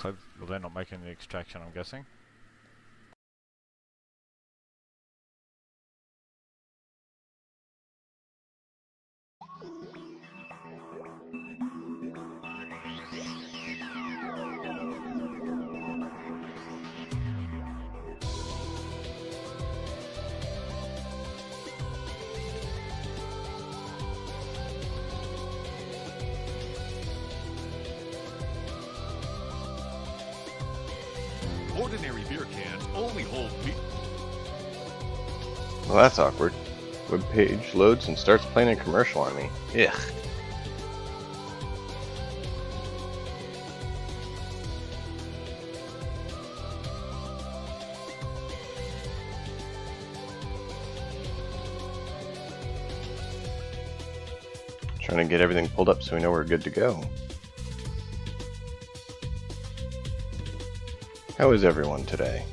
So they're not making the extraction, I'm guessing. Ordinary beer cans only hold beer. Well, that's awkward. Web page loads and starts playing a commercial on me. Ugh. Trying to get everything pulled up so we know we're good to go. How is everyone today?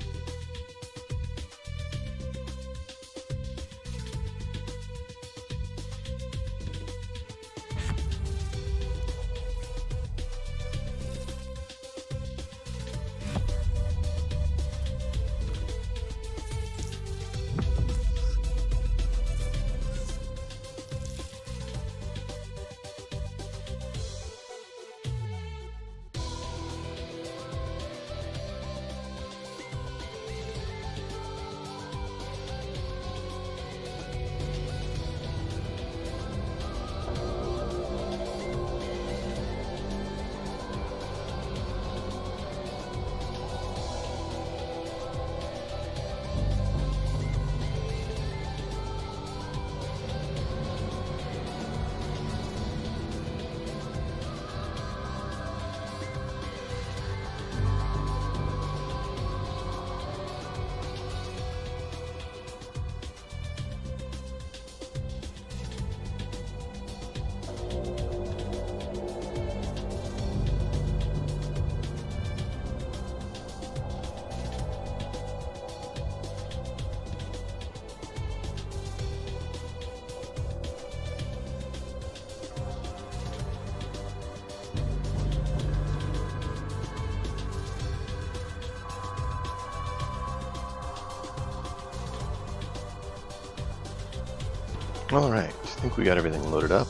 Alright, I think we got everything loaded up.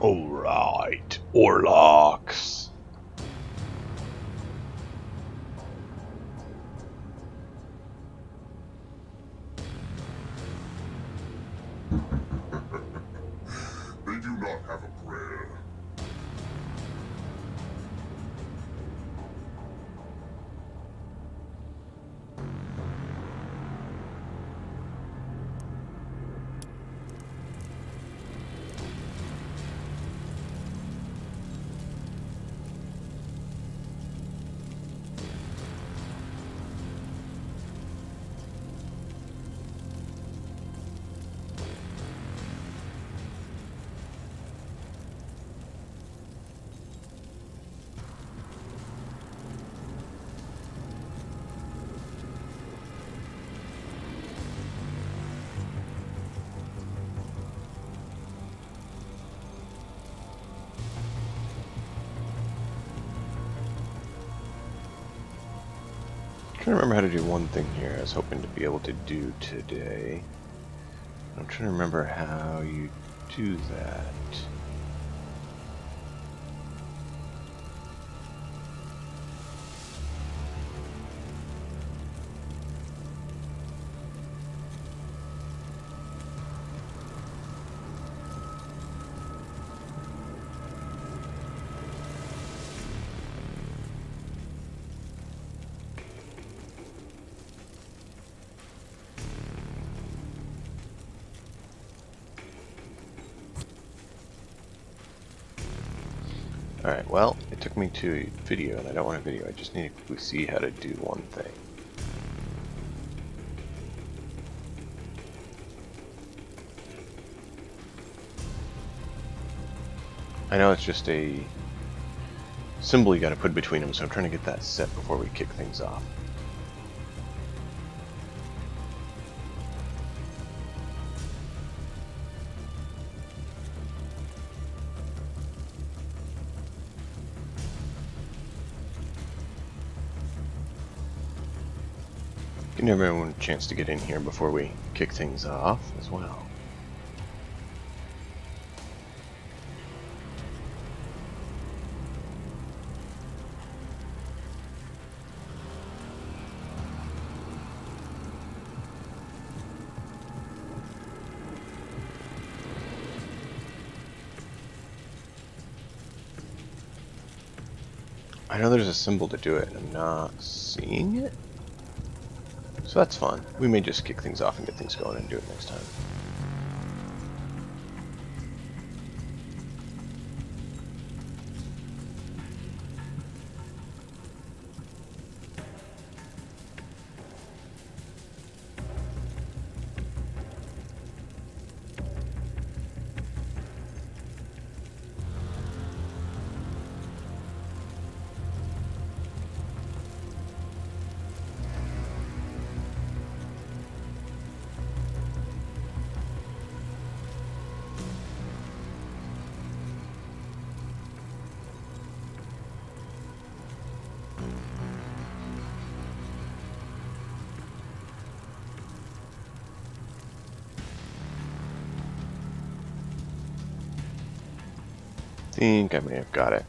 Alright, Orlocks. They do not have a prayer. I'm trying to remember how to do one thing here I was hoping to be able to do today. I'm trying to remember how you do that. Alright, well, it took me to a video, and I don't want a video, I just need to quickly see how to do one thing. I know it's just a symbol you got to put between them, so I'm trying to get that set before we kick things off. Give everyone a chance to get in here before we kick things off as well. I know there's a symbol to do it, and I'm not seeing it. So that's fun. We may just kick things off and get things going and do it next time. Think I may have got it.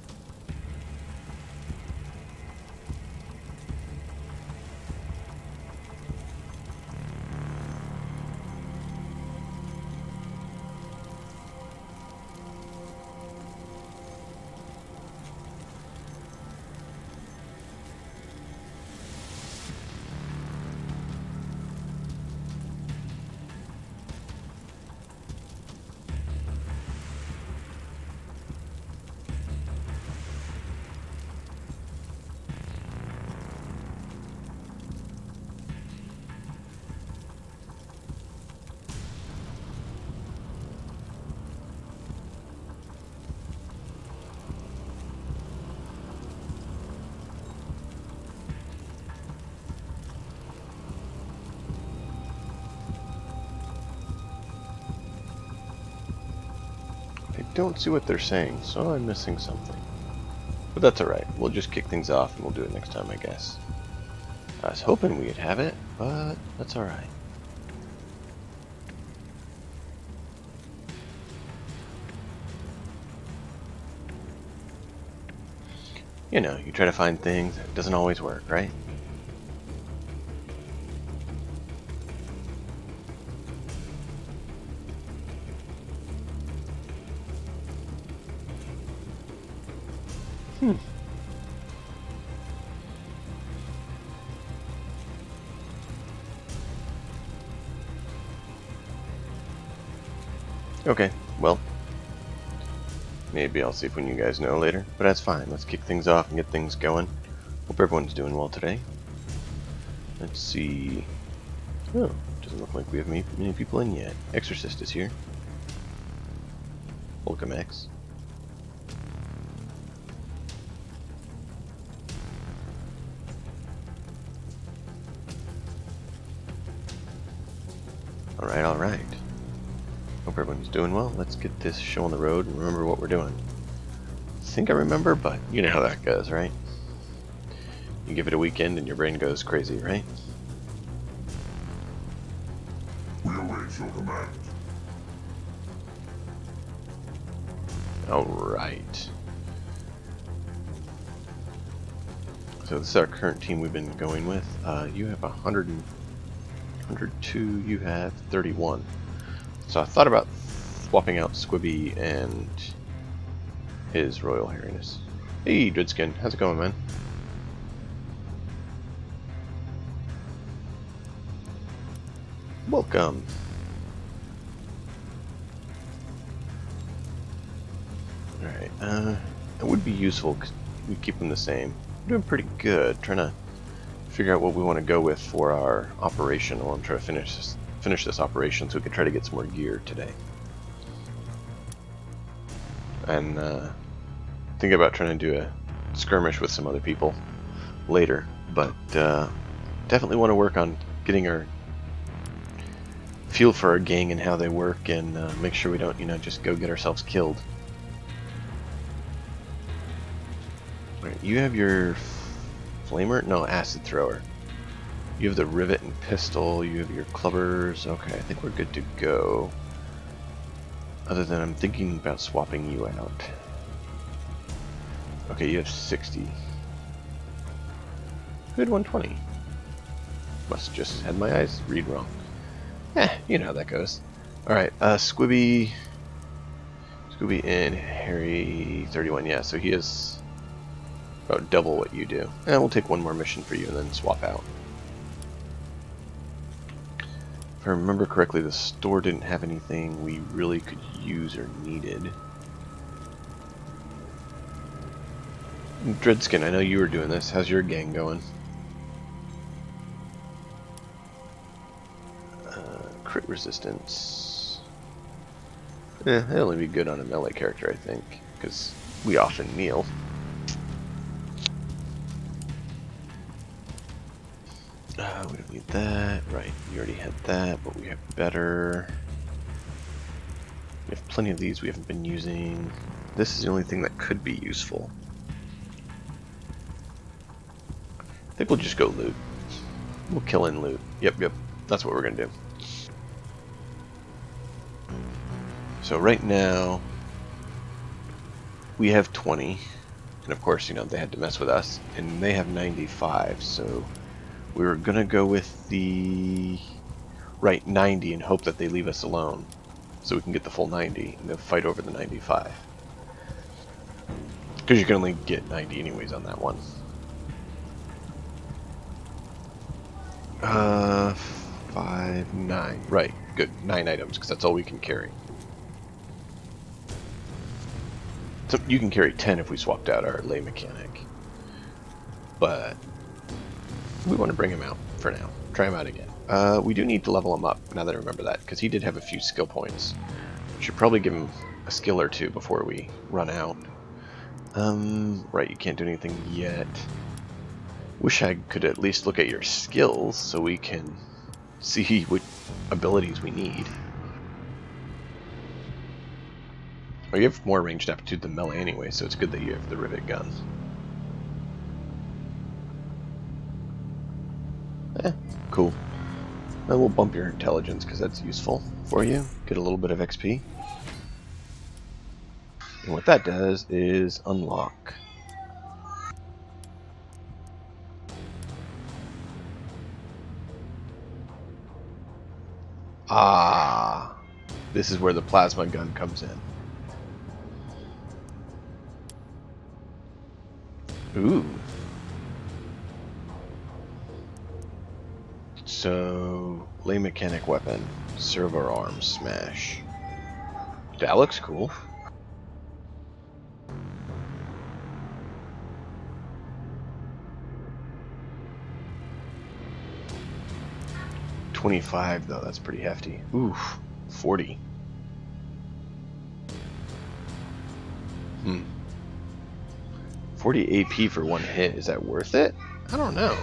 I don't see what they're saying, so I'm missing something. But that's alright. We'll just kick things off and we'll do it next time, I guess. I was hoping we'd have it, but that's alright. You know, you try to find things, it doesn't always work, right? Okay, well, maybe I'll see if when you guys know later, but that's fine. Let's kick things off and get things going. Hope everyone's doing well today. Let's see. Oh, doesn't look like we have many people in yet. Exorcist is here. Welcome, X. Alright, alright. Hope everyone's doing well. Let's get this show on the road and remember what we're doing. I think I remember, but you know how that goes, right? You give it a weekend and your brain goes crazy, right? We await your command. Alright. So this is our current team we've been going with. You have 102, you have 31. So I thought about swapping out Squibby and his Royal Hairiness. Hey, Dreadskin, how's it going, man? Welcome. Alright, it would be useful because we keep them the same. We're doing pretty good, trying to figure out what we want to go with for our operation. I want to try to finish this operation so we can try to get some more gear today. And thinking about trying to do skirmish with some other people later, but definitely want to work on getting our feel for our gang and how they work, and make sure we don't, just go get ourselves killed. Alright, you have your flamer? No, acid thrower. You have the rivet and pistol, you have your clubbers. Okay, I think we're good to go. Other than I'm thinking about swapping you out. Okay, you have 60. Good 120. Must just had my eyes read wrong. You know how that goes. Alright, Squibby and Harry 31, yeah, so he is about double what you do. And we'll take one more mission for you and then swap out. If I remember correctly, the store didn't have anything we really could use or needed. Dreadskin, I know you were doing this. How's your gang going? Crit resistance. It'll only be good on a melee character, I think, because we often kneel. We don't need that. Right, you already had that, but we have better. We have plenty of these we haven't been using. This is the only thing that could be useful. I think we'll just go loot. We'll kill and loot. Yep, that's what we're going to do. So right now, we have 20. And of course, they had to mess with us. And they have 95, so we were going to go with the 90 and hope that they leave us alone. So we can get the full 90 and they'll fight over the 95. Because you can only get 90 anyways on that one. 5, 9. Right, good. 9 items, because that's all we can carry. So you can carry 10 if we swapped out our lay mechanic. But we want to bring him out for now. Try him out again. We do need to level him up, now that I remember that, because he did have a few skill points. Should probably give him a skill or two before we run out. Right, you can't do anything yet. Wish I could at least look at your skills so we can see what abilities we need. Oh, you have more ranged aptitude than melee anyway, so it's good that you have the rivet gun. Cool. Then we'll bump your intelligence because that's useful for you. Get a little bit of XP. And what that does is unlock. Ah, this is where the plasma gun comes in. Ooh. So, lay mechanic weapon, servo arm smash. That looks cool. $25 though, that's pretty hefty. Oof, 40. 40 AP for one hit, is that worth it? I don't know.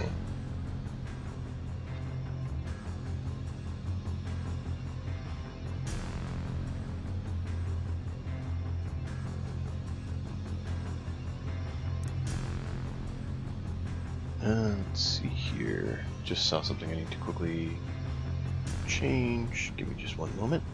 Let's see here. Just saw something I need to quickly change. Give me just one moment.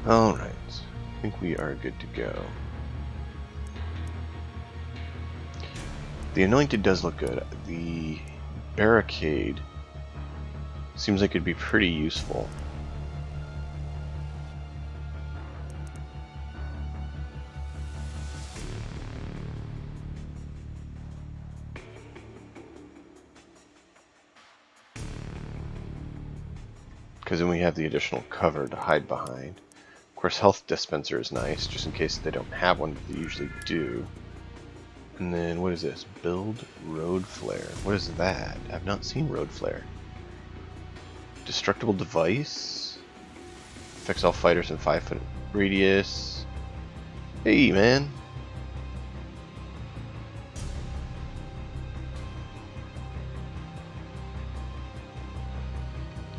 Alright, I think we are good to go. The Anointed does look good. The Barricade seems like it'd be pretty useful. Because then we have the additional cover to hide behind. course, health dispenser is nice, just in case they don't have one, but they usually do. And then, what is this? Build road flare. What is that? I've not seen road flare. Destructible device. Affects all fighters in 5-foot radius. Hey, man.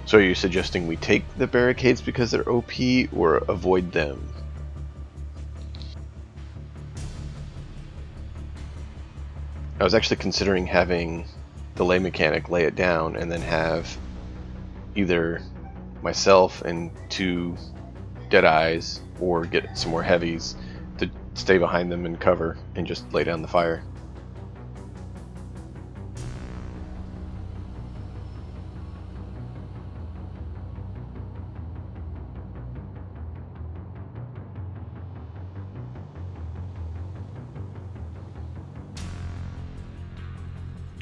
So are you suggesting we take the barricades because they're OP, or avoid them? I was actually considering having the lay mechanic lay it down and then have either myself and 2 Deadeyes or get some more heavies to stay behind them and cover and just lay down the fire.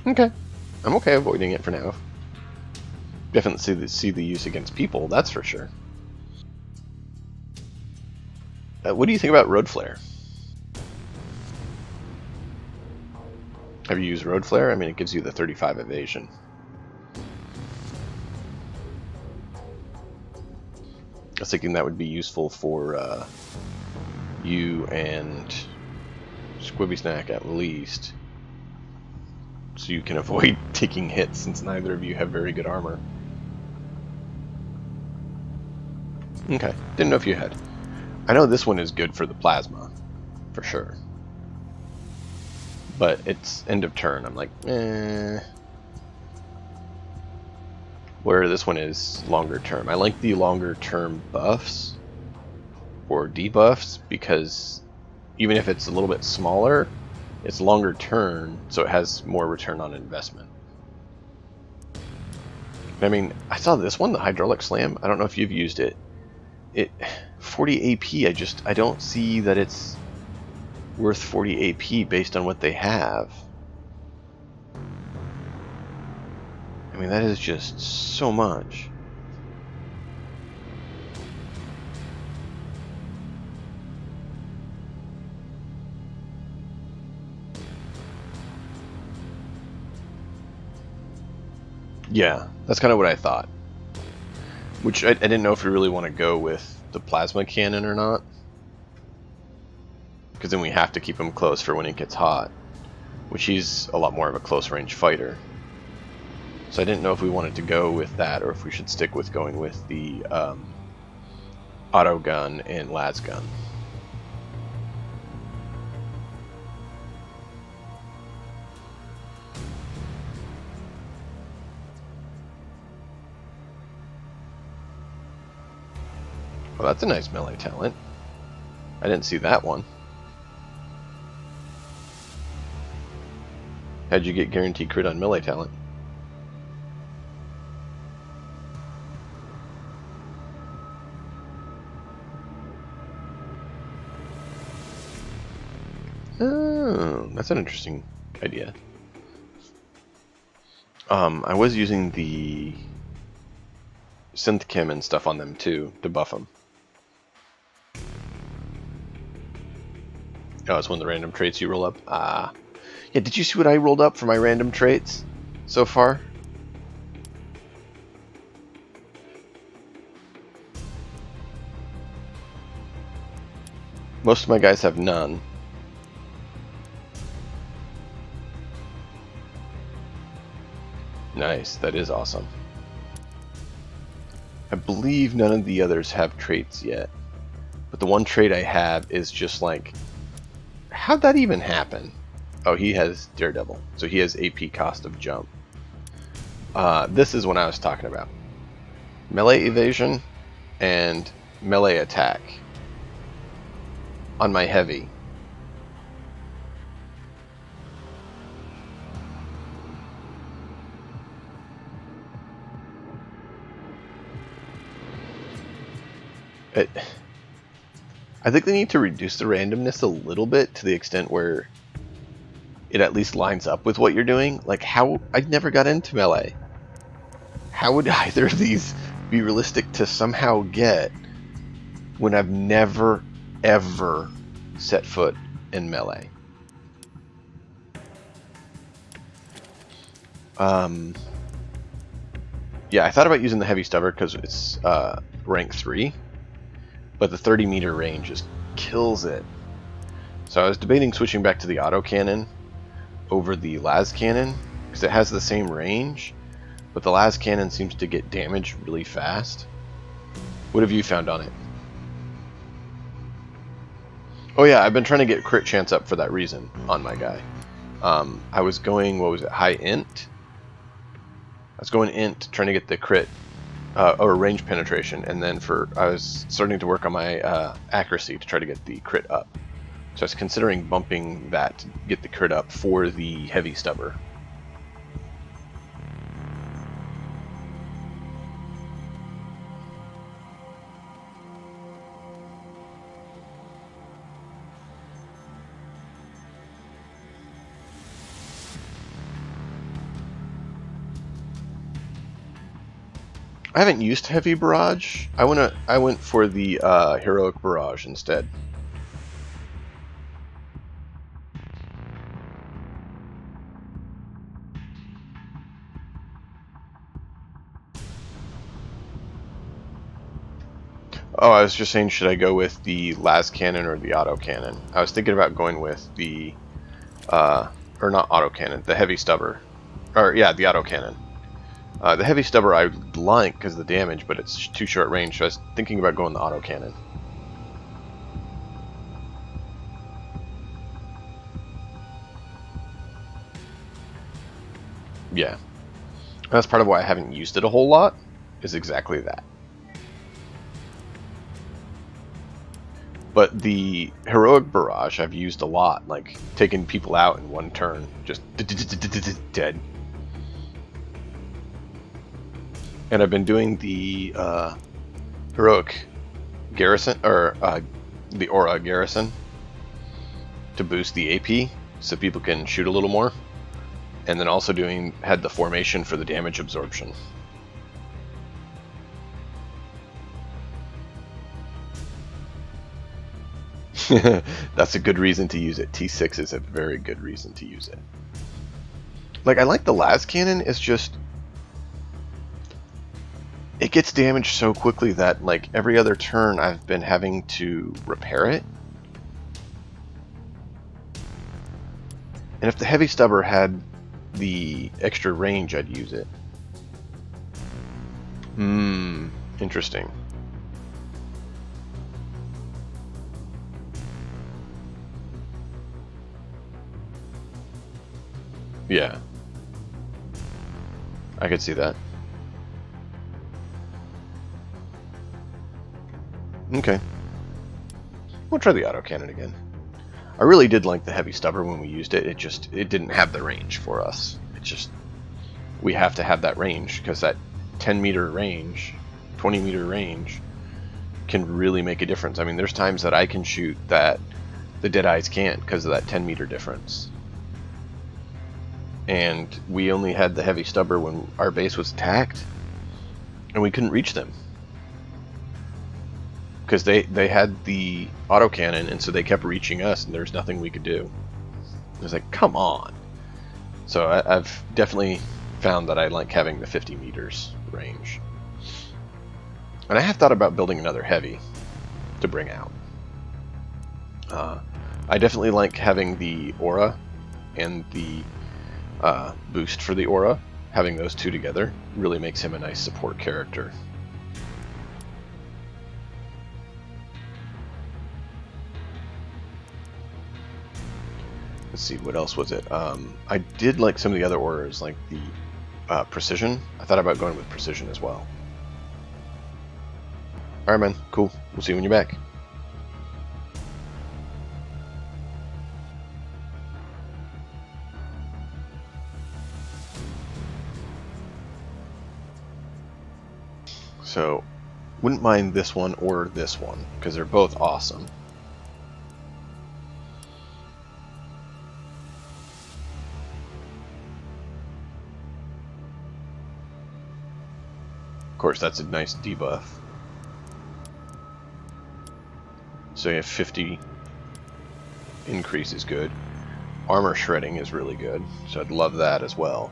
Okay. I'm okay avoiding it for now. Definitely see the use against people, that's for sure. What do you think about Road Flare? Have you used Road Flare? I mean, it gives you the 35 evasion. I was thinking that would be useful for you and Squibby Snack at least. So you can avoid taking hits, since neither of you have very good armor. Okay, didn't know if you had. I know this one is good for the plasma, for sure. But it's end of turn, I'm like, eh. Where this one is longer term. I like the longer term buffs, or debuffs, because even if it's a little bit smaller, it's longer turn, so it has more return on investment. I mean, I saw this one, the Hydraulic Slam. I don't know if you've used it. 40 AP, I don't see that it's worth 40 AP based on what they have. I mean, that is just so much. Yeah, that's kind of what I thought. Which I didn't know if we really want to go with the plasma cannon or not. Because then we have to keep him close for when it gets hot. Which he's a lot more of a close range fighter. So I didn't know if we wanted to go with that or if we should stick with going with the auto gun and las gun. Well, that's a nice melee talent. I didn't see that one. How'd you get guaranteed crit on melee talent? Oh, that's an interesting idea. I was using the synth chem and stuff on them too to buff them. Oh, it's one of the random traits you roll up. Ah, yeah. Did you see what I rolled up for my random traits so far? Most of my guys have none. Nice, that is awesome. I believe none of the others have traits yet. But the one trait I have is just like, how'd that even happen? Oh, he has Daredevil, so he has AP cost of jump. This is what I was talking about. Melee evasion and melee attack on my heavy. I think they need to reduce the randomness a little bit to the extent where it at least lines up with what you're doing. Like, how I never got into melee. How would either of these be realistic to somehow get? when I've never, ever set foot in melee. Yeah, I thought about using the heavy stubber because it's rank 3, but the 30-meter range just kills it. So I was debating switching back to the autocannon over the las cannon because it has the same range, but the las cannon seems to get damage really fast. What have you found on it? Oh yeah, I've been trying to get crit chance up for that reason on my guy. I was going, what was it, high int? I was going int, trying to get the crit, or range penetration, and then I was starting to work on my accuracy to try to get the crit up. So I was considering bumping that to get the crit up for the heavy stubber. I haven't used heavy barrage. I went for the heroic barrage instead. Oh, I was just saying, should I go with the las cannon or the auto cannon? I was thinking about going with the, or not auto cannon, the heavy stubber, or yeah, the auto cannon. The heavy stubber I like because of the damage, but it's too short range, so I was thinking about going the auto cannon. Yeah, that's part of why I haven't used it a whole lot, is exactly that. But the heroic barrage I've used a lot, like taking people out in one turn, just dead. And I've been doing the heroic garrison, or the aura garrison, to boost the AP so people can shoot a little more. And then also had the formation for the damage absorption. That's a good reason to use it. T6 is a very good reason to use it. Like, I like the las cannon, it's just it gets damaged so quickly that, like, every other turn I've been having to repair it. And if the heavy stubber had the extra range, I'd use it. Interesting. Yeah. I could see that. Okay. We'll try the autocannon again. I really did like the heavy stubber when we used it. It didn't have the range for us. We have to have that range because that 10-meter range, 20-meter range can really make a difference. I mean, there's times that I can shoot that the Deadeyes can't because of that 10-meter difference. And we only had the heavy stubber when our base was attacked, and we couldn't reach them because they had the autocannon, and so they kept reaching us, and there's nothing we could do. It was like, come on. So I've definitely found that I like having the 50 meters range. And I have thought about building another heavy to bring out. I definitely like having the aura and the boost for the aura. Having those two together really makes him a nice support character. Let's see, what else was it? I did like some of the other auras, like the precision. I thought about going with precision as well. Alright, man. Cool. We'll see you when you're back. So, wouldn't mind this one or this one, because they're both awesome. Of course, that's a nice debuff. So you have 50 increase is good. Armor shredding is really good, so I'd love that as well.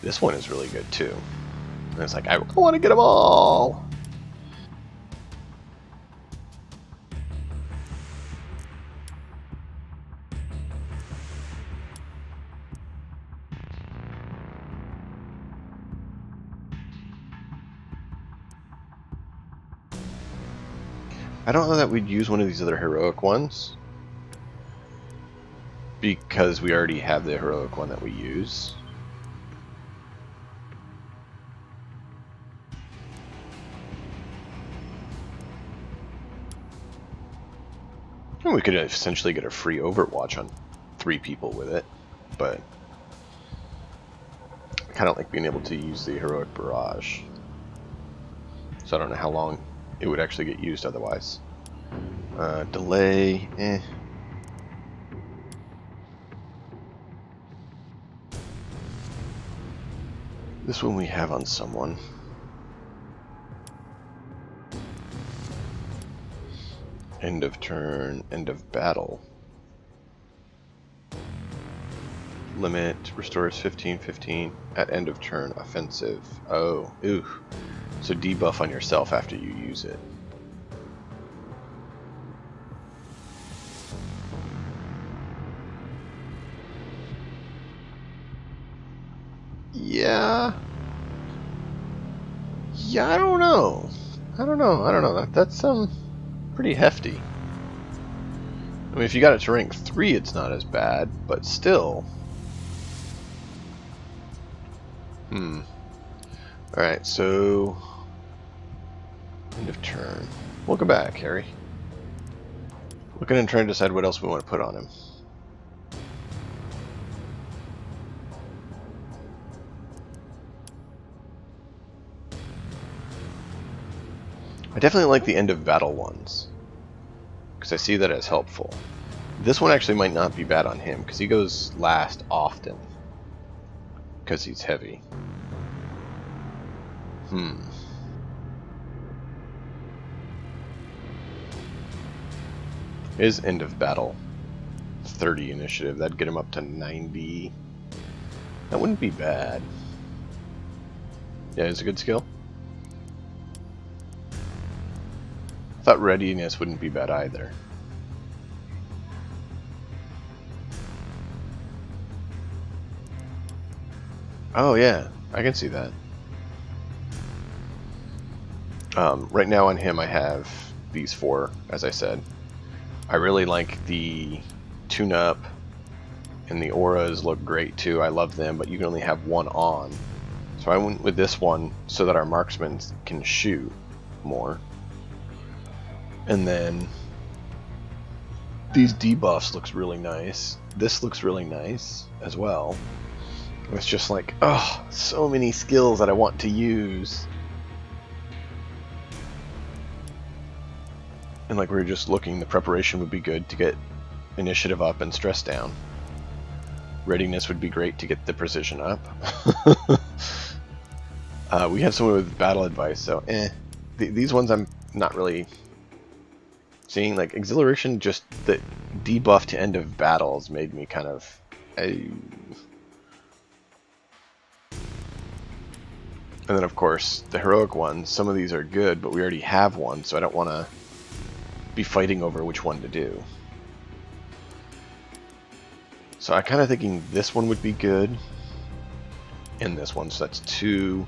This one is really good too. And it's like, I want to get them all! I don't know that we'd use one of these other heroic ones, because we already have the heroic one that we use. And we could essentially get a free Overwatch on 3 people with it, but I kind of like being able to use the heroic barrage. So I don't know how long it would actually get used otherwise. Delay, eh. This one we have on someone. End of turn, end of battle. Limit, restores 15/15 at end of turn, offensive. Oh, ooh. So debuff on yourself after you use it. Yeah. Yeah, I don't know. I don't know. That's pretty hefty. I mean, if you got it to rank 3, it's not as bad, but still. Alright, so end of turn. Welcome back, Harry. Looking and trying to decide what else we want to put on him. I definitely like the end of battle ones, because I see that as helpful. This one actually might not be bad on him, because he goes last often, because he's heavy. Is end of battle 30 initiative. That'd get him up to 90. That wouldn't be bad. Yeah, it's a good skill. I thought readiness wouldn't be bad either. Oh yeah, I can see that. Right now on him I have these 4, as I said. I really like the tune-up, and the auras look great too. I love them, but you can only have 1 on. So I went with this one so that our marksmen can shoot more. And then these debuffs looks really nice. This looks really nice as well. It's just like, oh, so many skills that I want to use. And like we were just looking, the preparation would be good to get initiative up and stress down. Readiness would be great to get the precision up. We have someone with battle advice, so these ones I'm not really seeing. Like exhilaration, just the debuff to end of battles made me kind of. And then of course the heroic ones. Some of these are good, but we already have one, so I don't want to be fighting over which one to do. So I'm kind of thinking this one would be good, and this one. So that's 2,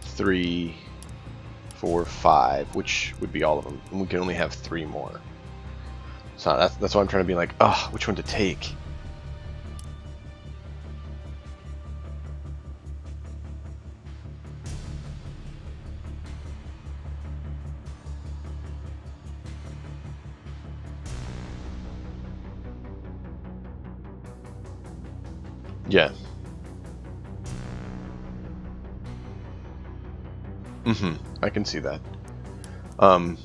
3, 4, 5, which would be all of them, and we can only have 3 more. So that's why I'm trying to be like, oh, which one to take. Yeah. I can see that. The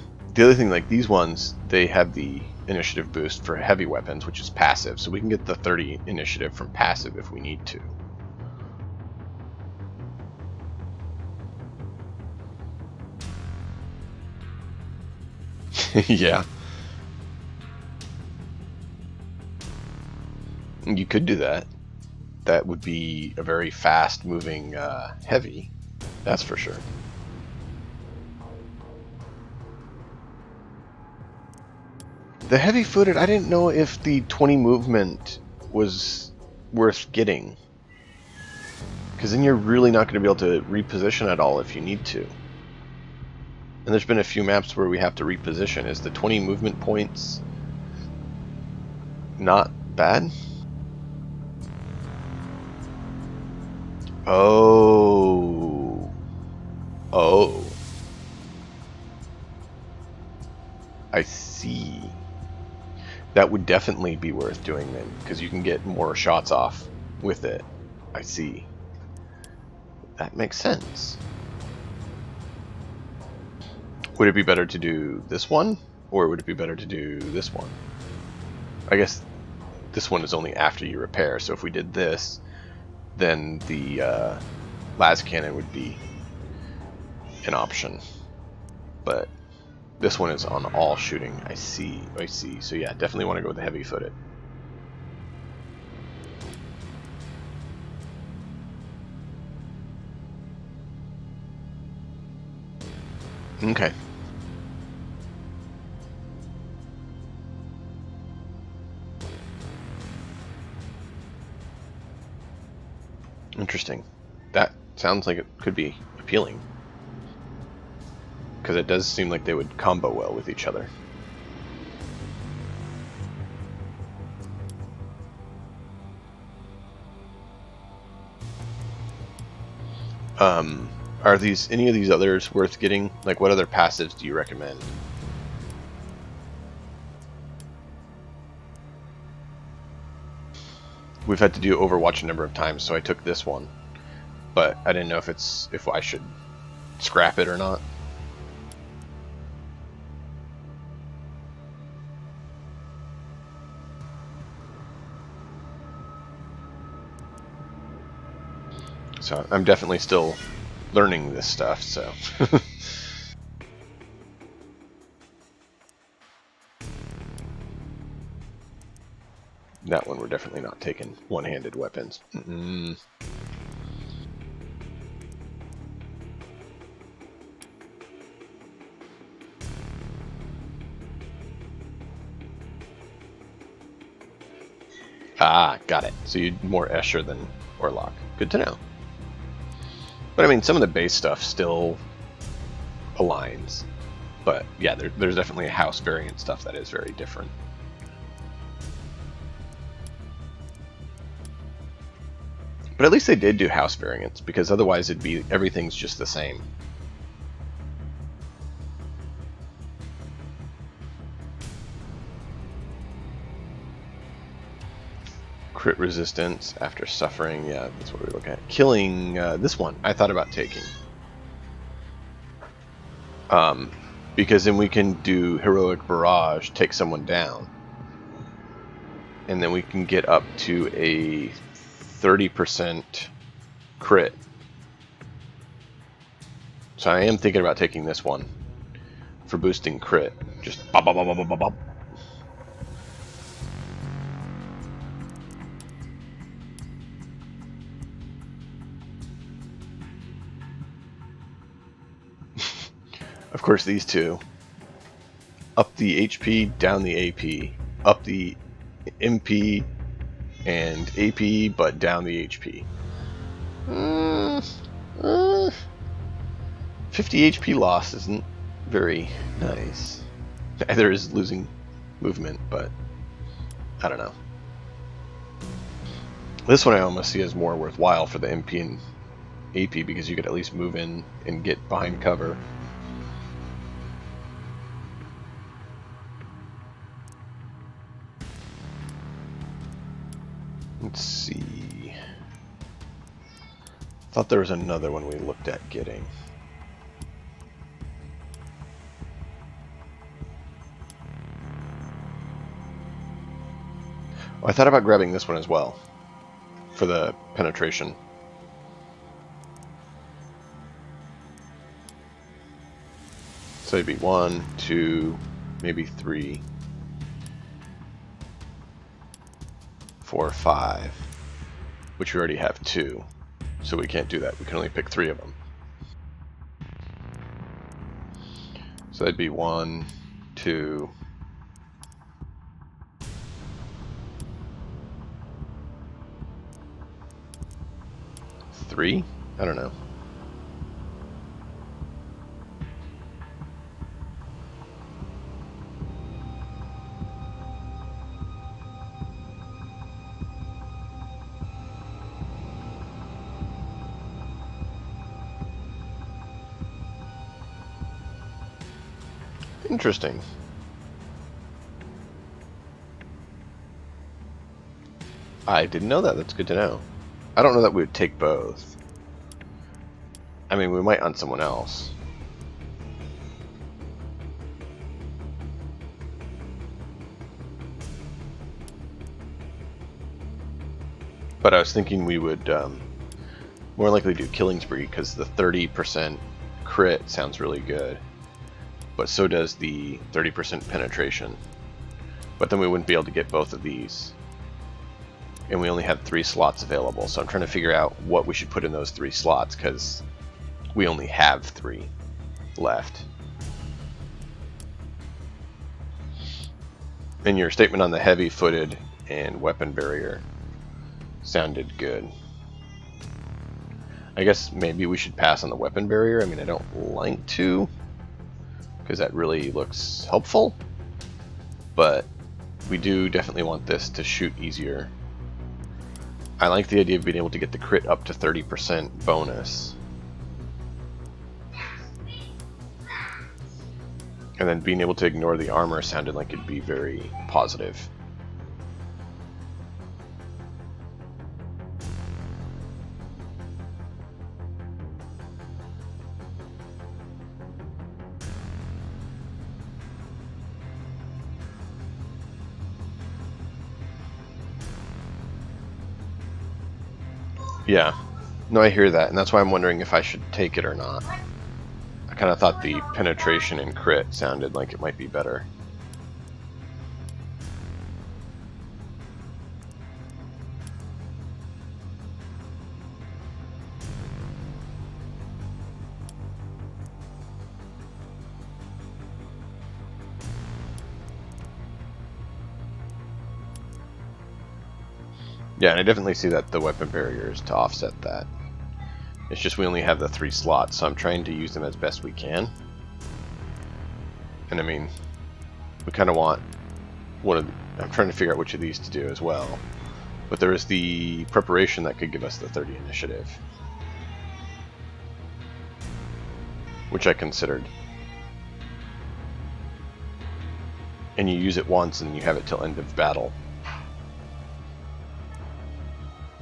other thing, like these ones, they have the initiative boost for heavy weapons, which is passive, so we can get the 30 initiative from passive if we need to. Yeah. You could do that. That would be a very fast-moving heavy, that's for sure. The heavy-footed, I didn't know if the 20 movement was worth getting. Because then you're really not going to be able to reposition at all if you need to. And there's been a few maps where we have to reposition. Is the 20 movement points not bad? Oh. Oh. I see. That would definitely be worth doing then, because you can get more shots off with it. I see. That makes sense. Would it be better to do this one, or would it be better to do this one? I guess this one is only after you repair, so if we did this, then the las cannon would be an option. But this one is on all shooting. I see. So yeah, definitely want to go with the heavy-footed. Okay. Interesting. That sounds like it could be appealing. Because it does seem like they would combo well with each other. Are any of these others worth getting? Like, what other passives do you recommend? We've had to do Overwatch a number of times, so I took this one. But I didn't know if I should scrap it or not. So I'm definitely still learning this stuff, so. That one we're definitely not taking one-handed weapons. Ah, got it. So you're more Escher than Orlok. Good to know. But I mean, some of the base stuff still aligns. But yeah, there's definitely a house variant stuff that is very different. But at least they did do house variants, because otherwise everything's just the same. Crit resistance after suffering, yeah, that's what we look at. Killing, this one, I thought about taking. Because then we can do Heroic Barrage, take someone down. And then we can get up to a 30% crit. So I am thinking about taking this one for boosting crit. Just bop, bop, bop, bop, bop, bop. Of course, these two. Up the HP, down the AP. Up the MP and AP, but down the HP. 50 HP loss isn't very nice. Either is losing movement, but I don't know. This one I almost see as more worthwhile for the MP and AP because you could at least move in and get behind cover. Let's see. Thought there was another one we looked at getting. Oh, I thought about grabbing this one as well for the penetration. So it'd be 1, 2, maybe 3, 4, 5, which we already have 2, so we can't do that. We can only pick 3 of them. So that'd be 1, 2, 3? I don't know. Interesting. I didn't know that. That's good to know. I don't know that we would take both. I mean, we might on someone else. But I was thinking we would more likely do Killing Spree because the 30% crit sounds really good. But so does the 30% penetration. But then we wouldn't be able to get both of these. And we only had 3 slots available, so I'm trying to figure out what we should put in those 3 slots, because we only have 3 left. And your statement on the heavy-footed and weapon barrier sounded good. I guess maybe we should pass on the weapon barrier. I mean, I don't like to, because that really looks helpful, but we do definitely want this to shoot easier. I like the idea of being able to get the crit up to 30% bonus. And then being able to ignore the armor sounded like it'd be very positive. Yeah, no, I hear that, and that's why I'm wondering if I should take it or not. I kind of thought the penetration and crit sounded like it might be better. Yeah, and I definitely see that the weapon barrier is to offset that. It's just we only have the 3 slots, so I'm trying to use them as best we can. And I mean, we kind of want one of I'm trying to figure out which of these to do as well. But there is the preparation that could give us the 30 initiative, which I considered. And you use it once and you have it till end of battle.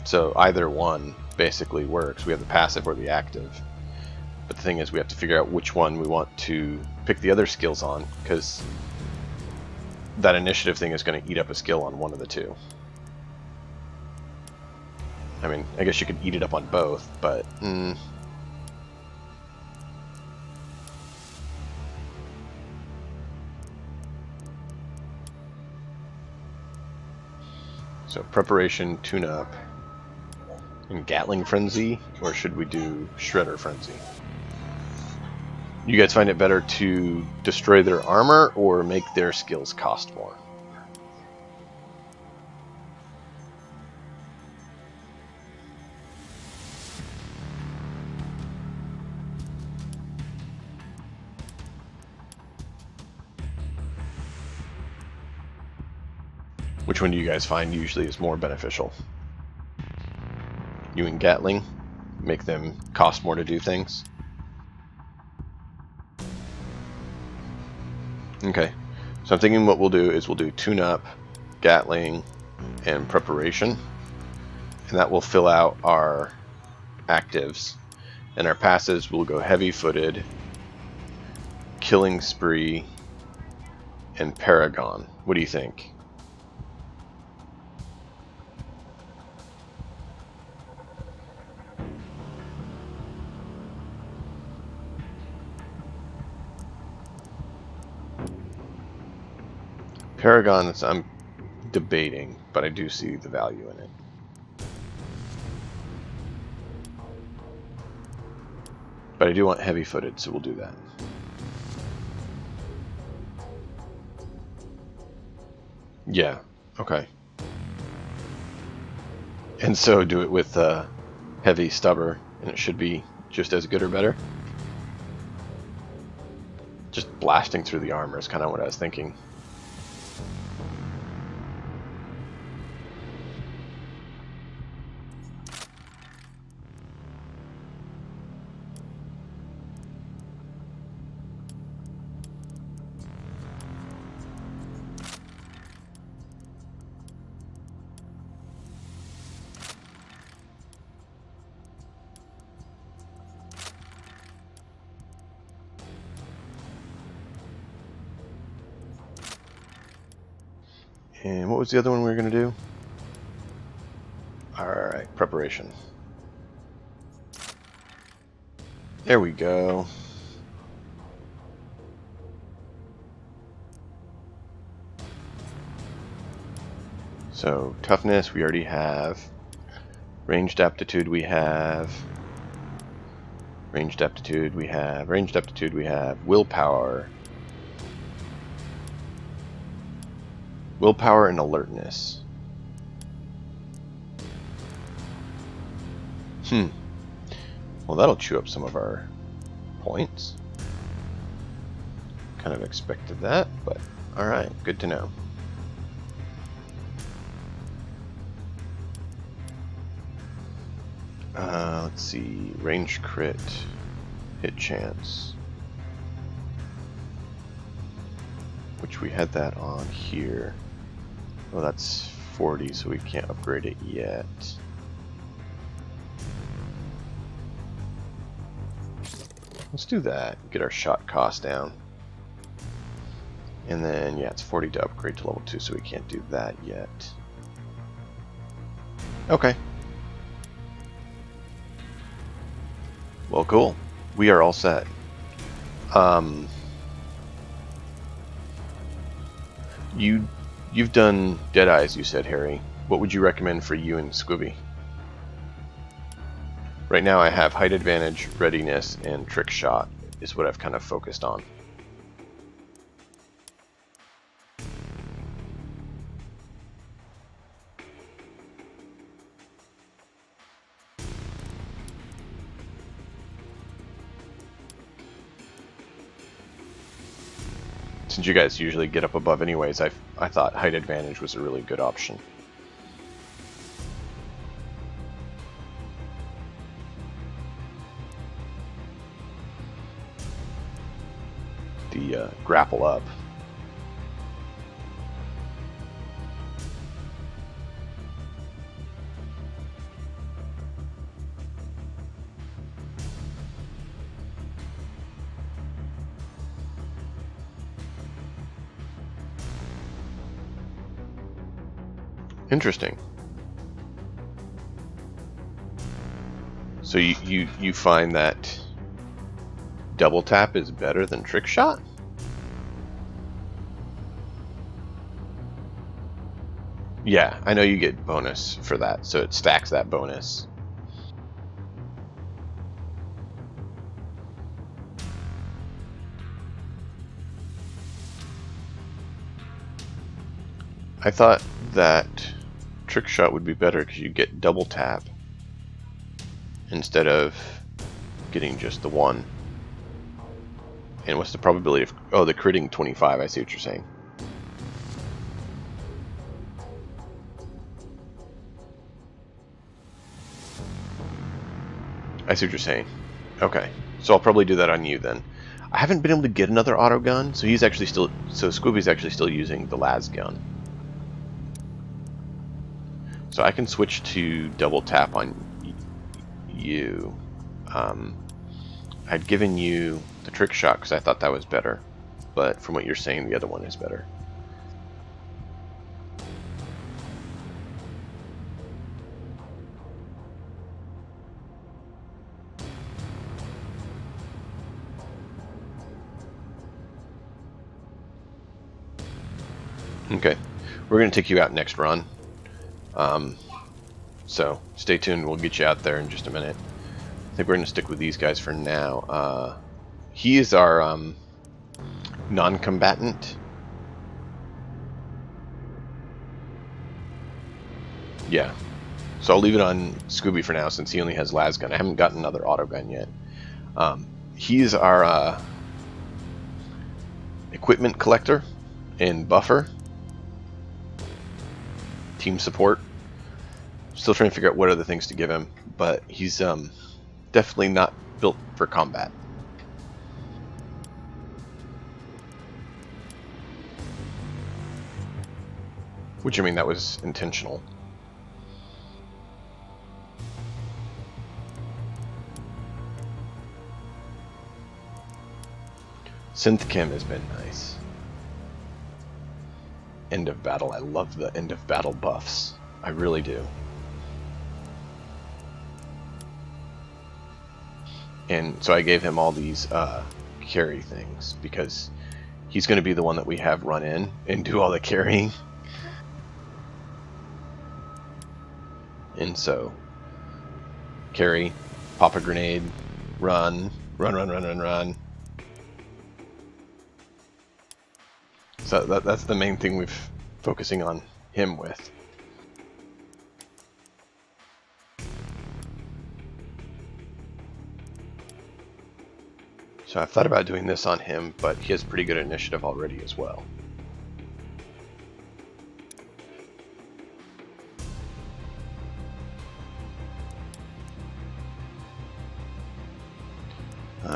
So either one basically works. We have the passive or the active. But the thing is, we have to figure out which one we want to pick the other skills on, because that initiative thing is going to eat up a skill on one of the 2. I mean, I guess you could eat it up on both, but... So preparation, tune-up, and Gatling Frenzy, or should we do Shredder Frenzy? You guys find it better to destroy their armor or make their skills cost more? Which one do you guys find usually is more beneficial? You and Gatling make them cost more to do things? Okay, so I'm thinking what we'll do is we'll do tune-up, Gatling, and preparation, and that will fill out our actives. And our passives will go heavy-footed, Killing Spree, and Paragon. What do you think? Paragon, I'm debating, but I do see the value in it. But I do want heavy-footed, so we'll do that. Yeah, okay. And so do it with heavy stubber, and it should be just as good or better. Just blasting through the armor is kind of what I was thinking. And what was the other one we were going to do? Alright, preparation. There we go. So, toughness we already have. Ranged aptitude we have. Ranged aptitude we have. Ranged aptitude we have. Willpower. Willpower and alertness. Well, that'll chew up some of our points. Kind of expected that, but alright, good to know. Let's see, range crit, hit chance. Which we had that on here. Well, that's 40, so we can't upgrade it yet. Let's do that, get our shot cost down. And then, yeah, it's 40 to upgrade to level 2, so we can't do that yet. Okay. Well, cool. We are all set. You've done Deadeyes, you said, Harry. What would you recommend for you and Squibby? Right now I have height advantage, readiness, and trick shot is what I've kind of focused on. Since you guys usually get up above anyways, I thought height advantage was a really good option. The grapple up. Interesting. So you find that double tap is better than trick shot? Yeah, I know you get bonus for that, so it stacks that bonus. I thought that trick shot would be better because you get double tap instead of getting just the one. And what's the probability of... Oh, the critting 25, I see what you're saying. I see what you're saying. Okay, so I'll probably do that on you then. I haven't been able to get another auto gun, so he's actually still... So Squibby's actually still using the las gun. So I can switch to double tap on you. I'd given you the trick shot because I thought that was better, but from what you're saying, the other one is better. Okay. We're going to take you out next run. So stay tuned. We'll get you out there in just a minute. I think we're going to stick with these guys for now. He is our non-combatant. Yeah. So I'll leave it on Scooby for now since he only has lasgun. I haven't gotten another autogun yet. He's our equipment collector and buffer. Team support. Still trying to figure out what other things to give him, but he's definitely not built for combat. Which, I mean, that was intentional. Synth-Chem has been nice. End of battle. I love the end of battle buffs. I really do. And so I gave him all these carry things because he's going to be the one that we have run in and do all the carrying. And so, carry, pop a grenade, run. So that's the main thing we're focusing on him with. So I've thought about doing this on him, but he has pretty good initiative already as well.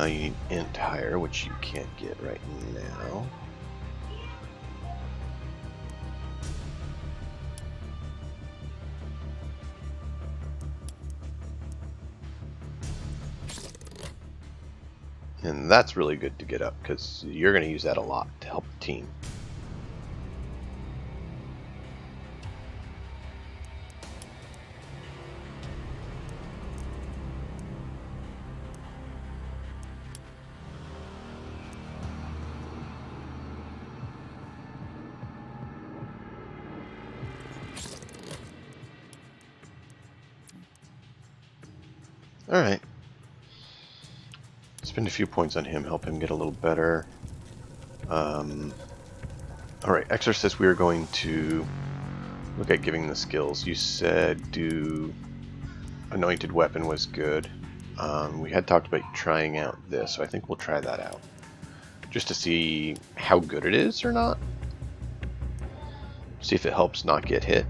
You need int higher, which you can't get right now. And that's really good to get up, because you're going to use that a lot to help the team. Alright. Spend a few points on him, help him get a little better. Alright, Exorcist, we are going to look at giving the skills. You said do Anointed Weapon was good. We had talked about trying out this, so I think we'll try that out. Just to see how good it is or not. See if it helps not get hit.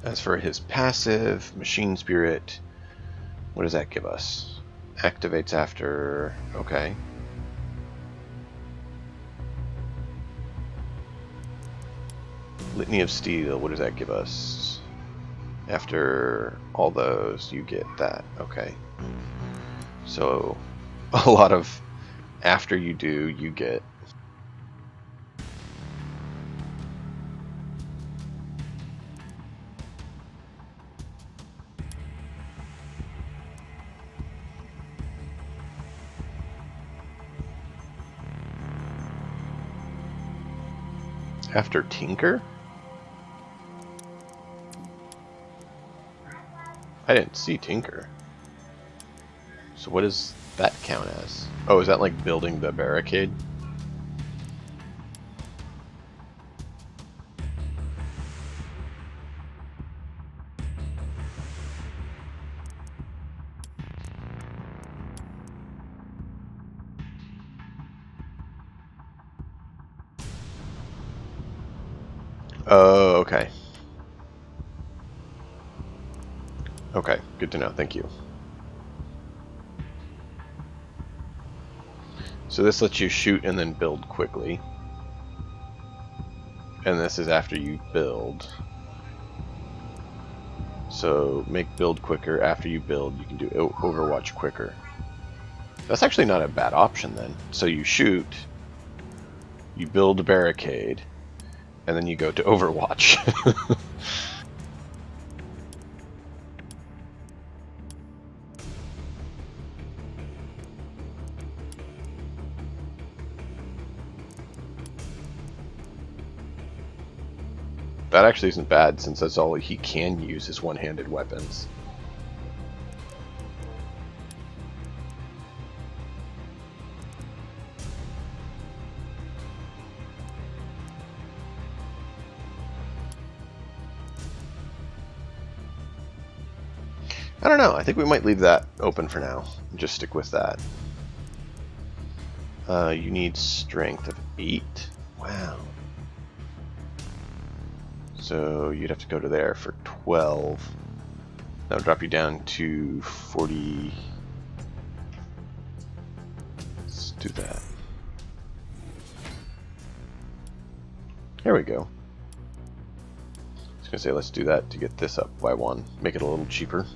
As for his passive, Machine Spirit, what does that give us? Activates after... okay. Litany of Steel, what does that give us? After all those, you get that. Okay. So, a lot of after you do, you get... After Tinker? I didn't see Tinker. So what does that count as? Oh, is that like building the barricade? Oh, okay. Okay, good to know. Thank you. So this lets you shoot and then build quickly. And this is after you build. So make build quicker. After you build, you can do Overwatch quicker. That's actually not a bad option then. So you shoot, you build a barricade, and then you go to Overwatch. That actually isn't bad, since that's all he can use is one-handed weapons. I don't know. I think we might leave that open for now. Just stick with that. You need strength of 8. Wow. So you'd have to go to there for 12. That would drop you down to 40. Let's do that. There we go. I was going to say, let's do that to get this up by 1. Make it a little cheaper.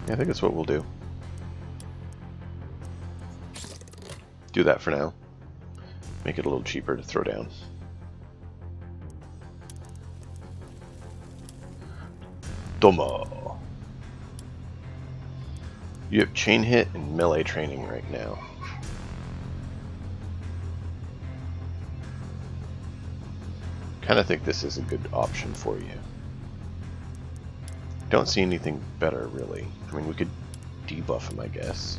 Yeah, I think that's what we'll do. Do that for now. Make it a little cheaper to throw down. Domo. You have chain hit and melee training right now. Kind of think this is a good option for you. Don't see anything better, really. I mean, we could debuff him, I guess.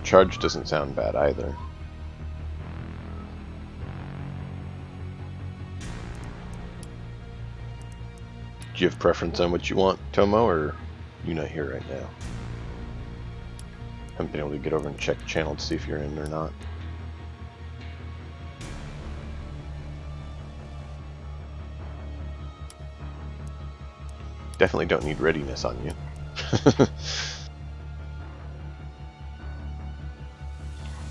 Charge doesn't sound bad either. Do you have preference on what you want, Tomo, or you not here right now? Haven't been able to get over and check the channel to see if you're in or not. Definitely don't need readiness on you.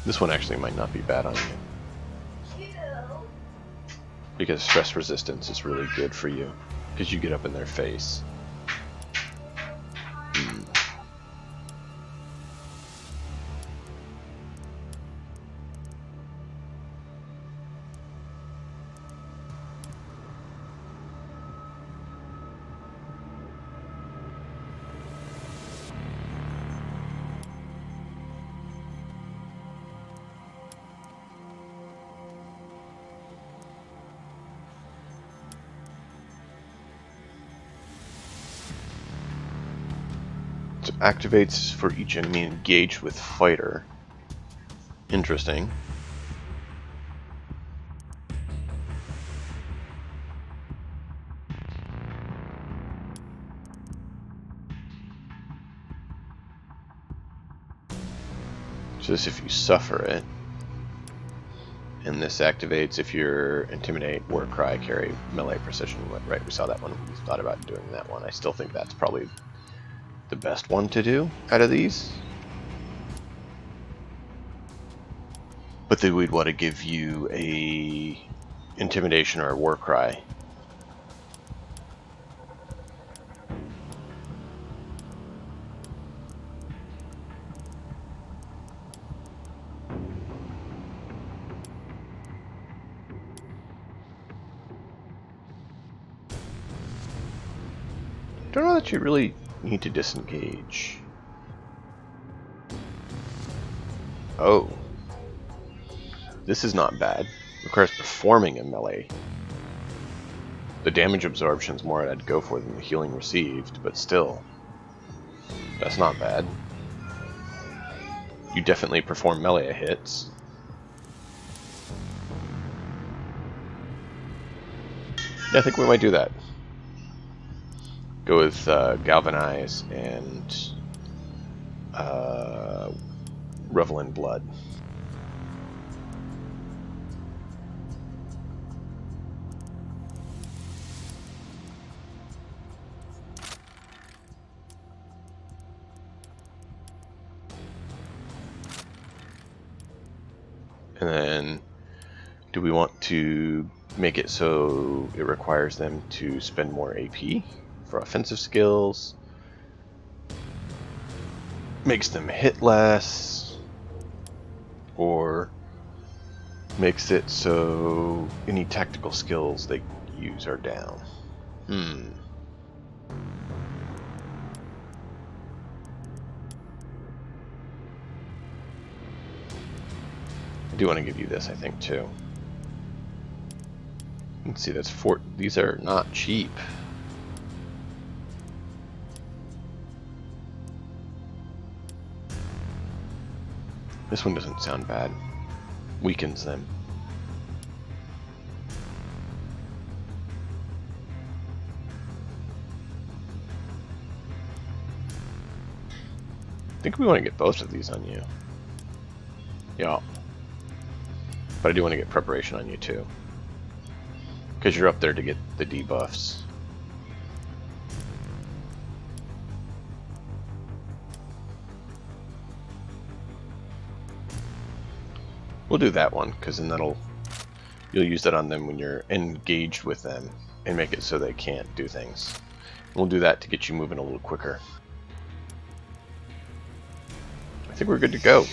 This one actually might not be bad on you. Because stress resistance is really good for you. Because you get up in their face. So activates for each enemy engaged with fighter. Interesting. So this if you suffer it. And this activates if you're Intimidate, Warcry, carry, melee, precision. Right, we saw that one. We thought about doing that one. I still think that's probably the best one to do out of these. But then we'd want to give you a Intimidation or a Warcry. Don't know that you really need to disengage. Oh. This is not bad. Requires performing a melee. The damage absorption's more I'd go for than the healing received, but still. That's not bad. You definitely perform melee hits. Yeah, I think we might do that. Go with Galvanize and Revel in Blood. And then, do we want to make it so it requires them to spend more AP for offensive skills, makes them hit less, or makes it so any tactical skills they use are down. I do want to give you this, I think, too. Let's see, that's four. These are not cheap. This one doesn't sound bad. Weakens them. I think we want to get both of these on you. Yeah. But I do want to get preparation on you too. Because you're up there to get the debuffs. We'll do that one, because then you'll use that on them when you're engaged with them and make it so they can't do things. We'll do that to get you moving a little quicker. I think we're good to go.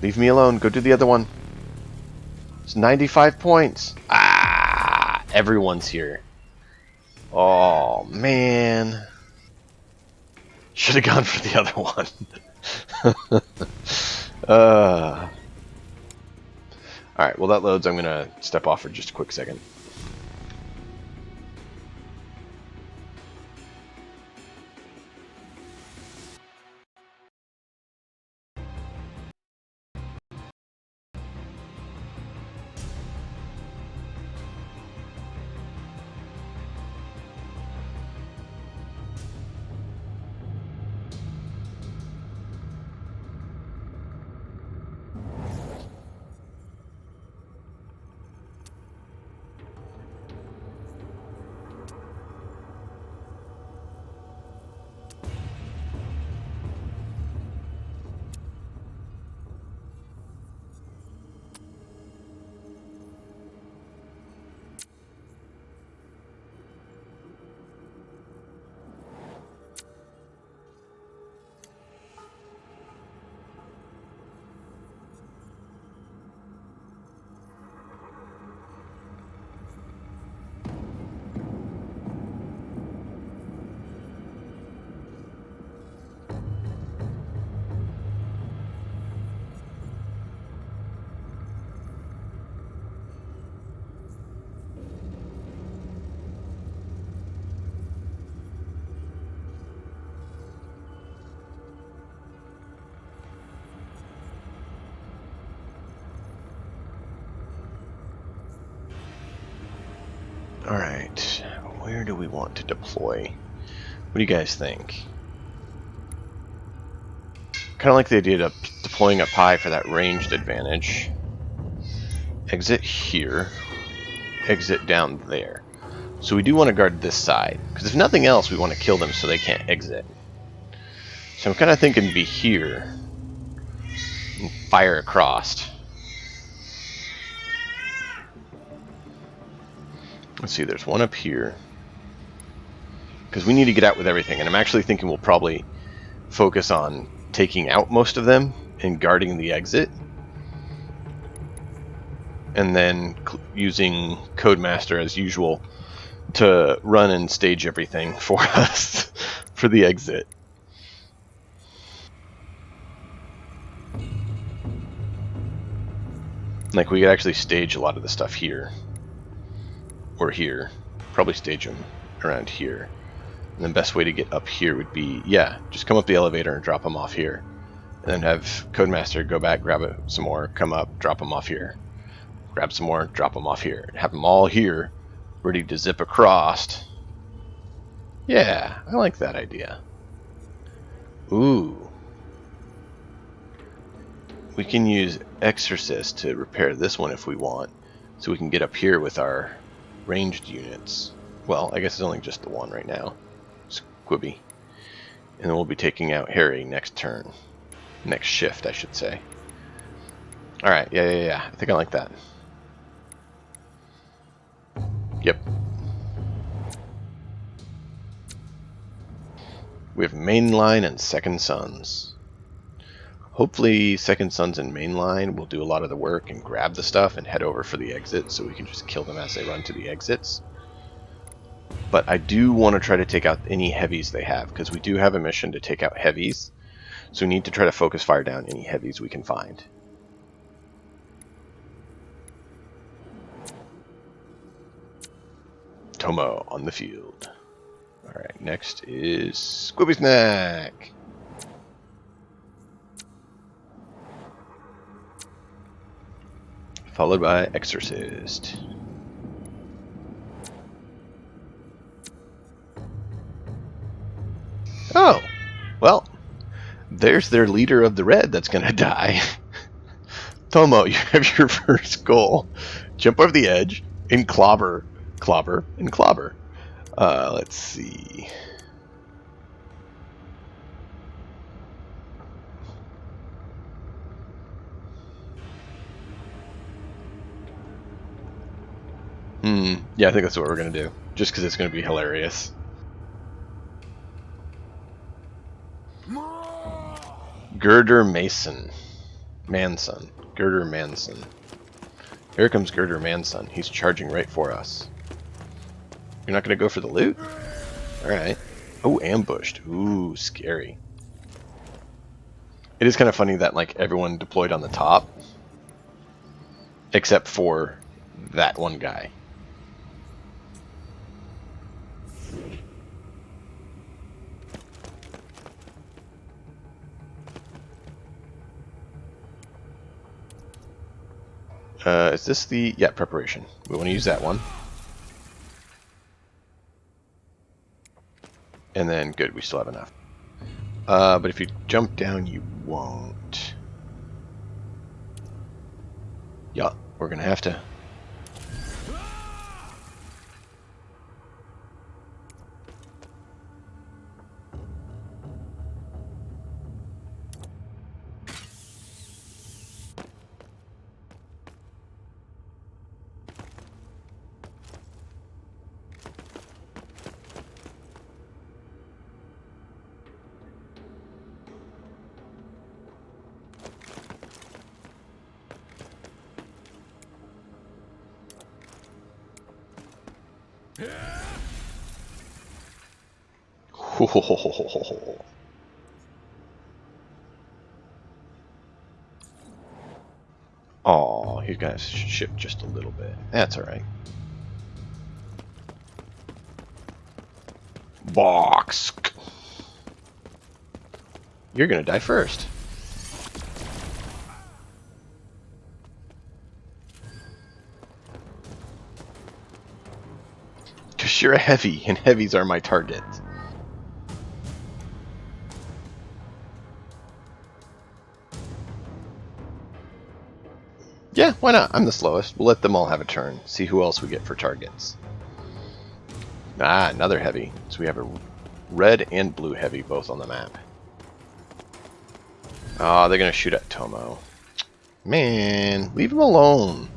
Leave me alone. Go do the other one. It's 95 points. Ah, everyone's here. Oh, man. Should have gone for the other one. Alright, well that loads. I'm going to step off for just a quick second. Alright, where do we want to deploy? What do you guys think? Kind of like the idea of deploying up high for that ranged advantage. Exit here. Exit down there. So we do want to guard this side, because if nothing else, we want to kill them so they can't exit. So I'm kind of thinking be here. And fire across. Let's see, there's one up here. Because we need to get out with everything, and I'm actually thinking we'll probably focus on taking out most of them and guarding the exit. And then using Codemaster as usual to run and stage everything for us for the exit. Like, we could actually stage a lot of the stuff here. Or here. Probably stage them around here. And the best way to get up here would be, yeah, just come up the elevator and drop them off here. And then have Codemaster go back, grab it some more, come up, drop them off here. Grab some more, drop them off here. And have them all here, ready to zip across. Yeah, I like that idea. Ooh. We can use Exorcist to repair this one if we want. So we can get up here with our ranged units. Well, I guess it's only just the one right now. Squibby. And then we'll be taking out Harry next turn. Next shift, I should say. Alright, yeah. I think I like that. Yep. We have Mainline and Second Sons. Hopefully Second Sons and Mainline will do a lot of the work and grab the stuff and head over for the exit so we can just kill them as they run to the exits. But I do want to try to take out any heavies they have, because we do have a mission to take out heavies. So we need to try to focus fire down any heavies we can find. Tomo on the field. Alright, next is Squibby Snack. Followed by Exorcist. Oh, well, there's their leader of the red that's gonna die. Tomo, you have your first goal. Jump over the edge and clobber, and clobber. Let's see. Yeah, I think that's what we're gonna do. Just because it's gonna be hilarious. Girder Manson. Girder Manson. Here comes Girder Manson. He's charging right for us. You're not gonna go for the loot? Alright. Oh, ambushed. Ooh, scary. It is kind of funny that like everyone deployed on the top. Except for that one guy. Is this the... Yeah, preparation. We want to use that one. And then, good, we still have enough. But if you jump down, you won't. Yeah, we're going to have to... Oh, you guys shift just a little bit. That's alright. Box. You're gonna die first. Because you're a heavy, and heavies are my target. Yeah, why not? I'm the slowest. We'll let them all have a turn. See who else we get for targets. Ah, another heavy. So we have a red and blue heavy both on the map. Oh, they're going to shoot at Tomo. Man, leave him alone.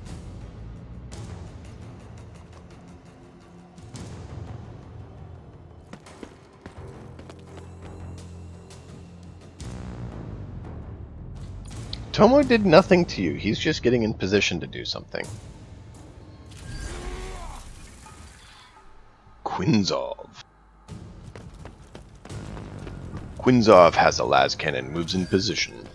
Tomo did nothing to you. He's just getting in position to do something. Quinzov. Quinzov has a las cannon, moves in position.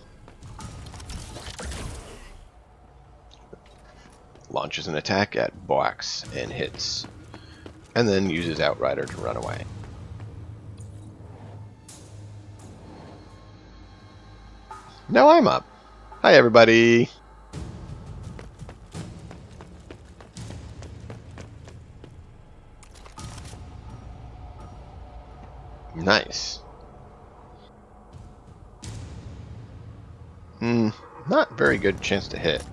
Launches an attack at Boax and hits. And then uses Outrider to run away. Now I'm up. Hi everybody! Nice. Not very good chance to hit.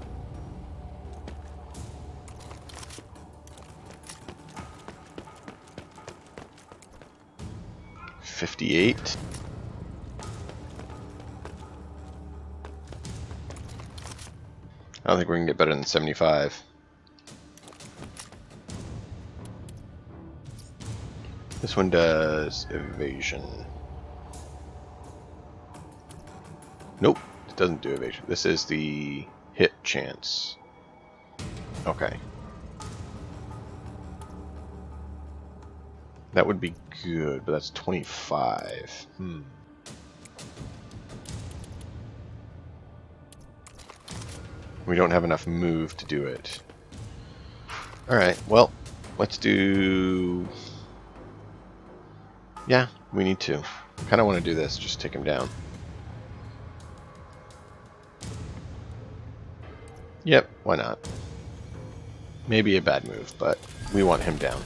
$58. I don't think we can get better than 75. This one does evasion. Nope, it doesn't do evasion. This is the hit chance. Okay. That would be good, but that's 25. We don't have enough move to do it. Alright, well, let's do... Yeah, we need to. Kind of want to do this, just take him down. Yep, why not? Maybe a bad move, but we want him down.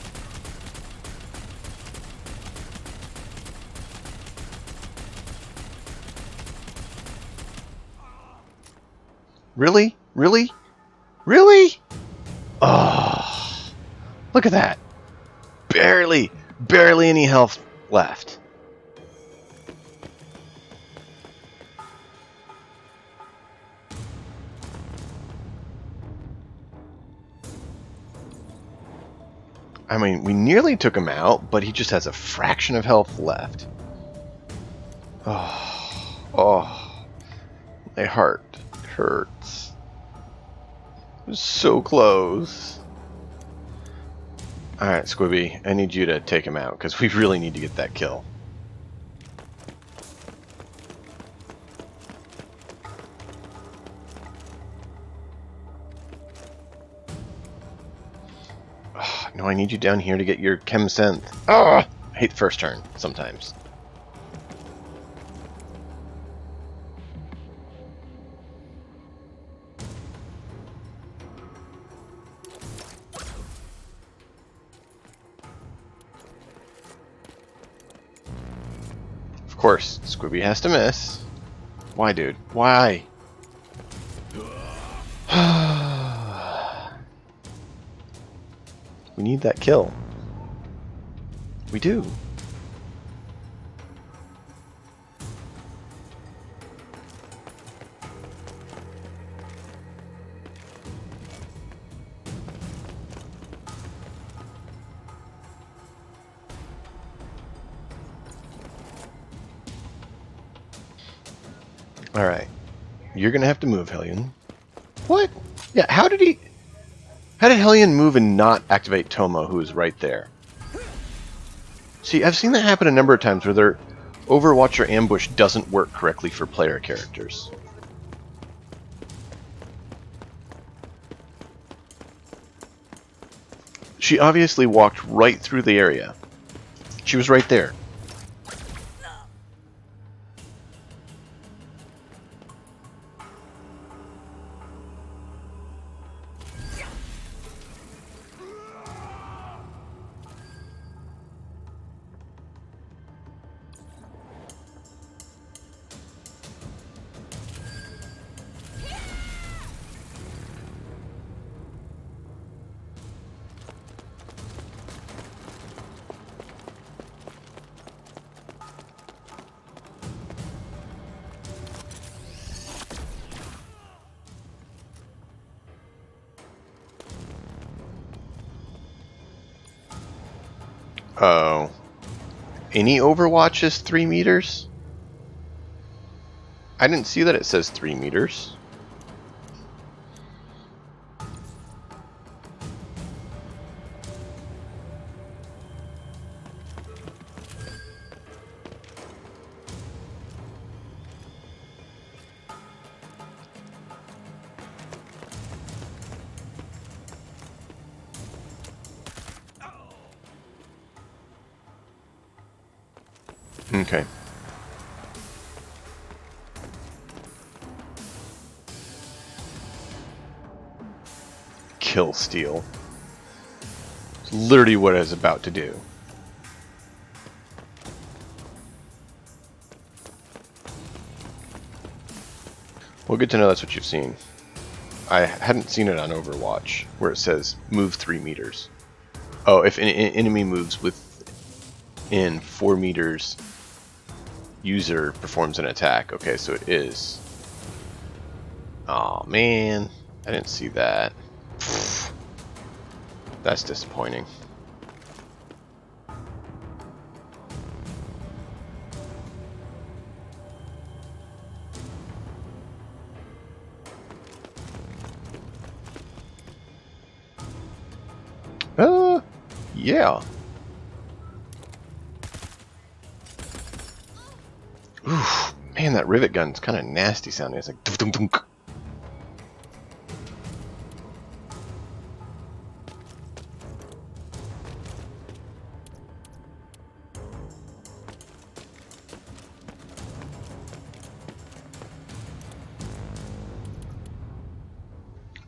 Really? Really? Really? Oh, look at that. Barely any health left. I mean, we nearly took him out, but he just has a fraction of health left. Oh, my heart hurts. It was so close. Alright, Squibby, I need you to take him out, because we really need to get that kill. No, I need you down here to get your Chem Synth. I hate the first turn, sometimes. Of course, Squibby has to miss. Why, dude? Why? We need that kill. We do. Alright. You're gonna have to move, Hellion. What? Yeah, how did Hellion move and not activate Tomo, who is right there? See, I've seen that happen a number of times where their Overwatch or ambush doesn't work correctly for player characters. She obviously walked right through the area. She was right there. Oh. Any Overwatch is 3 meters? I didn't see that it says 3 meters. Okay. Kill steal. It's literally what I was about to do. Well, good to know that's what you've seen. I hadn't seen it on Overwatch, where it says move 3 meters. Oh, if an enemy moves within 4 meters, user performs an attack. Okay, so it is. Aw, man. I didn't see that. That's disappointing. Yeah. Oof, man, that rivet gun's kind of nasty sounding. It's like dunk dunk dunk.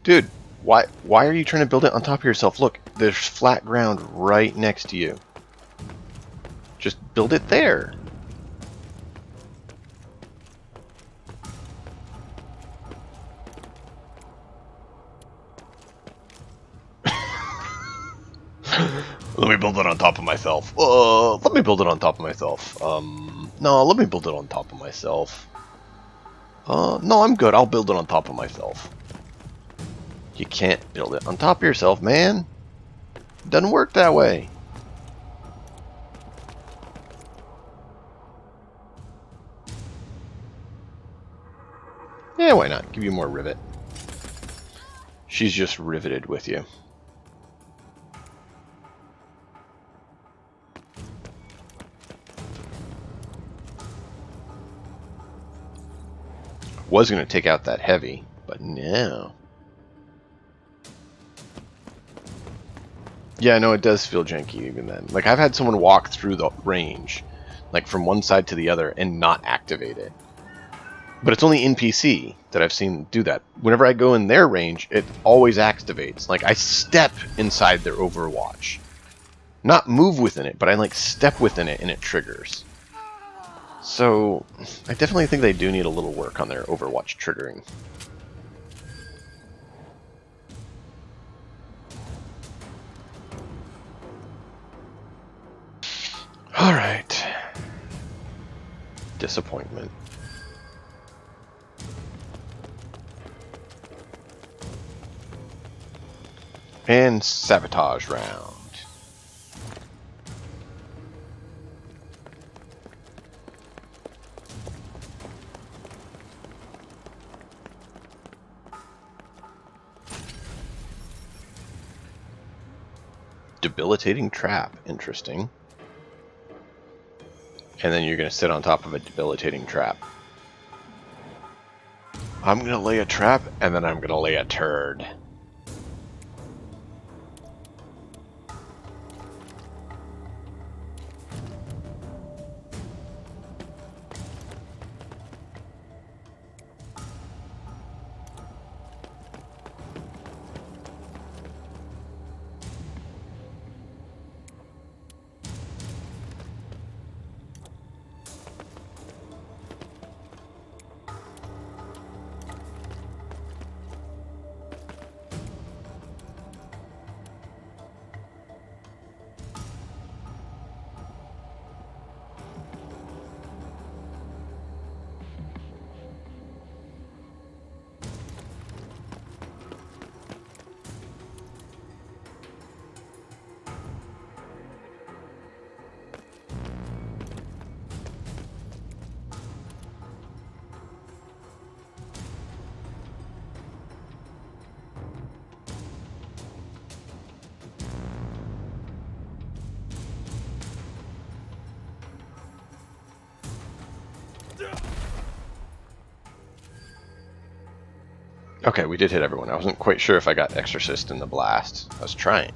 Dude, why are you trying to build it on top of yourself? Look, there's flat ground right next to you. Just build it there. Let me build it on top of myself. Let me build it on top of myself. No, let me build it on top of myself. No, I'm good. I'll build it on top of myself. You can't build it on top of yourself, man. It doesn't work that way. Yeah, why not? Give you more rivet. She's just riveted with you. Was going to take out that heavy, but no. Yeah, no, it does feel janky even then. Like, I've had someone walk through the range, like from one side to the other, and not activate it. But it's only in PC that I've seen do that. Whenever I go in their range, it always activates. Like, I step inside their Overwatch. Not move within it, but I, like, step within it and it triggers. So, I definitely think they do need a little work on their Overwatch triggering. Alright. Disappointment. And sabotage round. Debilitating trap. Interesting. And then you're going to sit on top of a debilitating trap. I'm going to lay a trap, and then I'm going to lay a turd. Okay, we did hit everyone. I wasn't quite sure if I got Exorcist in the blast. I was trying.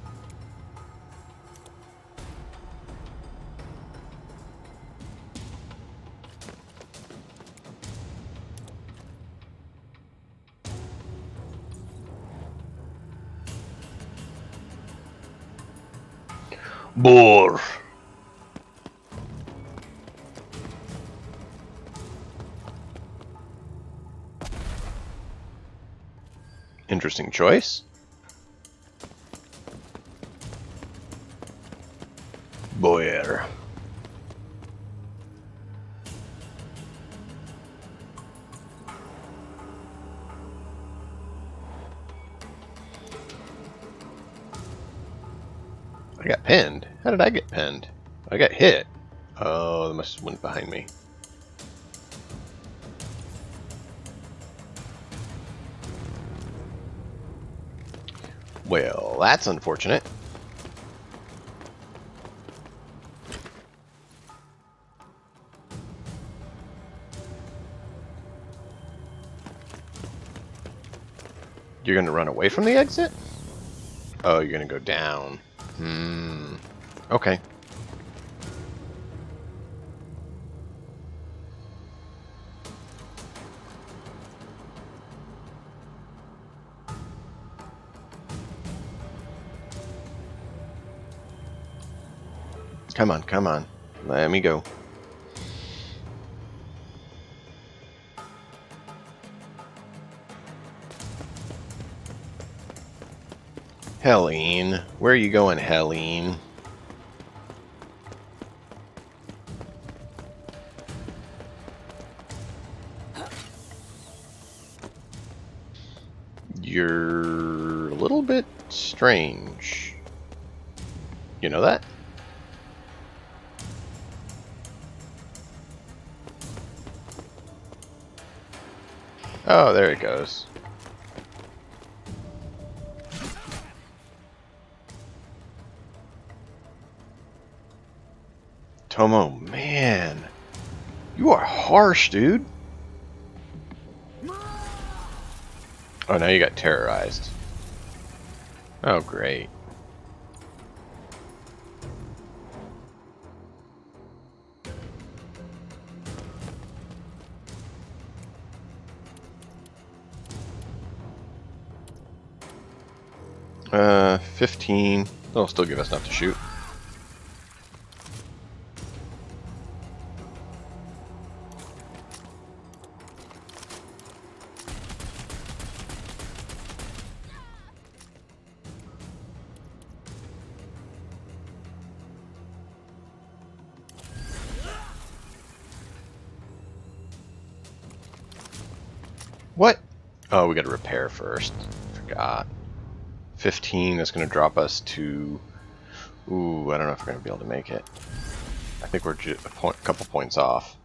Boar. Interesting choice. Boyer. I got pinned? How did I get pinned? I got hit. Oh, they must have went behind me. Well, that's unfortunate. You're gonna run away from the exit? Oh, you're gonna go down. Okay. Come on, come on. Let me go. Helene. Where are you going, Helene? You're a little bit strange. You know that? Oh, there it goes. Tomo, man. You are harsh, dude. Oh, now you got terrorized. Oh, great. Uh, 15. That'll still give us enough to shoot. What? Oh, we gotta repair first. Forgot. 15, that's going to drop us to... Ooh, I don't know if we're going to be able to make it. I think we're a couple points off.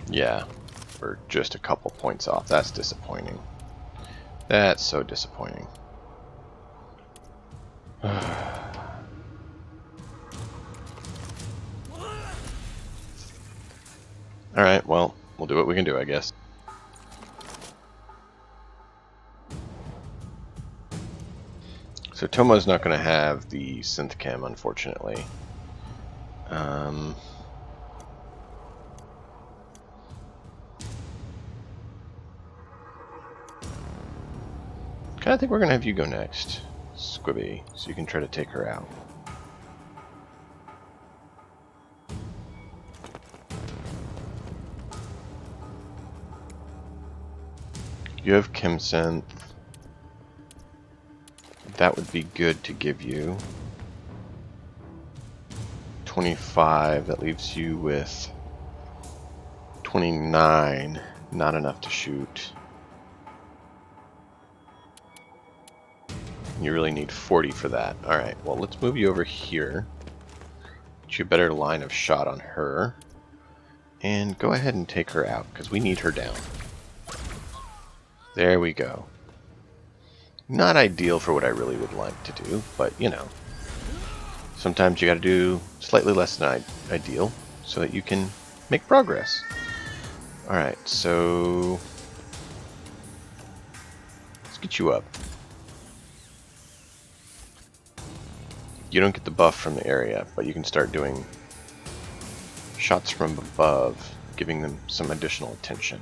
Yeah, we're just a couple points off. That's disappointing. That's so disappointing. Alright, well, we'll do what we can do, I guess. So Tomo's not going to have the synth chem, unfortunately. I kind of think we're going to have you go next, Squibby, so you can try to take her out. You have chem synth. That would be good to give you. 25, that leaves you with 29, not enough to shoot. You really need 40 for that. Alright, well let's move you over here. Get you a better line of shot on her. And go ahead and take her out, because we need her down. There we go. Not ideal for what I really would like to do, but you know. Sometimes you gotta do slightly less than ideal so that you can make progress. Alright, so let's get you up. You don't get the buff from the area, but you can start doing shots from above, giving them some additional attention.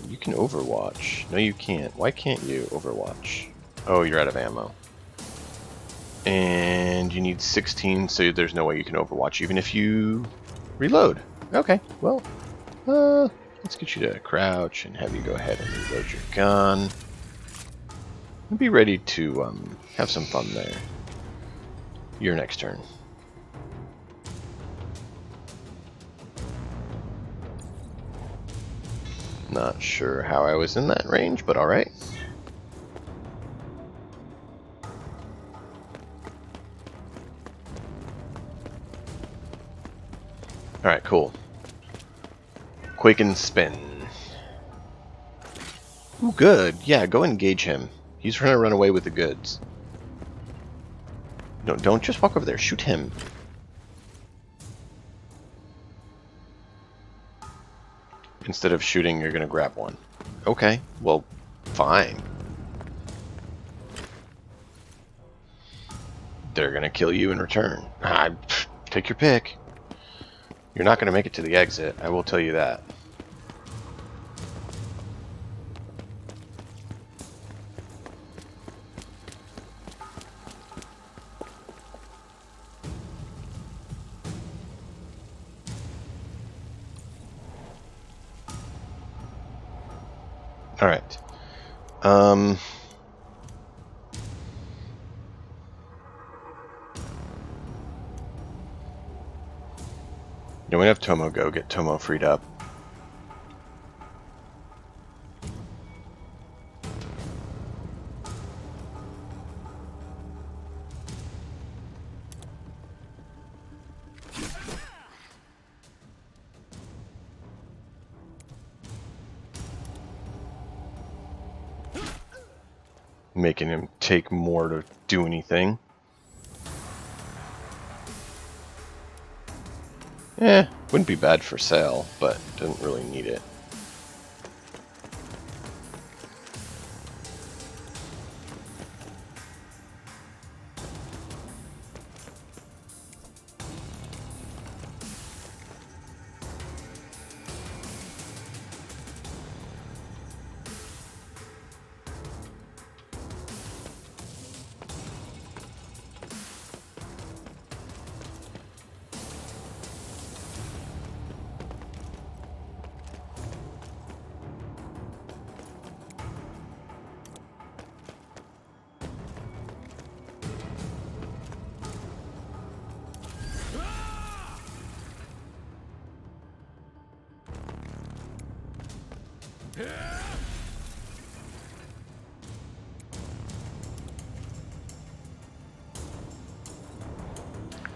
You can Overwatch. No, you can't. Why can't you Overwatch? Oh, you're out of ammo. And you need 16, so there's no way you can Overwatch, even if you reload. Okay, well, let's get you to crouch and have you go ahead and reload your gun. And be ready to have some fun there. Your next turn. Not sure how I was in that range, but alright. cool. Quake and spin. Ooh, good. Yeah, go engage him. He's trying to run away with the goods. No, don't just walk over there. Shoot him. Instead of shooting, you're going to grab one. Okay, well, fine. They're going to kill you in return. Take your pick. You're not going to make it to the exit, I will tell you that. Alright. Yeah, we have Tomo go get Tomo freed up. Making him take more to do anything. Wouldn't be bad for sale, but doesn't really need it.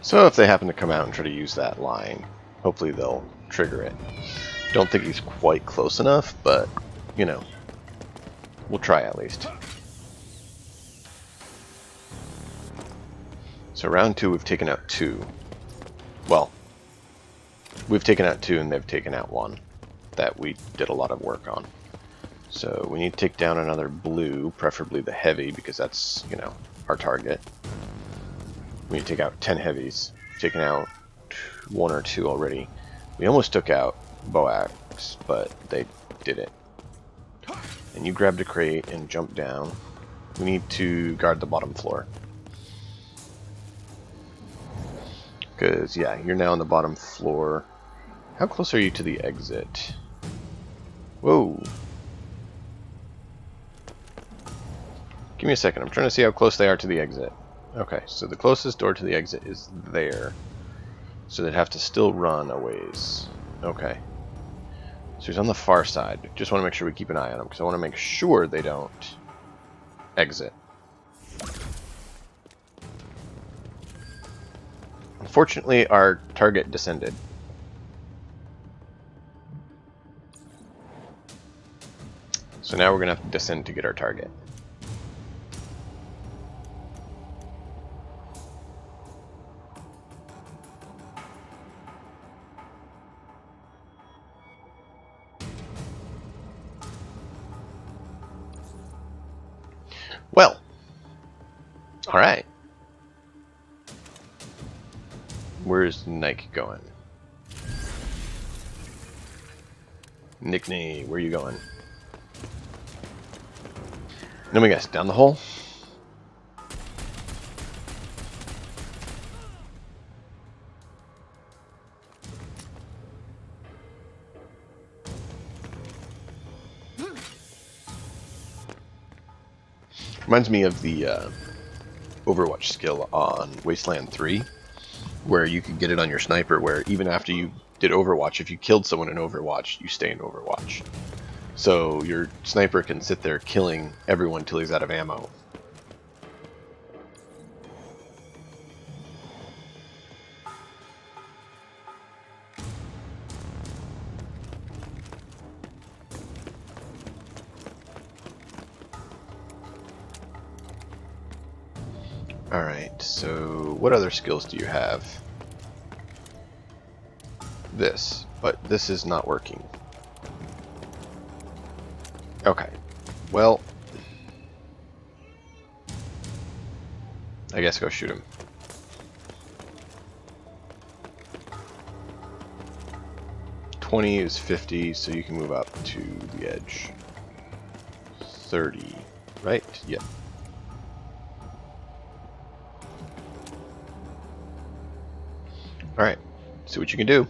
So if they happen to come out and try to use that line, hopefully they'll trigger it. Don't think he's quite close enough, but, you know, we'll try at least. So round 2 we've taken out 2. Well, we've taken out 2 and they've taken out 1 that we did a lot of work on. So we need to take down another blue, preferably the heavy, because that's, you know, our target. We need to take out 10 heavies. Taken out 1 or 2 already. We almost took out Boax, but they did it. And you grabbed a crate and jumped down. We need to guard the bottom floor. Because, yeah, you're now on the bottom floor. How close are you to the exit? Whoa. Give me a second. I'm trying to see how close they are to the exit. Okay, so the closest door to the exit is there. So they'd have to still run a ways. Okay. So he's on the far side. Just want to make sure we keep an eye on him, because I want to make sure they don't exit. Unfortunately, our target descended. So now we're going to have to descend to get our target. Well, alright. Where's Nike going? Nickney, where are you going? Let me guess, down the hole? Reminds me of the Overwatch skill on Wasteland 3, where you could get it on your sniper, where even after you did Overwatch, if you killed someone in Overwatch, you stay in Overwatch. So your sniper can sit there killing everyone till he's out of ammo. Alright, so what other skills do you have? This, but this is not working. Okay, well, I guess go shoot him. $20 is 50, so you can move up to the edge. 30, right? Yep. Alright, see what you can do.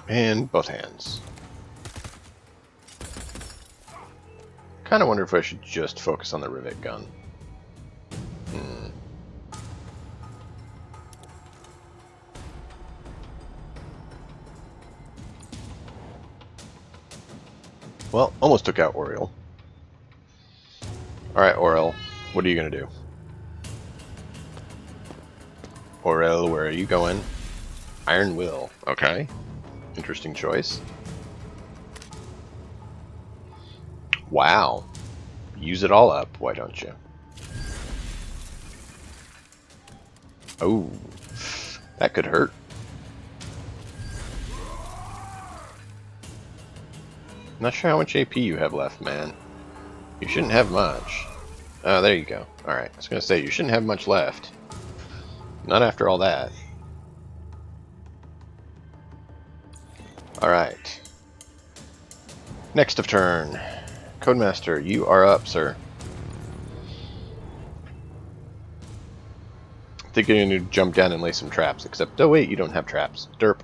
And both hands. Kind of wonder if I should just focus on the rivet gun. Well, almost took out Oriel. Alright, Oriel, what are you going to do? Oriel, where are you going? Iron Will. Okay. Interesting choice. Wow. Use it all up, why don't you? Oh, that could hurt. Not sure how much AP you have left, man. You shouldn't have much. Oh, there you go. Alright, I was going to say, you shouldn't have much left. Not after all that. Alright. Next of turn. Codemaster, you are up, sir. I think you're going to jump down and lay some traps, except, oh wait, you don't have traps. Derp.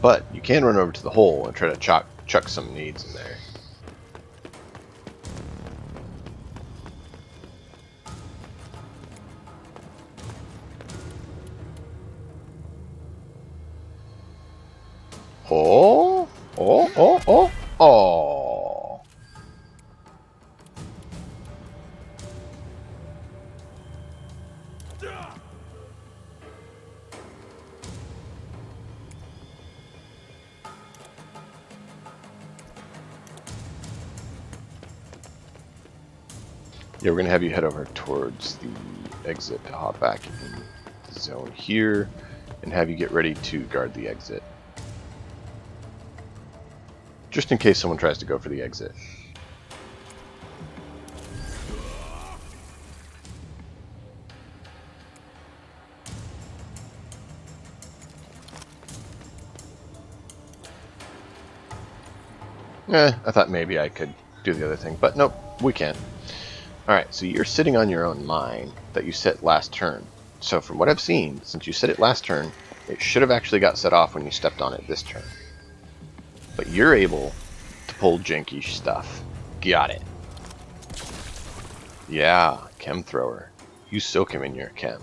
But you can run over to the hole and try to chuck some needs in there. Oh, oh, oh, oh, oh. Yeah, we're going to have you head over towards the exit to hop back in the zone here and have you get ready to guard the exit. Just in case someone tries to go for the exit. I thought maybe I could do the other thing, but nope, we can't. Alright, so you're sitting on your own mine that you set last turn. So from what I've seen, since you set it last turn, it should have actually got set off when you stepped on it this turn. But you're able to pull janky stuff. Got it. Yeah, chem thrower. You soak him in your chem.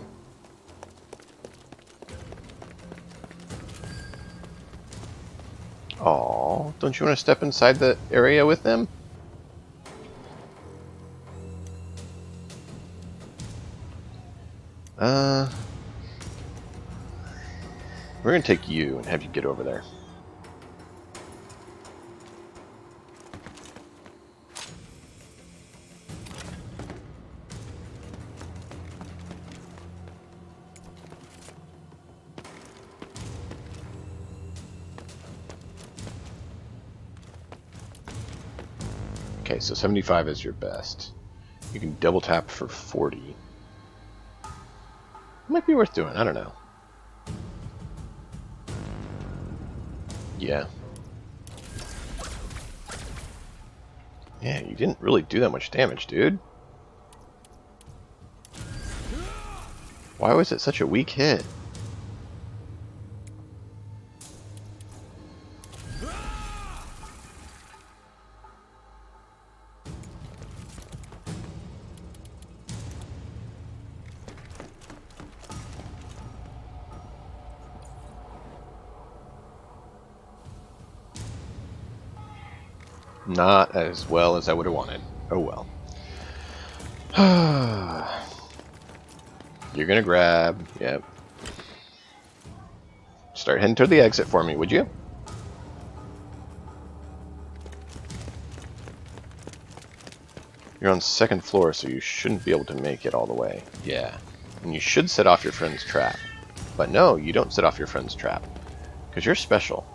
Aw, don't you want to step inside the area with them? We're going to take you and have you get over there. Okay, so 75 is your best. You can double tap for 40. Might be worth doing, I don't know. Yeah. Yeah, you didn't really do that much damage, dude. Why was it such a weak hit? Not as well as I would have wanted. Oh well. You're gonna grab. Yep. Start heading toward the exit for me, would you? You're on 2nd floor, so you shouldn't be able to make it all the way. Yeah. And you should set off your friend's trap. But no, you don't set off your friend's trap. Because you're special.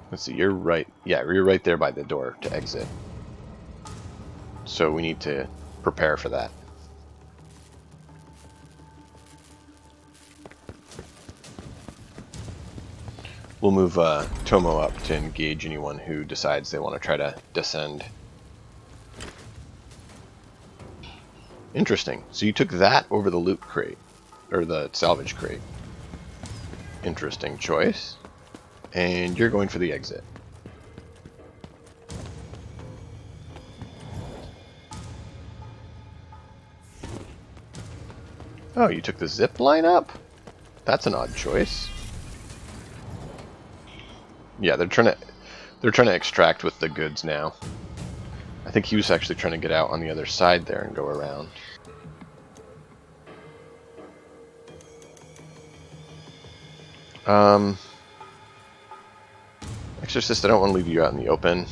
Let's see, you're right. Yeah, you're right there by the door to exit. So we need to prepare for that. We'll move Tomo up to engage anyone who decides they want to try to descend. Interesting. So you took that over the loot crate, or the salvage crate. Interesting choice. And you're going for the exit. Oh, you took the zip line up? That's an odd choice. Yeah, they're trying to extract with the goods now. I think he was actually trying to get out on the other side there and go around. Exorcist, I don't want to leave you out in the open.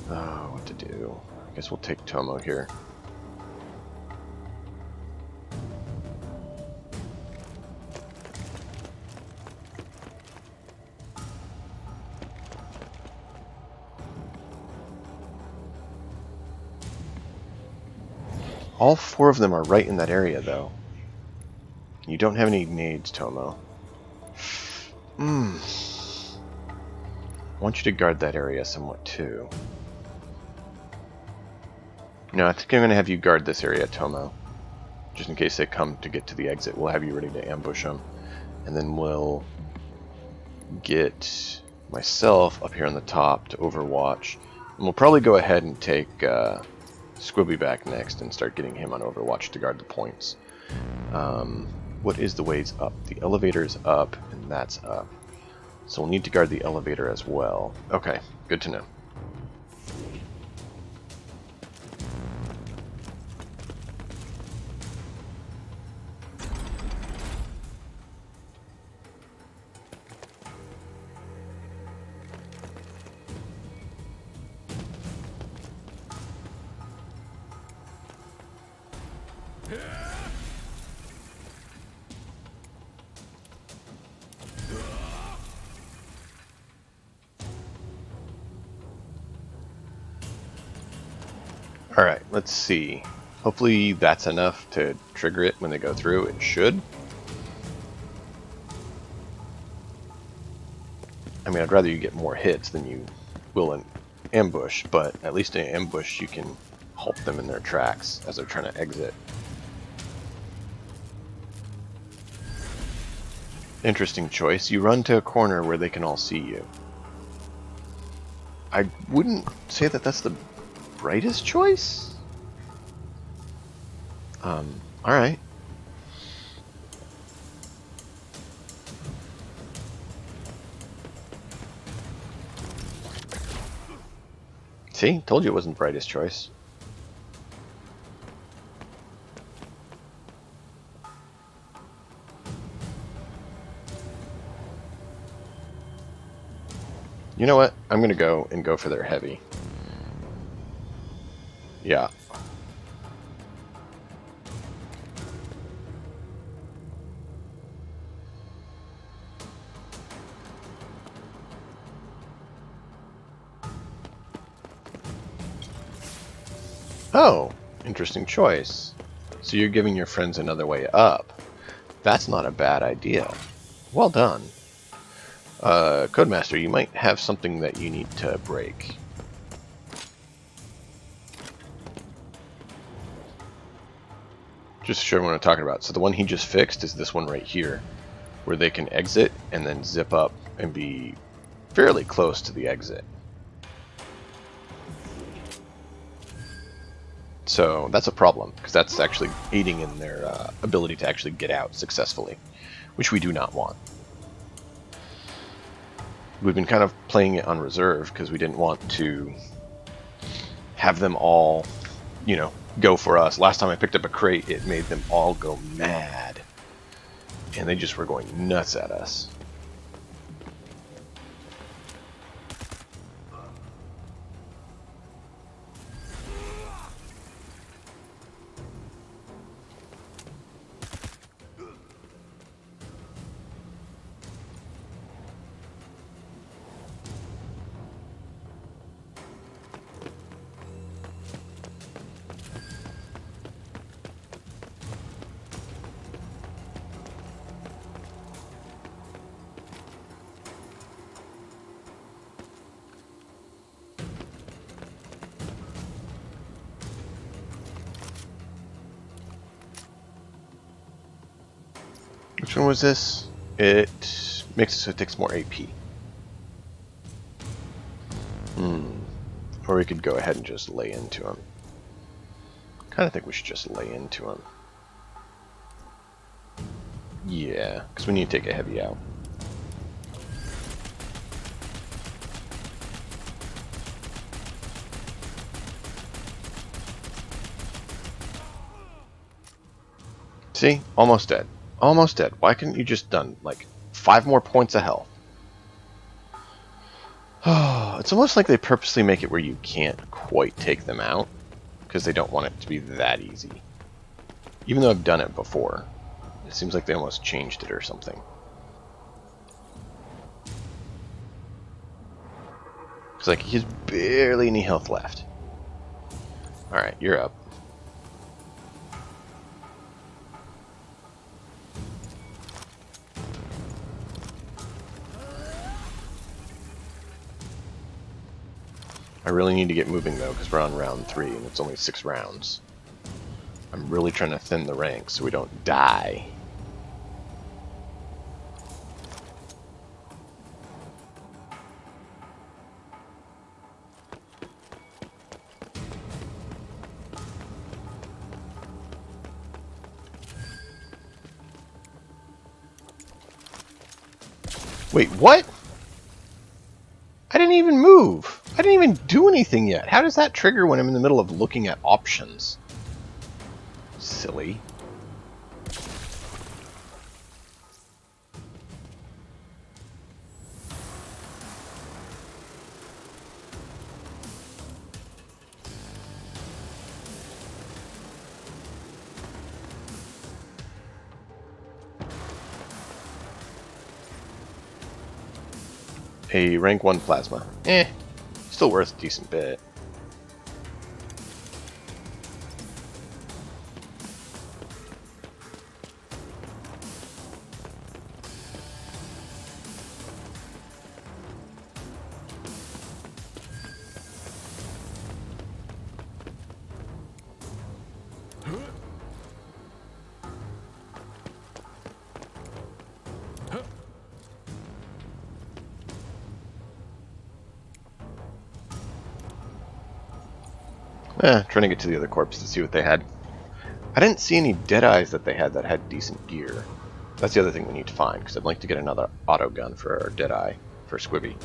Oh, what to do? I guess we'll take Tomo here. All 4 of them are right in that area, though. You don't have any nades, Tomo. I want you to guard that area somewhat, too. No, I think I'm going to have you guard this area, Tomo. Just in case they come to get to the exit, we'll have you ready to ambush them. And then we'll get myself up here on the top to overwatch. And we'll probably go ahead and take Squibby back next and start getting him on overwatch to guard the points. What is the ways up? The elevator is up, and that's up. So we'll need to guard the elevator as well. Okay, good to know. Alright, let's see. Hopefully that's enough to trigger it when they go through. It should. I mean, I'd rather you get more hits than you will in ambush, but at least in ambush you can halt them in their tracks as they're trying to exit. Interesting choice. You run to a corner where they can all see you. I wouldn't say that that's the brightest choice? Alright. See? Told you it wasn't the brightest choice. You know what? I'm gonna go for their heavy. Yeah. Oh, interesting choice. So you're giving your friends another way up. That's not a bad idea. Well done. Codemaster, you might have something that you need to break. Just to show everyone what I'm talking about. So the one he just fixed is this one right here, where they can exit and then zip up and be fairly close to the exit. So that's a problem, because that's actually aiding in their ability to actually get out successfully, which we do not want. we've been kind of playing it on reserve because we didn't want to have them all, you know, go for us. Last time I picked up a crate, it made them all go mad. And they just were going nuts at us. Which one was this? It makes it so it takes more AP. Or we could go ahead and just lay into him. Kind of think we should just lay into him. Yeah, because we need to take a heavy out. See? Almost dead. Almost dead. Why couldn't you just done, like, 5 more points of health? Oh, it's almost like they purposely make it where you can't quite take them out, because they don't want it to be that easy. Even though I've done it before. It seems like they almost changed it or something. It's like, he has barely any health left. Alright, you're up. I really need to get moving though, because we're on round 3 and it's only 6 rounds. I'm really trying to thin the ranks so we don't die. Wait, what? I didn't even move. I didn't even do anything yet. How does that trigger when I'm in the middle of looking at options? Silly. A rank 1 plasma. Still worth a decent bit. Trying to get to the other corpse to see what they had. I didn't see any Deadeyes that they had decent gear. That's the other thing we need to find, because I'd like to get another auto gun for our Deadeye, for Squibby.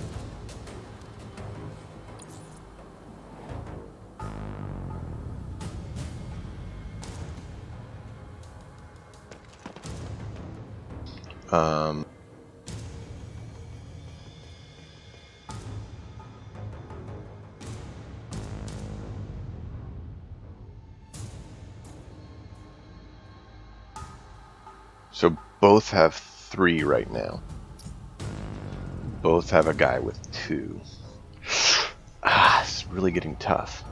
So both have 3 right now. Both have a guy with 2. It's really getting tough.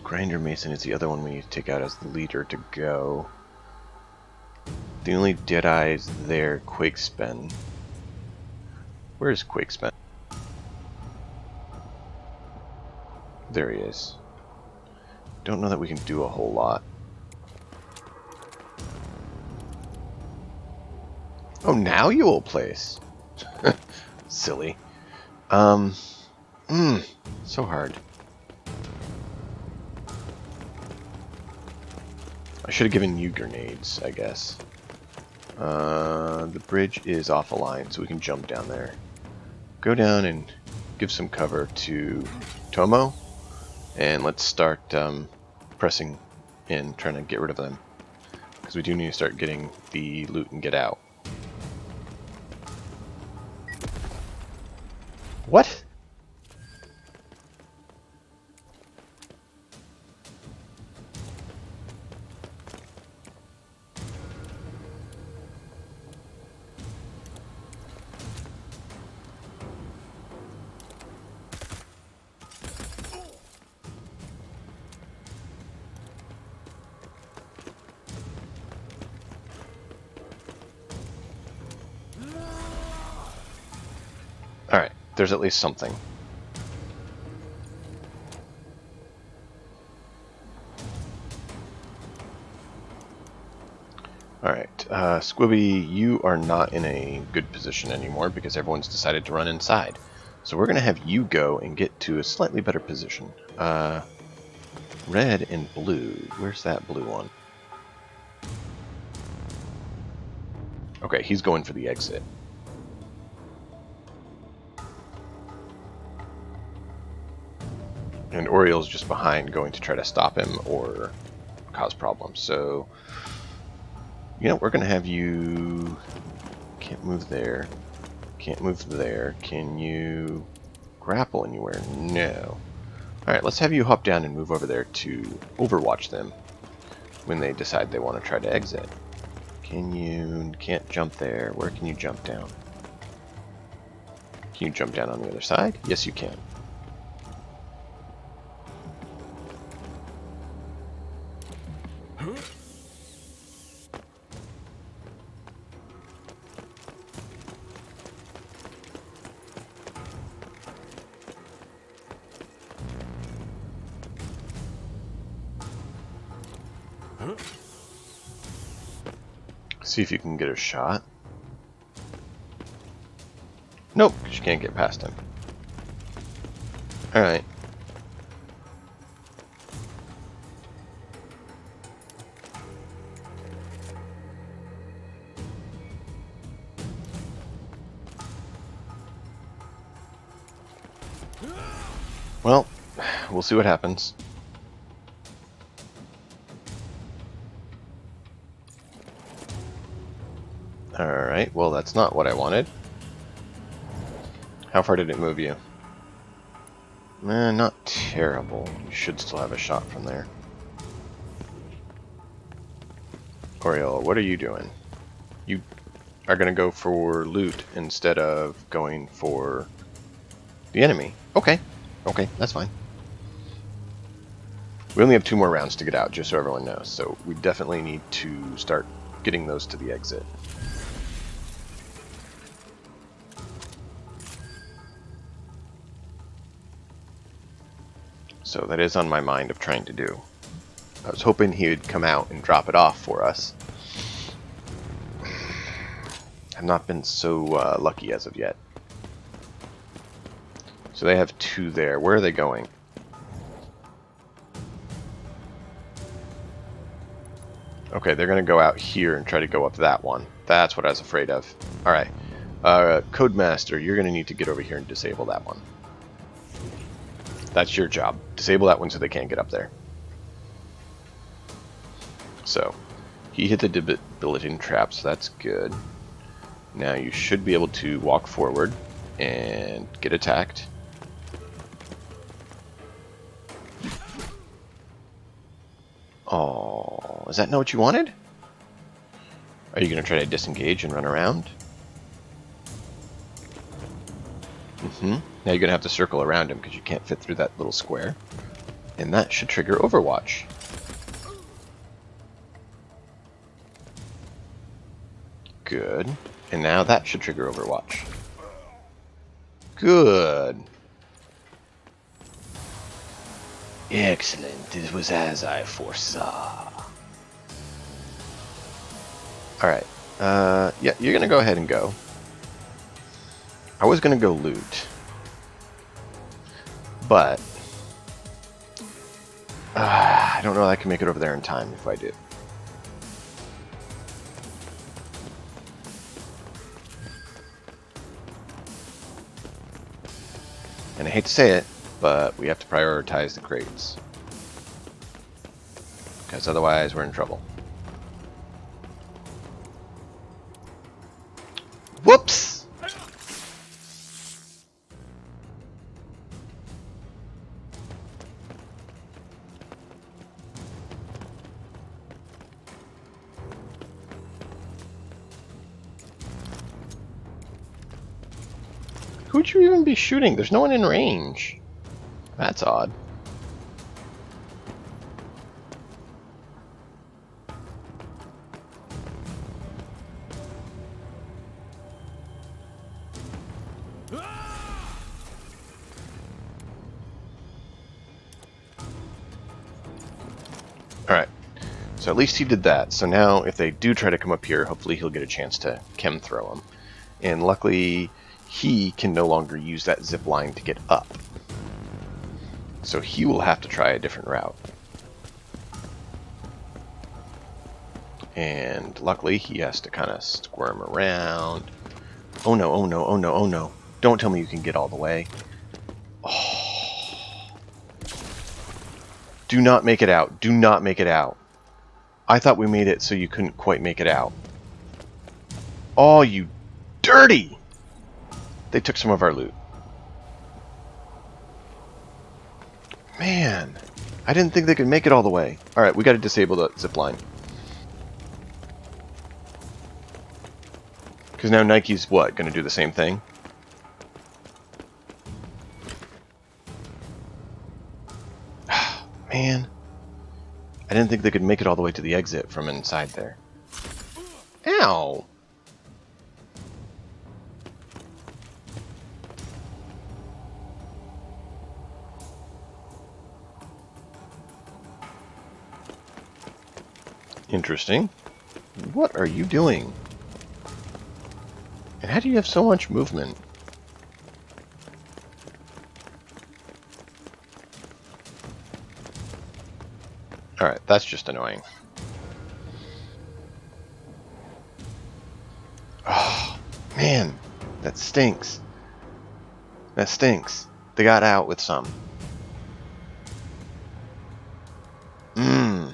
Grinder Mason is the other one we need to take out as the leader to go. The only Deadeyes there, Quakespen. Where is Quakespen? There he is. Don't know that we can do a whole lot. Oh, now you will place. Silly. So hard. I should have given you grenades, I guess. The bridge is off a line, so we can jump down there. Go down and give some cover to Tomo, and let's start pressing in, trying to get rid of them. Because we do need to start getting the loot and get out. What? Alright, there's at least something. Alright, Squibby, you are not in a good position anymore because everyone's decided to run inside. So we're going to have you go and get to a slightly better position. Red and blue. Where's that blue one? Okay, he's going for the exit. And Oriel's just behind, going to try to stop him or cause problems. So, you know, we're going to have you... Can't move there. Can't move there. Can you grapple anywhere? No. Alright, let's have you hop down and move over there to overwatch them when they decide they want to try to exit. Can you... Can't jump there. Where can you jump down? Can you jump down on the other side? Yes, you can. See if you can get a shot. Nope, because you can't get past him. Alright. Well, we'll see what happens. Alright, well that's not what I wanted. How far did it move you? Not terrible. You should still have a shot from there. Oriel, what are you doing? You are going to go for loot instead of going for the enemy. Okay. Okay, that's fine. We only have 2 more rounds to get out, just so everyone knows. So we definitely need to start getting those to the exit. So that is on my mind of trying to do. I was hoping he would come out and drop it off for us. I've not been so lucky as of yet. So they have 2 there. Where are they going? Okay, they're going to go out here and try to go up that one. That's what I was afraid of. Alright. Codemaster, you're going to need to get over here and disable that one. That's your job. Disable that one so they can't get up there. So, he hit the debilitating trap, so that's good. Now you should be able to walk forward and get attacked. Oh, is that not what you wanted? Are you going to try to disengage and run around? Now you're going to have to circle around him because you can't fit through that little square. And that should trigger Overwatch. Good. And now that should trigger Overwatch. Good. Excellent. It was as I foresaw. Alright. Yeah, you're going to go ahead and go. I was going to go loot. But I don't know if I can make it over there in time if I do. And I hate to say it, but we have to prioritize the crates. Because otherwise we're in trouble. Whoops! Who'd you even be shooting? There's no one in range. That's odd. Alright, so at least he did that. So now if they do try to come up here, hopefully he'll get a chance to chem throw them. And luckily, he can no longer use that zip line to get up. So he will have to try a different route. And luckily, he has to kind of squirm around. Oh no, oh no, oh no, oh no. Don't tell me you can get all the way. Oh. Do not make it out. Do not make it out. I thought we made it so you couldn't quite make it out. Oh, you dirty! They took some of our loot. Man, I didn't think they could make it all the way. Alright, we gotta disable the zipline. Because now Nike's what? Gonna do the same thing? Man. I didn't think they could make it all the way to the exit from inside there. Ow! Interesting. What are you doing? And how do you have so much movement? Alright, that's just annoying. Oh, man. That stinks. That stinks. They got out with some. Mmm.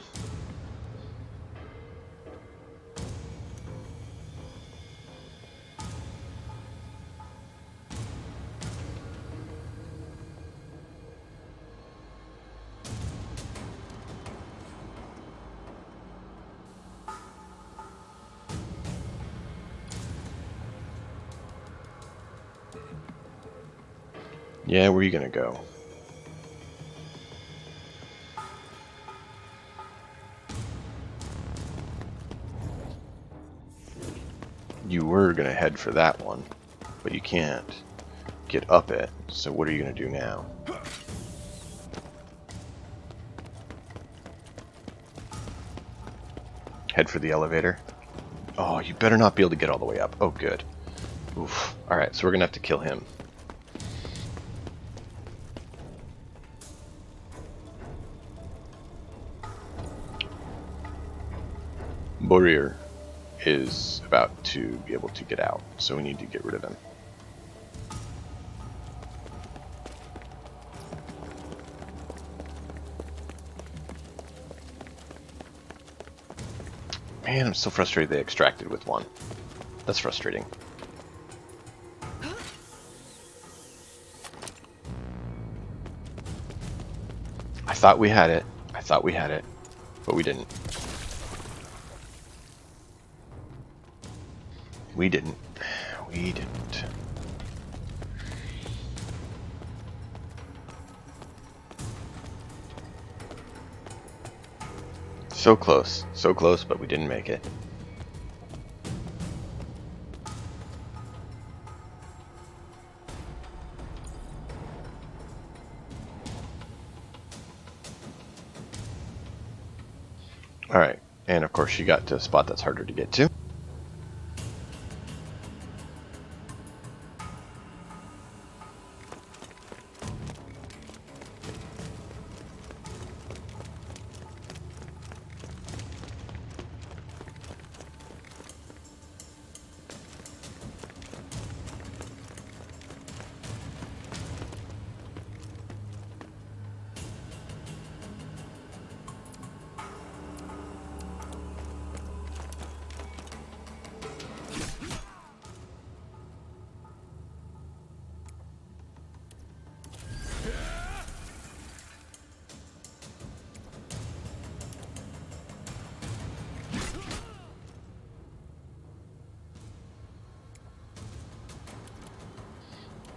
Yeah, where are you gonna go? You were gonna head for that one, but you can't get up it, so what are you gonna do now? Head for the elevator? Oh, you better not be able to get all the way up. Oh, good. Oof. Alright, so we're gonna have to kill him. Borir is about to be able to get out, so we need to get rid of him. Man, I'm so frustrated they extracted with one. That's frustrating. I thought we had it. I thought we had it, but we didn't. We didn't. We didn't. So close, but we didn't make it. Alright, and of course she got to a spot that's harder to get to.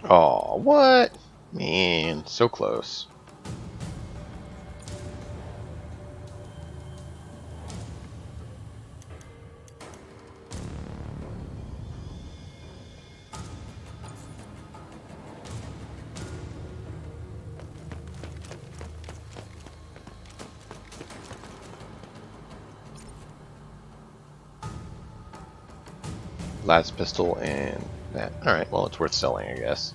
Oh, what? Man, so close. Las pistol and that. Alright, well, it's worth selling, I guess.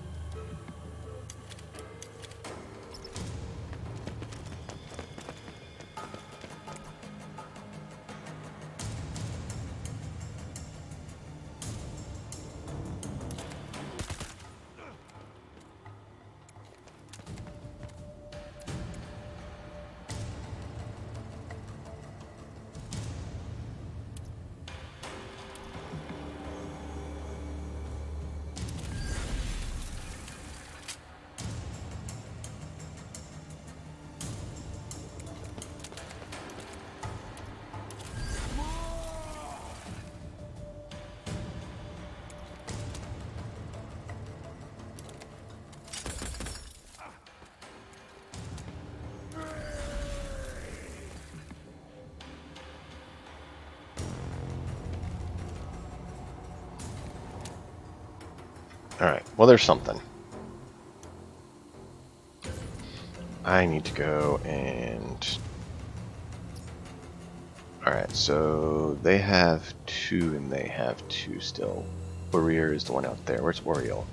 Alright, well, there's something. I need to go and... Alright, so they have 2 and they have 2 still. Warrior is the one out there. Where's Oriole?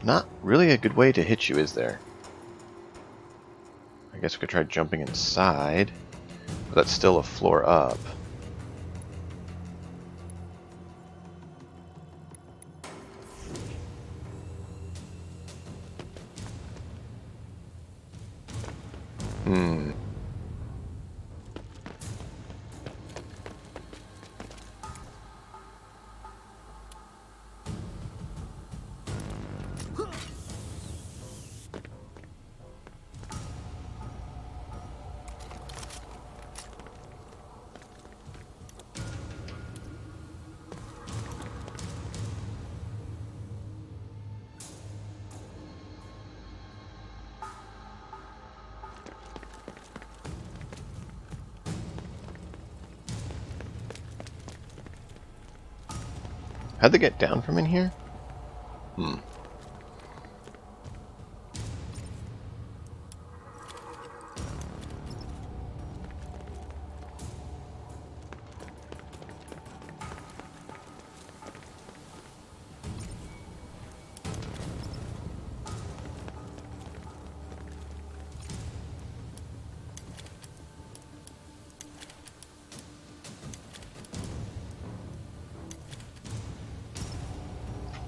Not really a good way to hit you, is there? I guess we could try jumping inside, but that's still a floor up. Hmm. How'd they get down from in here? Hmm.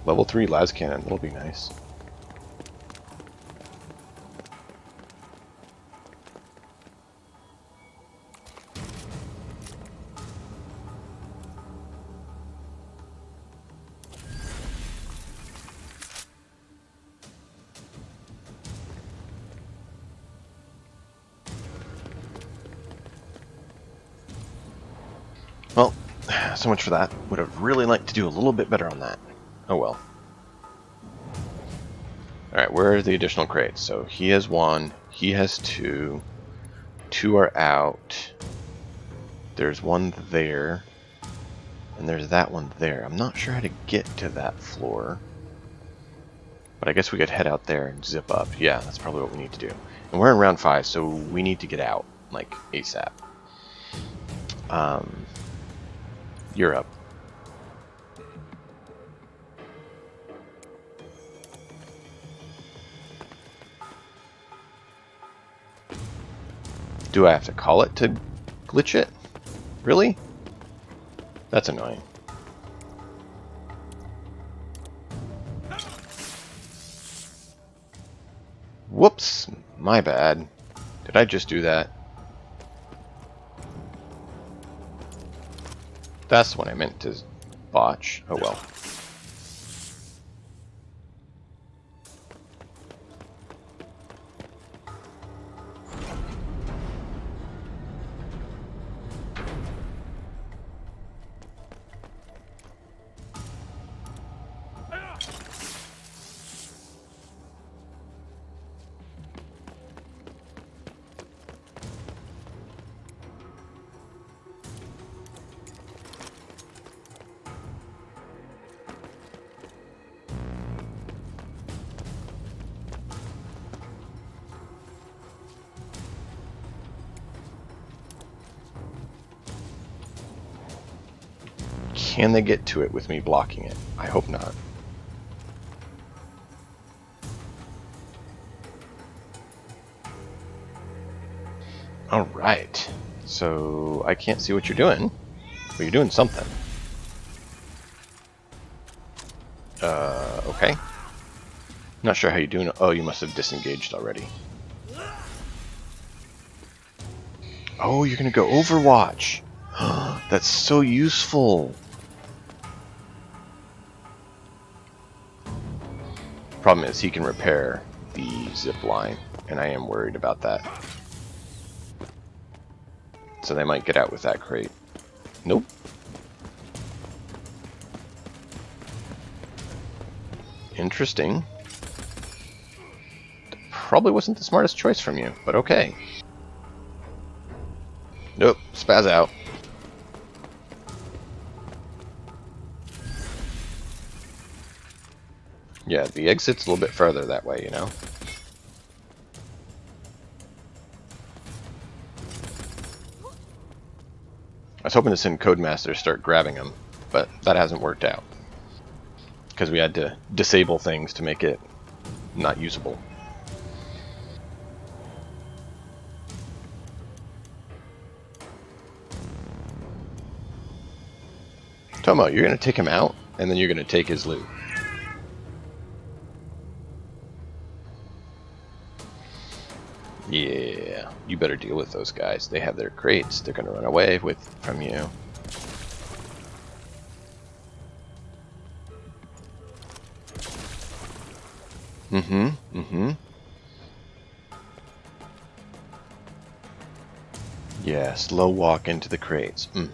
Level 3 las cannon, that'll be nice. Well, so much for that. Would have really liked to do a little bit better on that. Oh well. Alright, where are the additional crates? So he has 1, he has 2, 2 are out, there's 1 there, and there's that one there. I'm not sure how to get to that floor, but I guess we could head out there and zip up. Yeah, that's probably what we need to do. And we're in round 5, so we need to get out, like, ASAP. You're up. Do I have to call it to glitch it? Really? That's annoying. Whoops, my bad. Did I just do that? That's what I meant to botch. Oh well. Can they get to it with me blocking it? I hope not. Alright. So, I can't see what you're doing. But you're doing something. Okay. Not sure how you're doing. Oh, you must have disengaged already. Oh, you're gonna go Overwatch. That's so useful. Problem is, he can repair the zip line, and I am worried about that. So they might get out with that crate. Nope. Interesting. Probably wasn't the smartest choice from you, but okay. Nope, spaz out. Yeah, the exit's a little bit further that way, you know? I was hoping to send Codemaster to start grabbing them, but that hasn't worked out. Because we had to disable things to make it not usable. Tomo, you're going to take him out, and then you're going to take his loot. Yeah, you better deal with those guys. They have their crates. They're going to run away from you. Yeah, slow walk into the crates. Look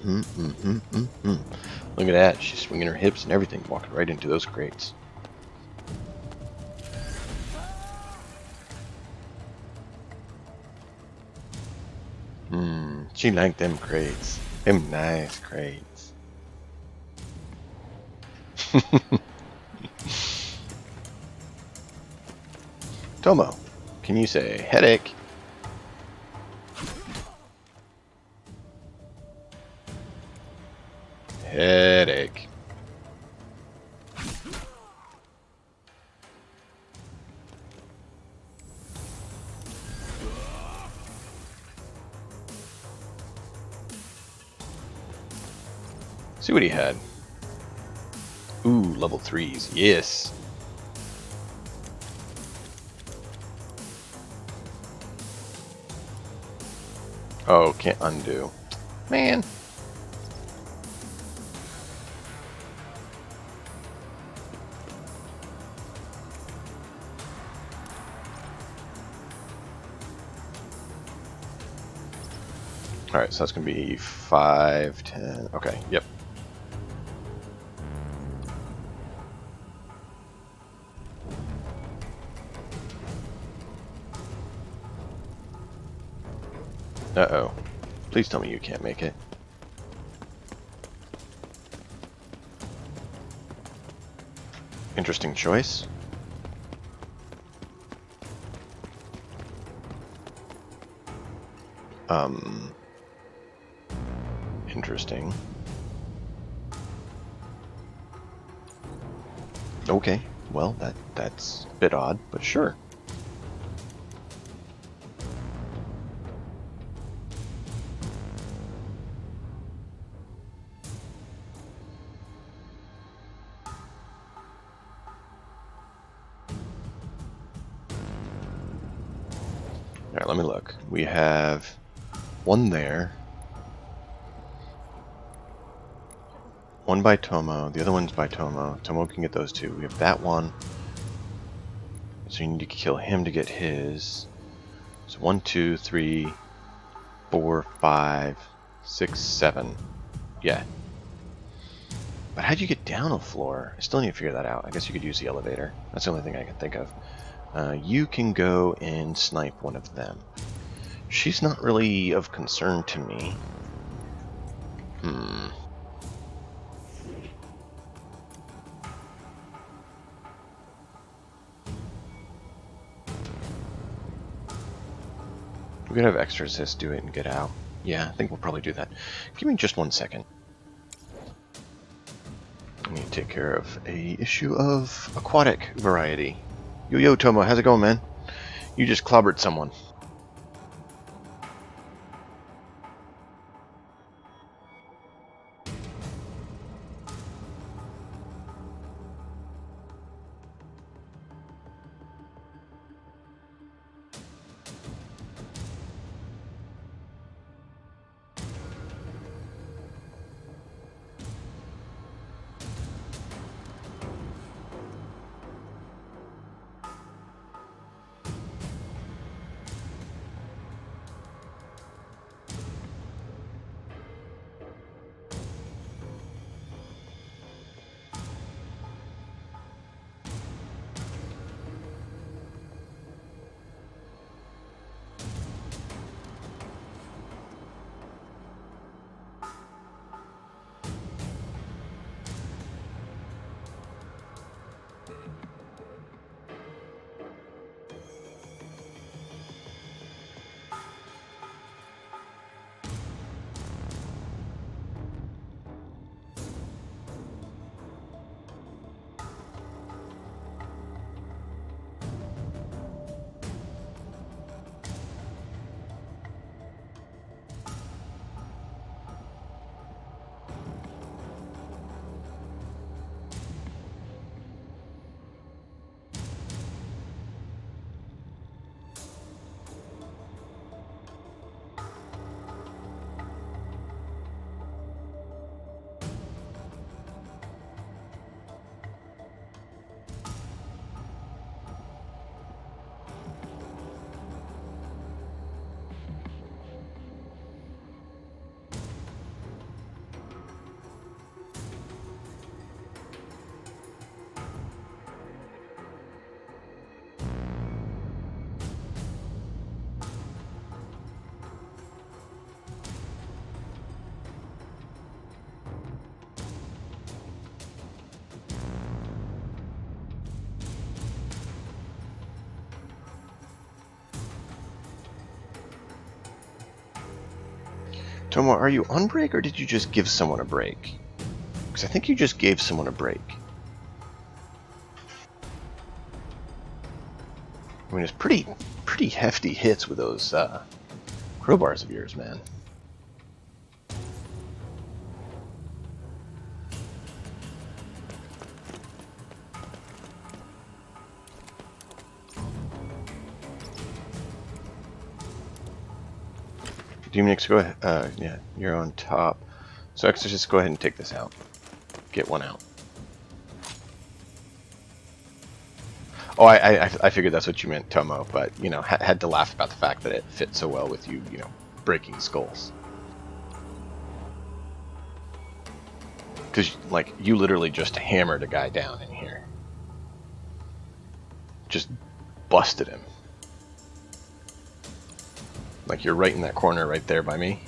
at that. She's swinging her hips and everything, walking right into those crates. She liked them crates. Them nice crates. Tomo, can you say headache? Headache. See what he had. Ooh, level 3s. Yes. Oh, can't undo. Man. Alright, so that's going to be 5, 10. Okay, yep. Uh-oh. Please tell me you can't make it. Interesting choice. Interesting. Okay, well, that's a bit odd, but sure. Alright, let me look. We have one there. One by Tomo. The other one's by Tomo. Tomo can get those two. We have that one. So you need to kill him to get his. So 1, 2, 3, 4, 5, 6, 7. Yeah. But how'd you get down a floor? I still need to figure that out. I guess you could use the elevator. That's the only thing I can think of. You can go and snipe one of them. She's not really of concern to me. We could have Exorcist do it and get out. Yeah, I think we'll probably do that. Give me just 1 second. need to take care of a issue of aquatic variety. Yo, Tomo, how's it going, man? You just clobbered someone. Tomo, are you on break or did you just give someone a break? Because I think you just gave someone a break. I mean, it's pretty hefty hits with those crowbars of yours, man. Demonix, go ahead. Yeah, you're on top. So Exorcist, go ahead and take this out. Get one out. Oh, I figured that's what you meant, Tomo, but, you know, had to laugh about the fact that it fit so well with you, you know, breaking skulls. Because, like, you literally just hammered a guy down in here. Just busted him. Like, you're right in that corner right there by me.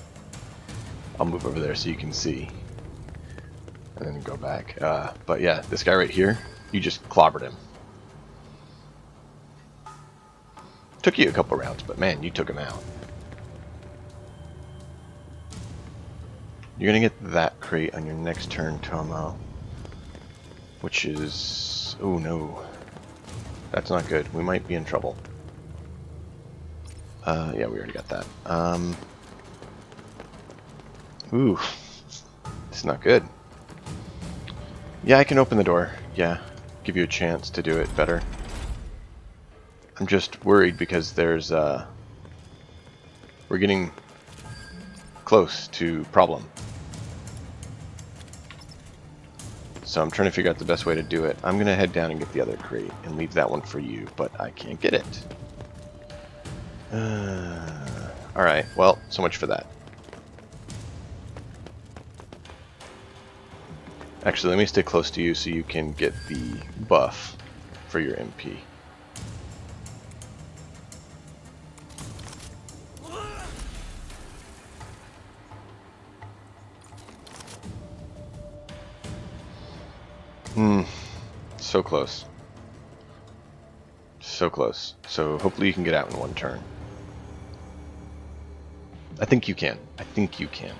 I'll move over there so you can see. And then go back. But yeah, this guy right here, you just clobbered him. Took you a couple rounds, but man, you took him out. You're gonna get that crate on your next turn, Tomo. Which is... oh no. That's not good. We might be in trouble. Yeah, we already got that. Ooh. It's not good. Yeah, I can open the door. Yeah. Give you a chance to do it better. I'm just worried because there's, we're getting close to problem. So I'm trying to figure out the best way to do it. I'm gonna head down and get the other crate and leave that one for you, but I can't get it. Alright, well, so much for that. Actually, let me stay close to you so you can get the buff for your MP. So close. So close. So hopefully you can get out in one turn. I think you can. I think you can.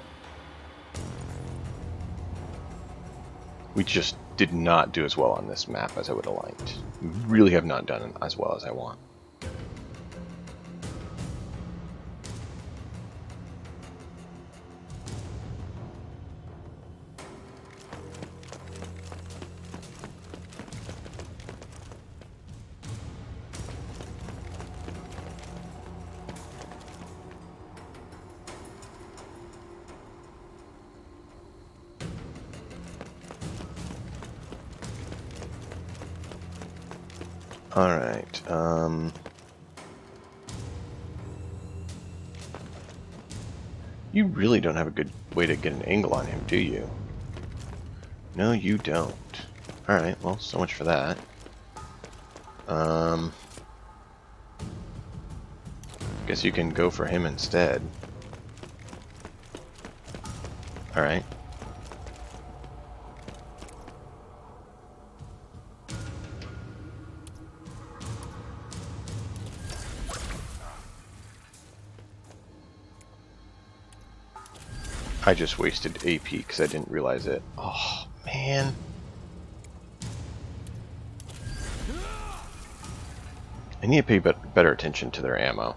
We just did not do as well on this map as I would have liked. Really have not done as well as I want. Alright, you really don't have a good way to get an angle on him, do you? No, you don't. Alright, well, so much for that. Guess you can go for him instead. Alright. I just wasted AP because I didn't realize it. Oh, man. I need to pay better attention to their ammo.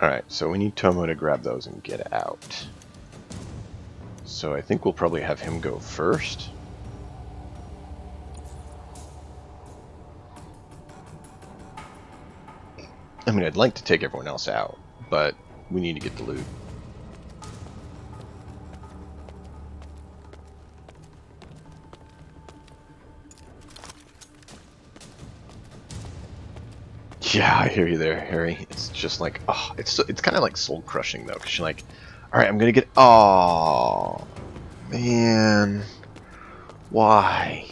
Alright, so we need Tomo to grab those and get out. So I think we'll probably have him go first. I mean, I'd like to take everyone else out, but we need to get the loot. Yeah, I hear you there, Harry. It's just like, oh, it's kind of like soul crushing though, because you're like, all right, I'm gonna get. Oh, man, why?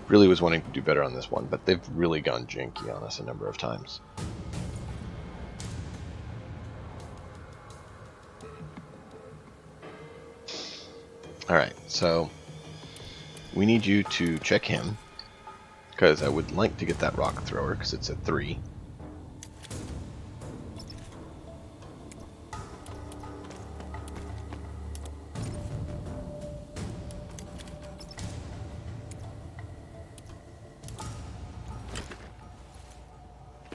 Really was wanting to do better on this one, but they've really gone janky on us a number of times. Alright, so we need you to check him, because I would like to get that rock thrower, because it's a 3.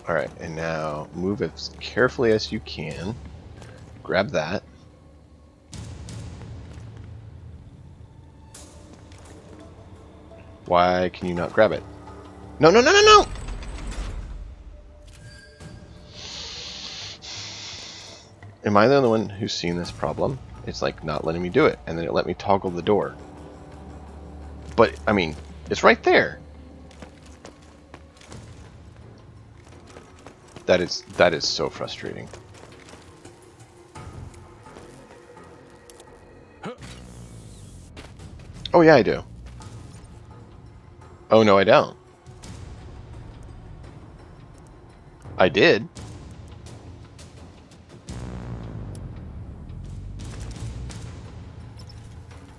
Alright, and now move as carefully as you can. Grab that. Why can you not grab it? No, no, no, no, no! Am I the only one who's seen this problem? It's like not letting me do it, and then it let me toggle the door. But, I mean, it's right there. That is so frustrating. Oh yeah, I do. Oh no, I don't. I did.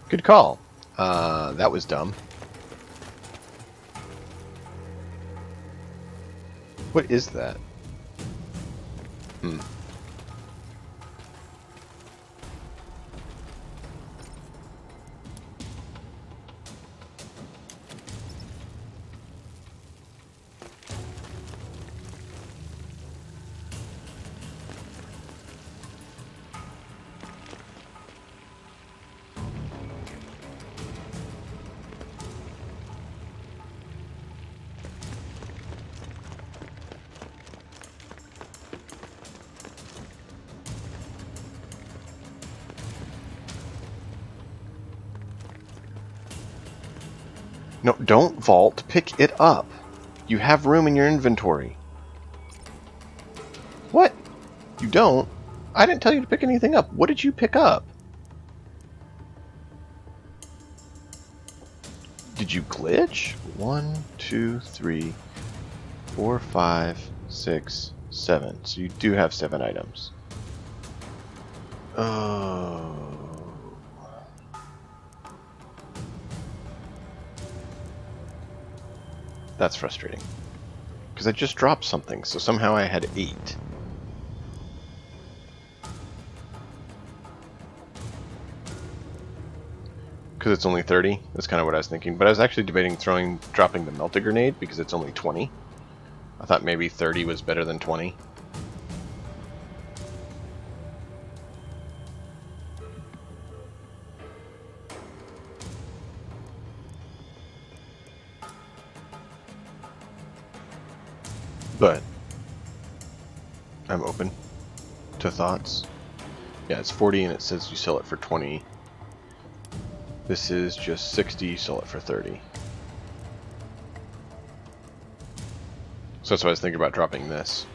Good call. That was dumb. What is that? No, don't vault. Pick it up. You have room in your inventory. don't. I didn't tell you to pick anything up. What did you pick up? Did you glitch? 1, 2, 3, 4, 5, 6, 7. So you do have 7 items. Oh. That's frustrating. Because I just dropped something, so somehow I had 8. Because it's only 30? That's kind of what I was thinking. But I was actually debating dropping the melted grenade because it's only 20. I thought maybe 30 was better than 20. But I'm open to thoughts. Yeah, it's 40 and it says you sell it for 20. This is just 60, you sell it for 30. So that's why I was thinking about dropping this.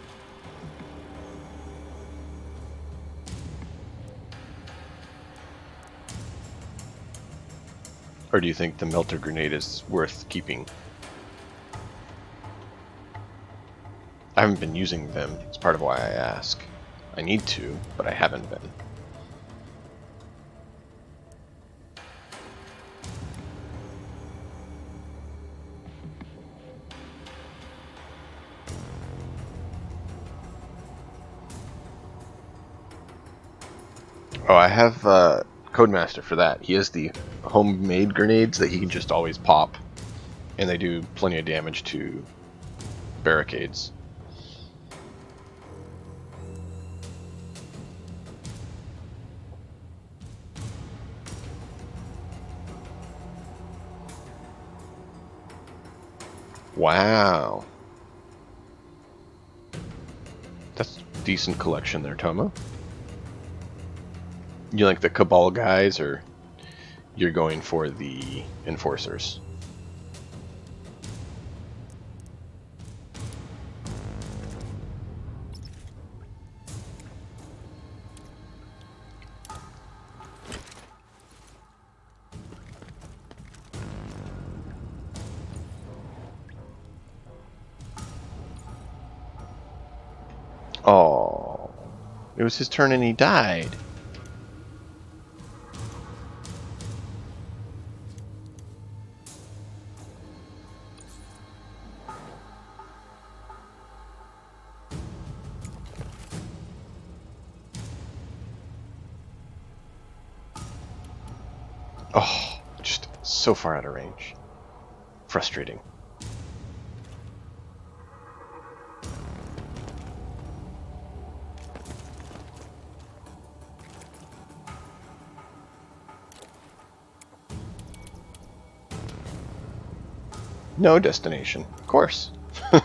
Or do you think the melter grenade is worth keeping? I haven't been using them. It's part of why I ask. I need to, but I haven't been. Oh, I have Codemaster for that. He has the homemade grenades that he can just always pop, and they do plenty of damage to barricades. Wow. That's a decent collection there, Tomo. You like the Cabal guys, or you're going for the Enforcers? Oh, it was his turn and he died. Oh, just so far out of range. Frustrating. No destination, of course. No,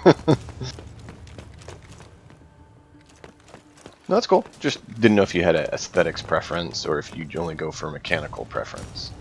that's cool. Just didn't know if you had an aesthetics preference or if you'd only go for mechanical preference.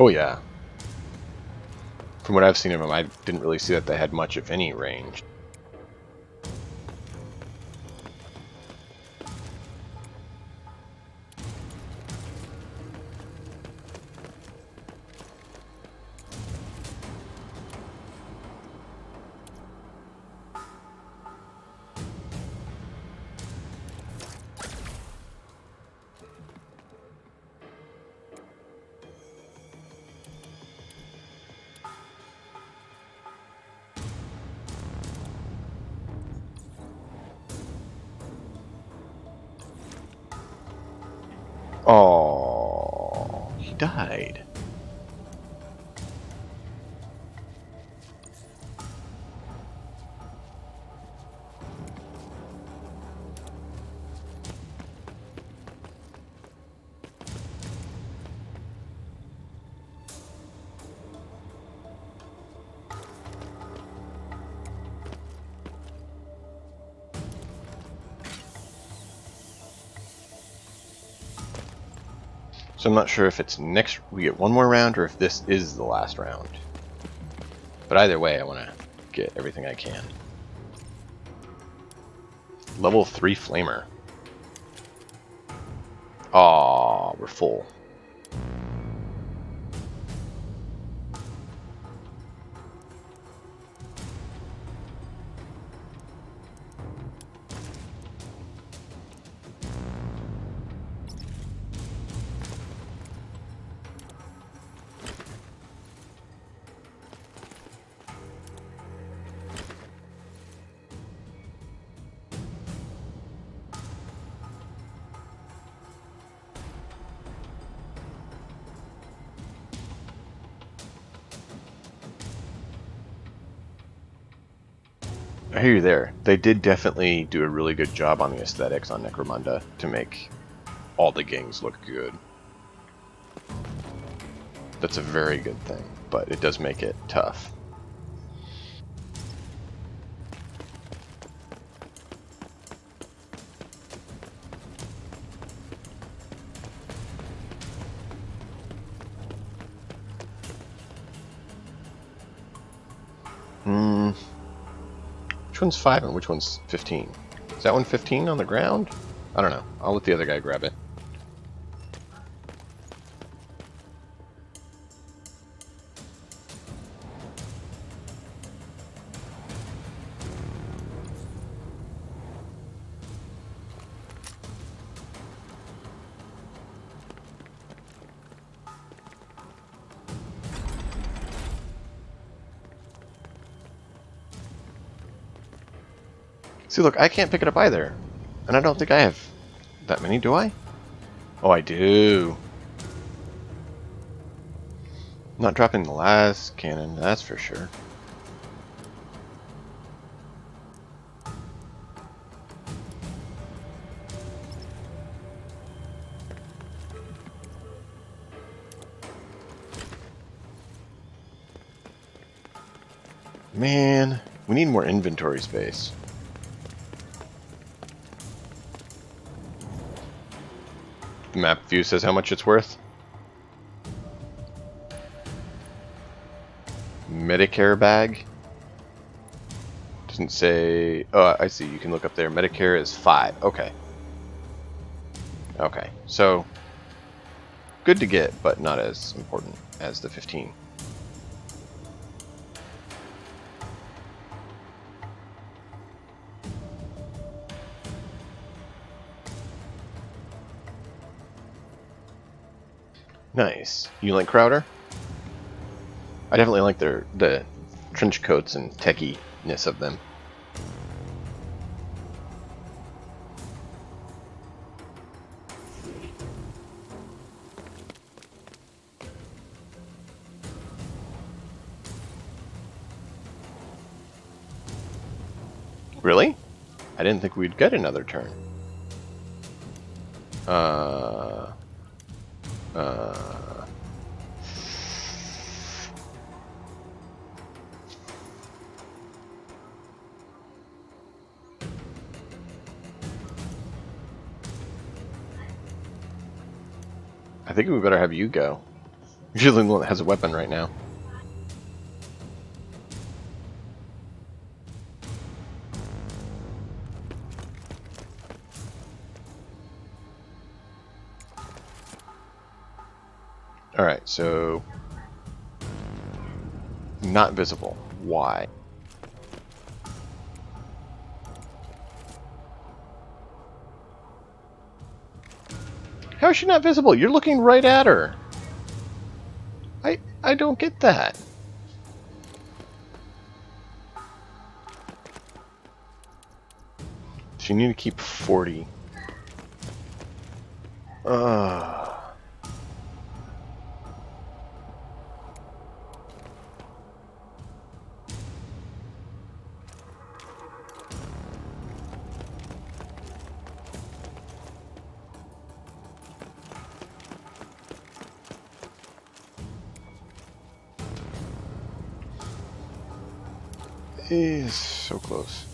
Oh yeah. From what I've seen of them, I didn't really see that they had much, if any, range. Oh, he died. So I'm not sure if it's next we get one more round or if this is the last round. But either way, I want to get everything I can. Level 3 Flamer. Aw, we're full. I hear you there. They did definitely do a really good job on the aesthetics on Necromunda to make all the gangs look good. That's a very good thing, but it does make it tough. Which one's 5 and which one's 15? Is that one 15 on the ground? I don't know. I'll let the other guy grab it. See, look, I can't pick it up either. And I don't think I have that many, do I? Oh, I do. Not dropping the last cannon, that's for sure. Man, we need more inventory space. The map view says how much it's worth. Medicare bag. Doesn't say... Oh, I see. You can look up there. Medicare is 5. Okay. Okay. So, good to get, but not as important as the 15. Nice. You like Crowder? I definitely like the trench coats and techie-ness of them. Really? I didn't think we'd get another turn. I think we better have you go. You're the only one that has a weapon right now. Alright, so... Not visible. Why? How is she not visible? You're looking right at her. I don't get that. So you need to keep 40. Is so close.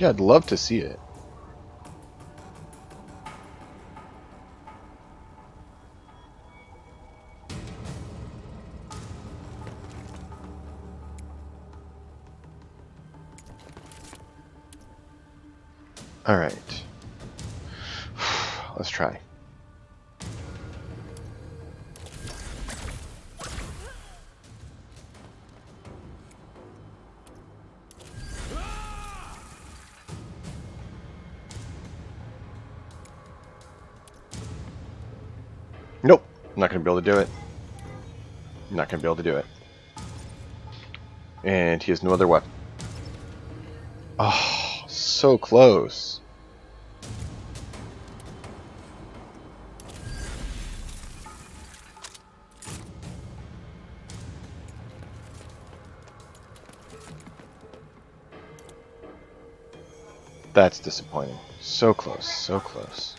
Yeah, I'd love to see it. All right. Let's try. Nope. I'm not going to be able to do it. I'm not going to be able to do it. And he has no other weapon. Oh, so close. That's disappointing. So close, so close.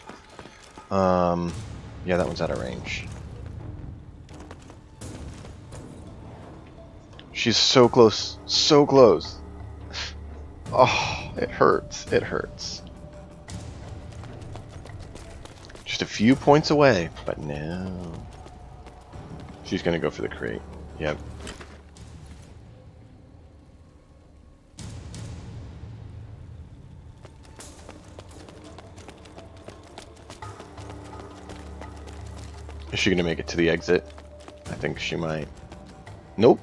Yeah, that one's out of range. She's so close, so close. Oh, it hurts, it hurts. Just a few points away, but no. She's gonna go for the crate. Yep. Is she gonna make it to the exit? I think she might. Nope.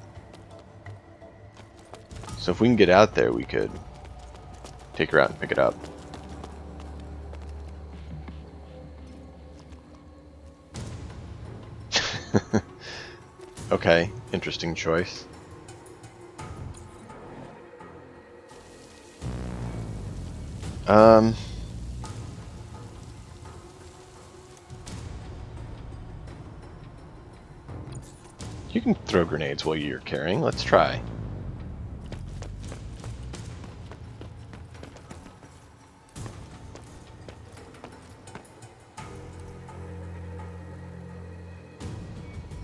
So if we can get out there, we could take her out and pick it up. Okay, interesting choice. You can throw grenades while you're carrying. Let's try.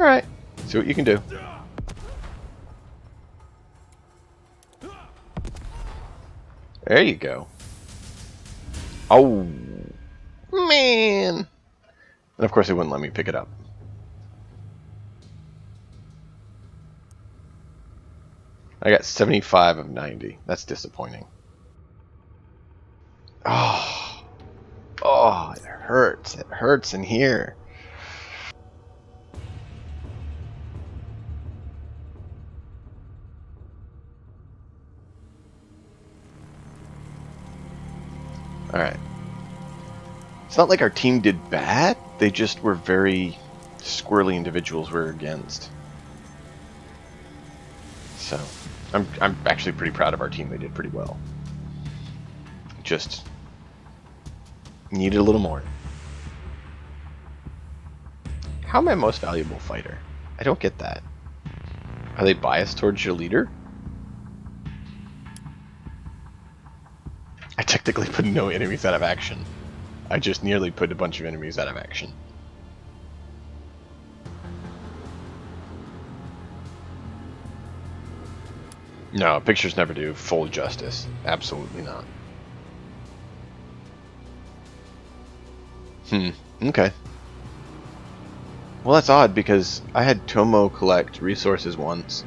Alright, see what you can do. There you go. Oh, man. And of course it wouldn't let me pick it up. I got 75 of 90. That's disappointing. Oh, oh, it hurts. It hurts in here. Alright. It's not like our team did bad. They just were very squirrely individuals we're against. So, I'm actually pretty proud of our team. They did pretty well. Just needed a little more. How am I most valuable fighter? I don't get that. Are they biased towards your leader? I technically put no enemies out of action. I just nearly put a bunch of enemies out of action. No, pictures never do full justice. Absolutely not. Okay. Well, that's odd because I had Tomo collect resources once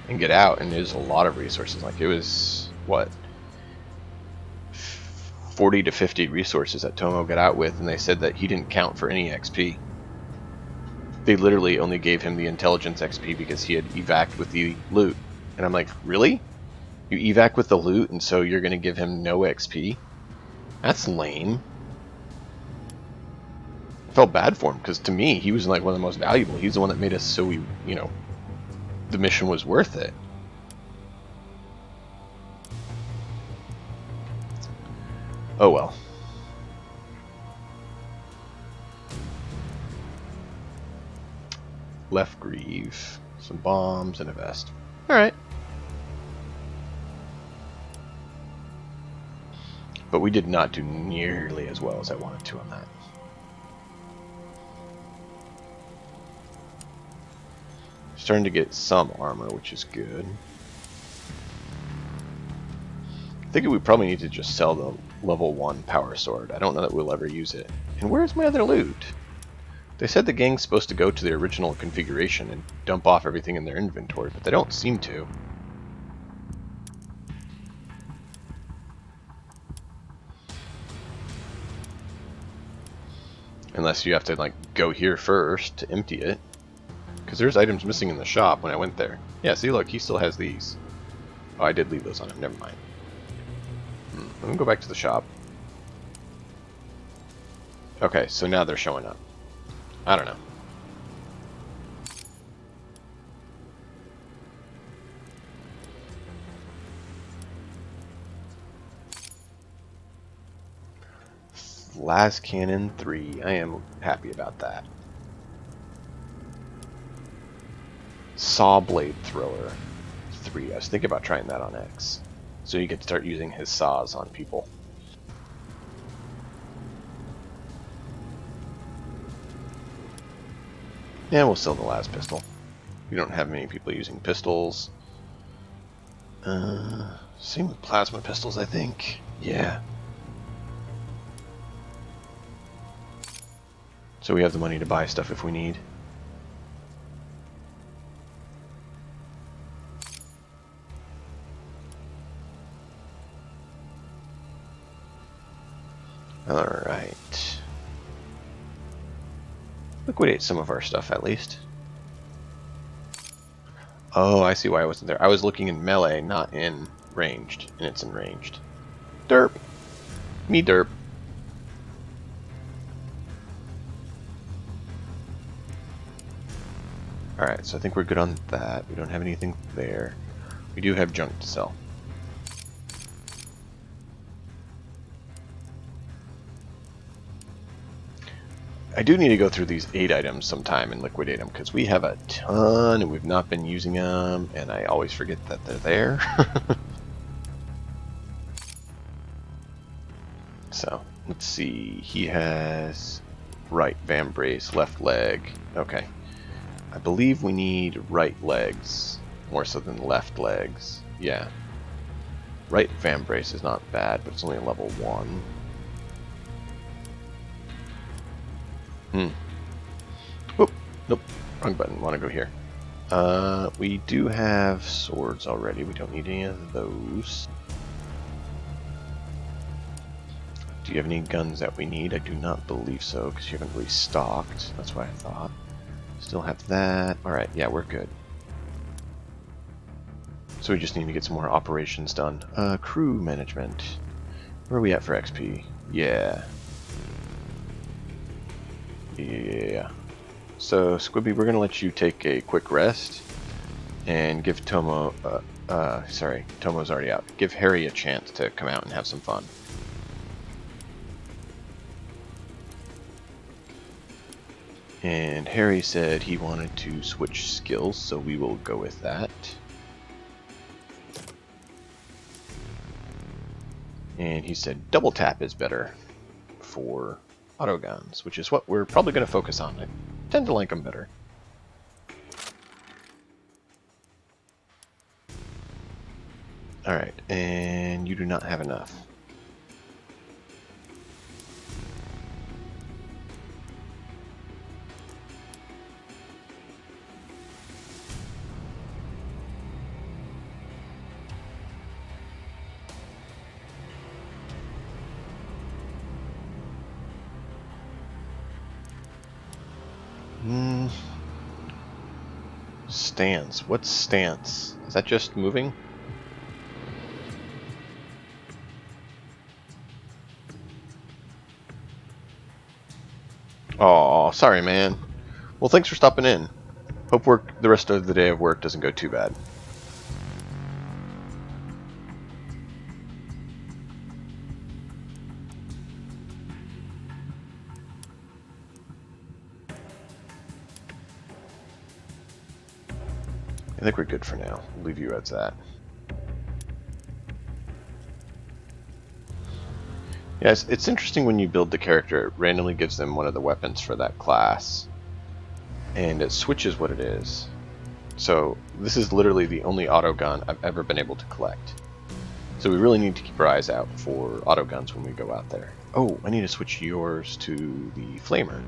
and get out, and there's a lot of resources. Like, it was, what, 40 to 50 resources that Tomo got out with, and they said that he didn't count for any XP. They literally only gave him the intelligence XP because he had evac'd with the loot. And I'm like, really? You evac with the loot, and so you're going to give him no XP? That's lame. I felt bad for him, because to me, he was like one of the most valuable. He's the one that made us so we, you know, the mission was worth it. Oh well. Left greave, some bombs, and a vest. Alright. But we did not do nearly as well as I wanted to on that. Starting to get some armor, which is good. thinking we probably need to just sell the level 1 power sword. I don't know that we'll ever use it. And where's my other loot? They said the gang's supposed to go to the original configuration and dump off everything in their inventory, but they don't seem to. Unless you have to, like, go here first to empty it. Because there's items missing in the shop when I went there. Yeah, see, look, he still has these. Oh, I did leave those on him. Never mind. Let me go back to the shop. Okay, so now they're showing up. I don't know. Last Cannon 3. I am happy about that. Saw Blade Thrower 3. I was thinking about trying that on X. So you get to start using his saws on people. Yeah, we'll sell the last pistol. We don't have many people using pistols. Same with plasma pistols, I think. Yeah. So we have the money to buy stuff if we need. Alright. Liquidate some of our stuff at least. Oh, I see why I wasn't there. I was looking in melee, not in ranged, and it's in ranged. Derp! Me derp. Alright, so I think we're good on that. We don't have anything there. We do have junk to sell. I do need to go through these 8 items sometime and liquidate them, because we have a ton and we've not been using them, and I always forget that they're there. So, let's see. He has right vambrace, left leg. Okay. I believe we need right legs more so than left legs. Yeah. Right vambrace is not bad, but it's only level 1. Whoop. Nope. Wrong button. Want to go here. We do have swords already. We don't need any of those. Do you have any guns that we need? I do not believe so, because you haven't really stocked. That's what I thought. Still have that. Alright, yeah, we're good. So we just need to get some more operations done. Crew management. Where are we at for XP? Yeah. Yeah. So, Squibby, we're going to let you take a quick rest and give Tomo, sorry, Tomo's already out. Give Harry a chance to come out and have some fun. And Harry said he wanted to switch skills, so we will go with that. And he said double tap is better for auto guns, which is what we're probably going to focus on. I tend to like them better. Alright, and you do not have enough. Stance. What's stance? Is that just moving? Oh, sorry, man. Well, thanks for stopping in. Hope the rest of the day of work doesn't go too bad. I think we're good for now. We'll leave you as that. Yes, it's interesting when you build the character, it randomly gives them one of the weapons for that class. And it switches what it is. So, this is literally the only auto gun I've ever been able to collect. So we really need to keep our eyes out for autoguns when we go out there. Oh, I need to switch yours to the flamer.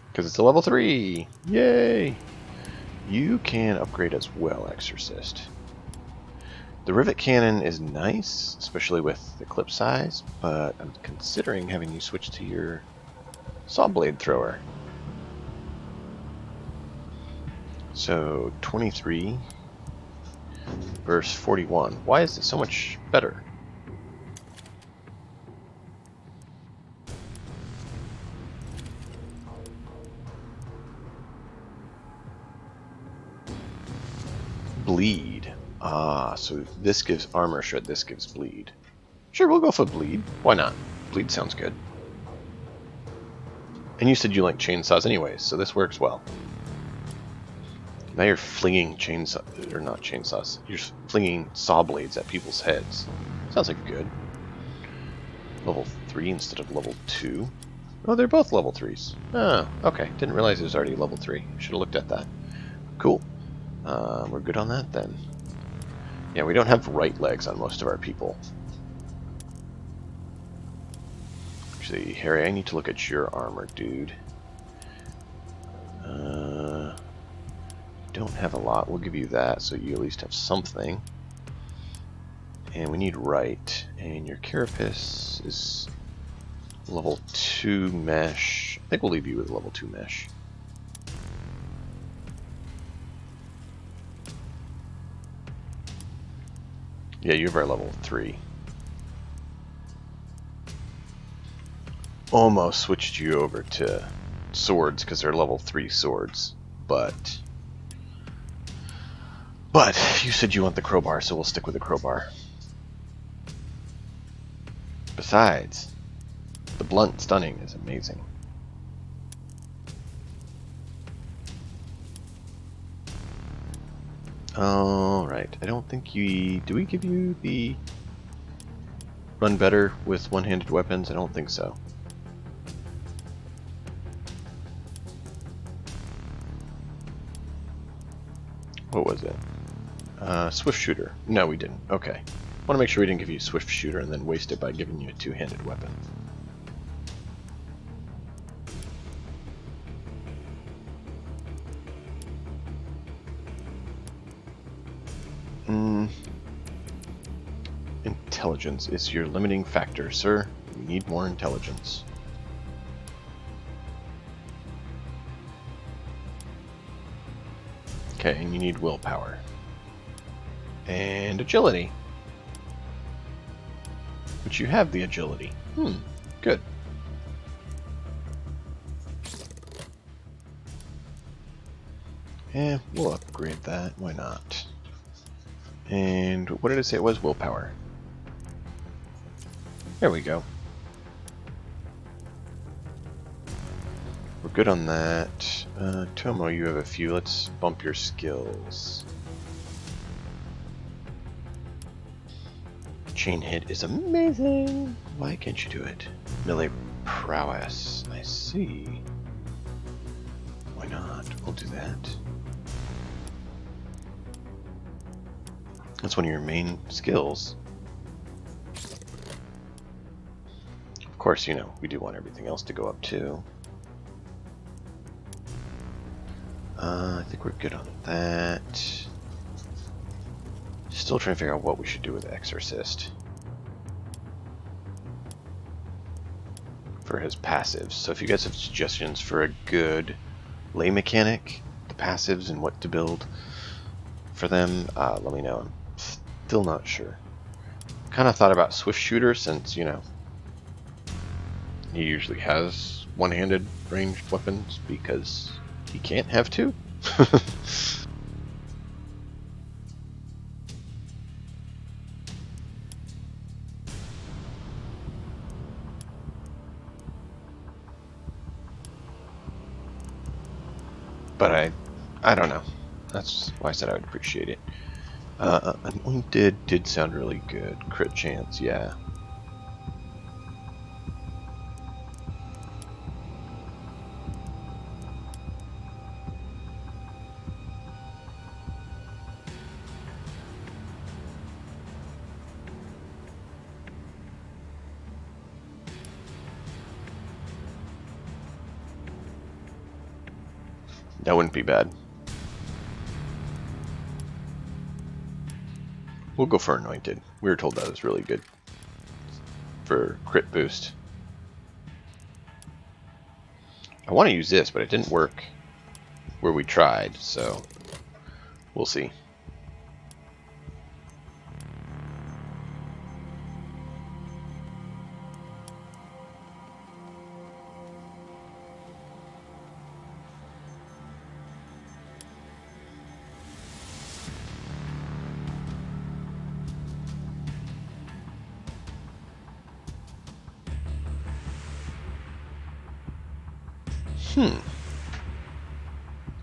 Because it's a level 3! Yay! You can upgrade as well, Exorcist. The rivet cannon is nice, especially with the clip size, but I'm considering having you switch to your saw blade thrower. So 23 verse 41. Why is it so much better? Bleed. Ah, so this gives armor shred, this gives bleed. Sure, we'll go for bleed. Why not? Bleed sounds good. And you said you like chainsaws anyways, so this works well. Now you're flinging chainsaws, or not chainsaws, you're flinging saw blades at people's heads. Sounds like good. Level 3 instead of level 2. Oh, they're both level 3s. Oh, okay. Didn't realize it was already level 3. Should have looked at that. Cool. We're good on that then. Yeah, we don't have right legs on most of our people. Actually, Harry, I need to look at your armor, dude. Don't have a lot. We'll give you that so you at least have something. And we need right. And your carapace is level 2 mesh. I think we'll leave you with level 2 mesh. Yeah, you have our level 3. Almost switched you over to swords because they're level 3 swords, but you said you want the crowbar, so we'll stick with the crowbar. Besides, the blunt stunning is amazing. Alright, I don't think do we give you the run better with one-handed weapons? I don't think so. What was it? Swift shooter. No, we didn't. Okay. Want to make sure we didn't give you swift shooter and then waste it by giving you a two-handed weapon. Intelligence is your limiting factor, sir. You need more intelligence. Okay, and you need willpower. And agility. But you have the agility. Good. Yeah, we'll upgrade that. Why not? And what did I say it was? Willpower. There we go. We're good on that. Tomo, you have a few. Let's bump your skills. Chain hit is amazing. Why can't you do it? Melee prowess. I see. Why not? We'll do that. That's one of your main skills. Of course, you know, we do want everything else to go up too. I think we're good on that. Still trying to figure out what we should do with Exorcist for his passives. So if you guys have suggestions for a good lay mechanic, the passives and what to build for them, let me know. I'm still not sure. Kind of thought about Swift Shooter since, you know, he usually has one-handed ranged weapons because he can't have two. But I don't know. That's why I said I would appreciate it. Anointed did sound really good. Crit chance, yeah. That wouldn't be bad. We'll go for Anointed. We were told that was really good for crit boost. I want to use this, but it didn't work where we tried, so we'll see.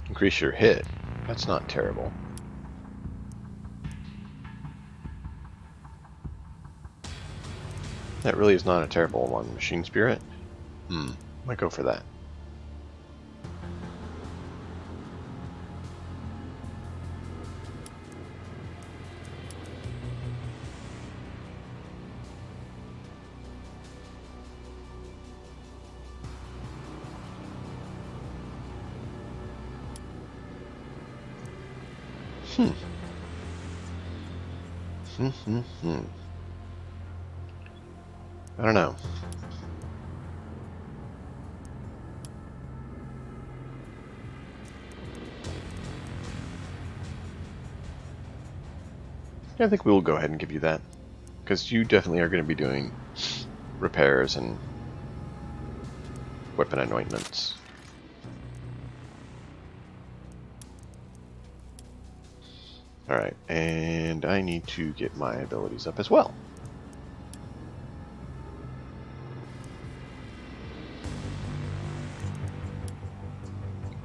Increase your hit. That's not terrible. That really is not a terrible one. Machine Spirit? Might go for that. I don't know. Yeah, I think we will go ahead and give you that. Because you definitely are going to be doing repairs and weapon anointments. Alright, and I need to get my abilities up as well.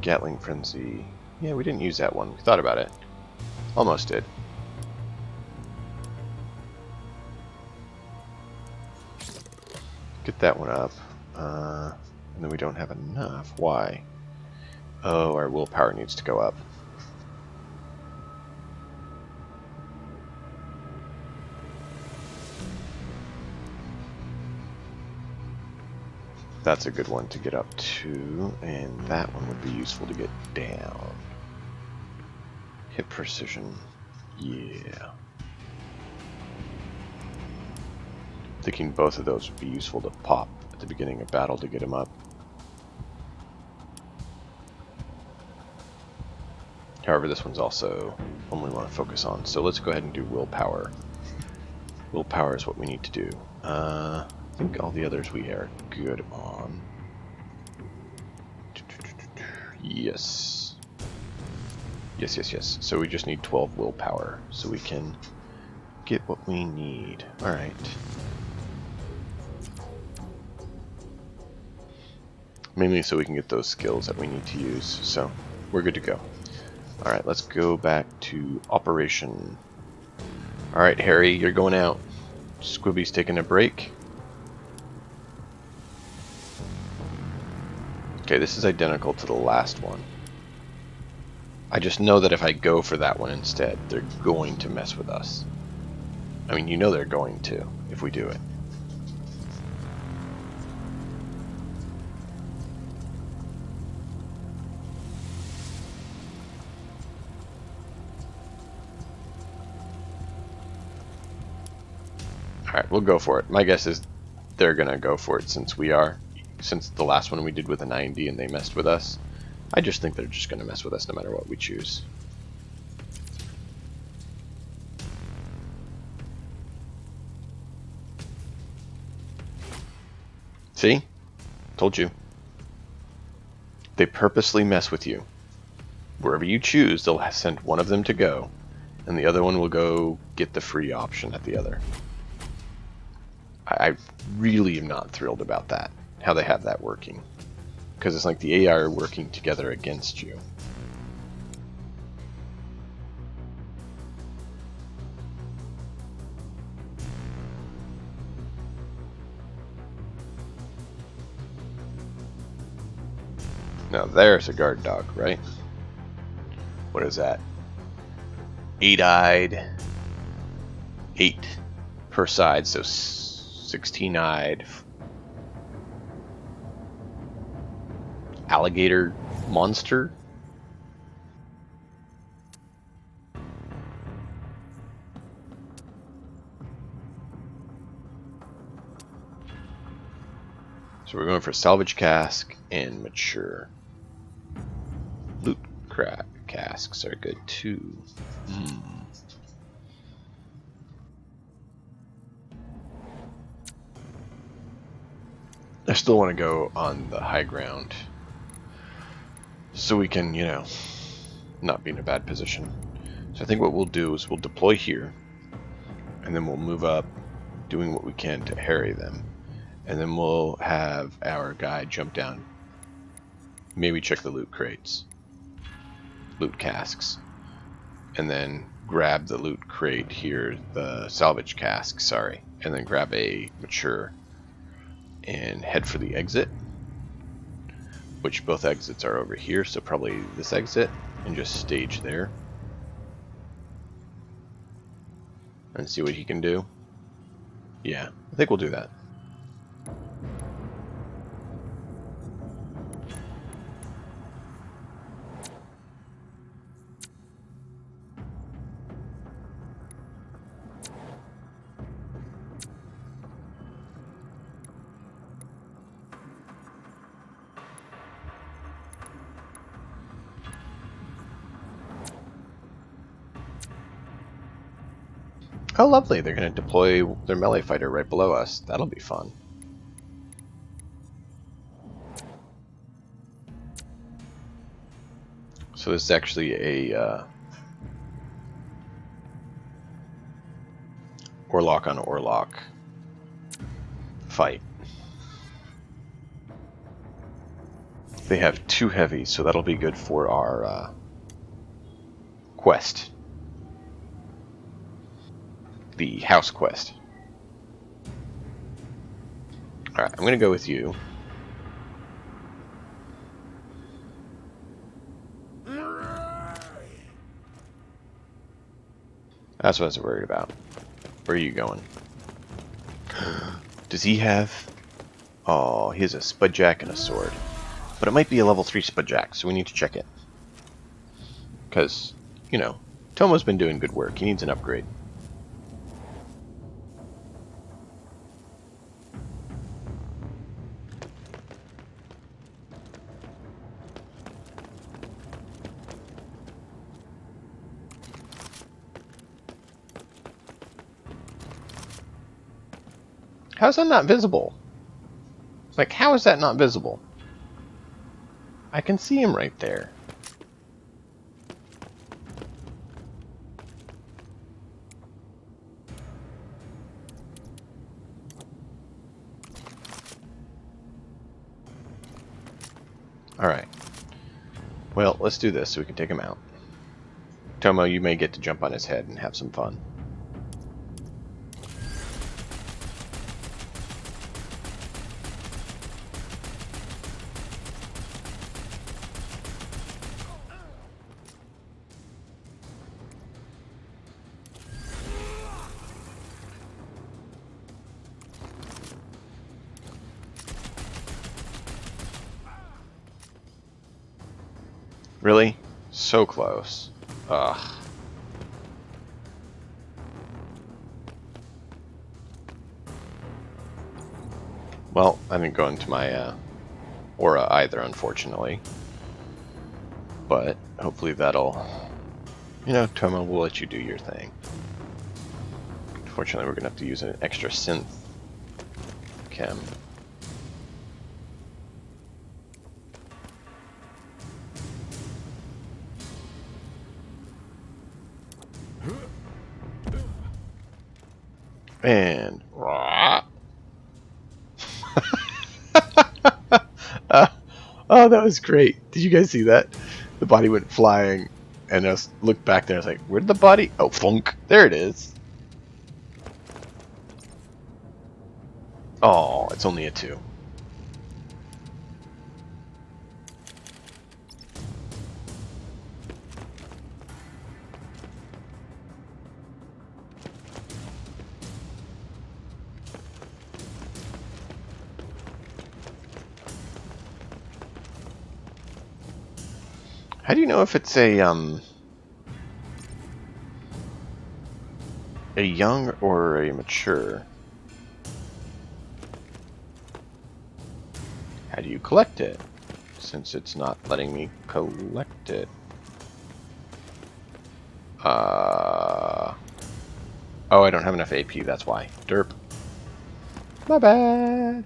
Gatling Frenzy. Yeah, we didn't use that one. We thought about it. Almost did. Get that one up. And then we don't have enough. Why? Oh, our willpower needs to go up. That's a good one to get up to, and that one would be useful to get down. Hit precision. Yeah. Thinking both of those would be useful to pop at the beginning of battle to get him up. However, this one's also one we want to focus on. So let's go ahead and do willpower. Willpower is what we need to do. I think all the others we are good on. Yes. Yes. So we just need 12 willpower so we can get what we need. Alright. Mainly so we can get those skills that we need to use. So we're good to go. Alright, let's go back to Operation. Alright, Harry, you're going out. Squibby's taking a break. Okay, this is identical to the last one. I just know that if I go for that one instead, they're going to mess with us. I mean, you know they're going to, if we do it. Alright, we'll go for it. My guess is they're gonna go for it since the last one we did with a 90 and they messed with us. I just think they're just gonna mess with us no matter what we choose. See? Told you. They purposely mess with you. Wherever you choose, they'll send one of them to go, and the other one will go get the free option at the other. I really am not thrilled about that, how they have that working. Because it's like the AI are working together against you. Now there's a guard dog, right? What is that? 8-eyed. 8 per side, so 16-eyed. Alligator monster? So we're going for salvage cask and mature. Loot casks are good too. I still want to go on the high ground so we can, you know, not be in a bad position. So I think what we'll do is we'll deploy here, and then we'll move up, doing what we can to harry them, and then we'll have our guy jump down, maybe check the loot crates, loot casks, and then grab the loot crate here, the salvage cask, sorry, and then grab a mature and head for the exit, which both exits are over here, so probably this exit, and just stage there and see what he can do. Yeah, I think we'll do that. Oh, lovely. They're going to deploy their melee fighter right below us. That'll be fun. So this is actually a Orlok on Orlok fight. They have 2 heavies, so that'll be good for our quest. The house quest. Alright, I'm going to go with you. That's what I was worried about. Where are you going? Does he have... Oh, he has a Spudjack and a sword. But it might be a level 3 Spudjack, so we need to check it. Because, you know, Tomo's been doing good work. He needs an upgrade. How's that not visible? Like, how is that not visible? I can see him right there. Alright. Well, let's do this so we can take him out. Tomo, you may get to jump on his head and have some fun. Really? So close. Ugh. Well, I didn't go into my aura either, unfortunately. But hopefully that'll... You know, Tomo, we'll let you do your thing. Unfortunately, we're going to have to use an extra synth chem. And oh, that was great. Did you guys see that? The body went flying, and I looked back there. I was like, "Where'd the body?" Oh, funk! There it is. Oh, it's only a 2. How do you know if it's a young or a mature? How do you collect it? Since it's not letting me collect it. Oh, I don't have enough AP, that's why. Derp. My bad.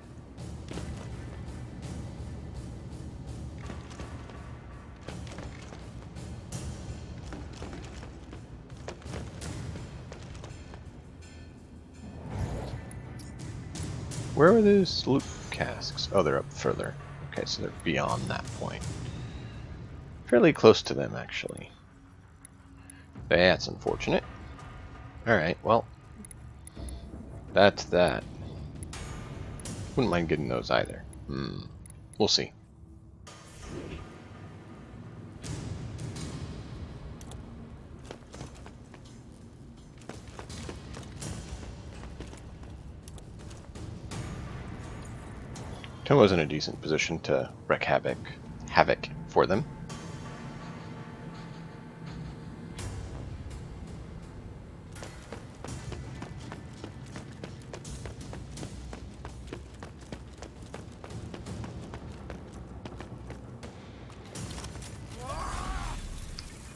Where are those loot casks? Oh, they're up further. Okay, so they're beyond that point. Fairly close to them, actually. That's unfortunate. Alright, well. That's that. Wouldn't mind getting those either. We'll see. Tomo's in a decent position to wreak havoc for them.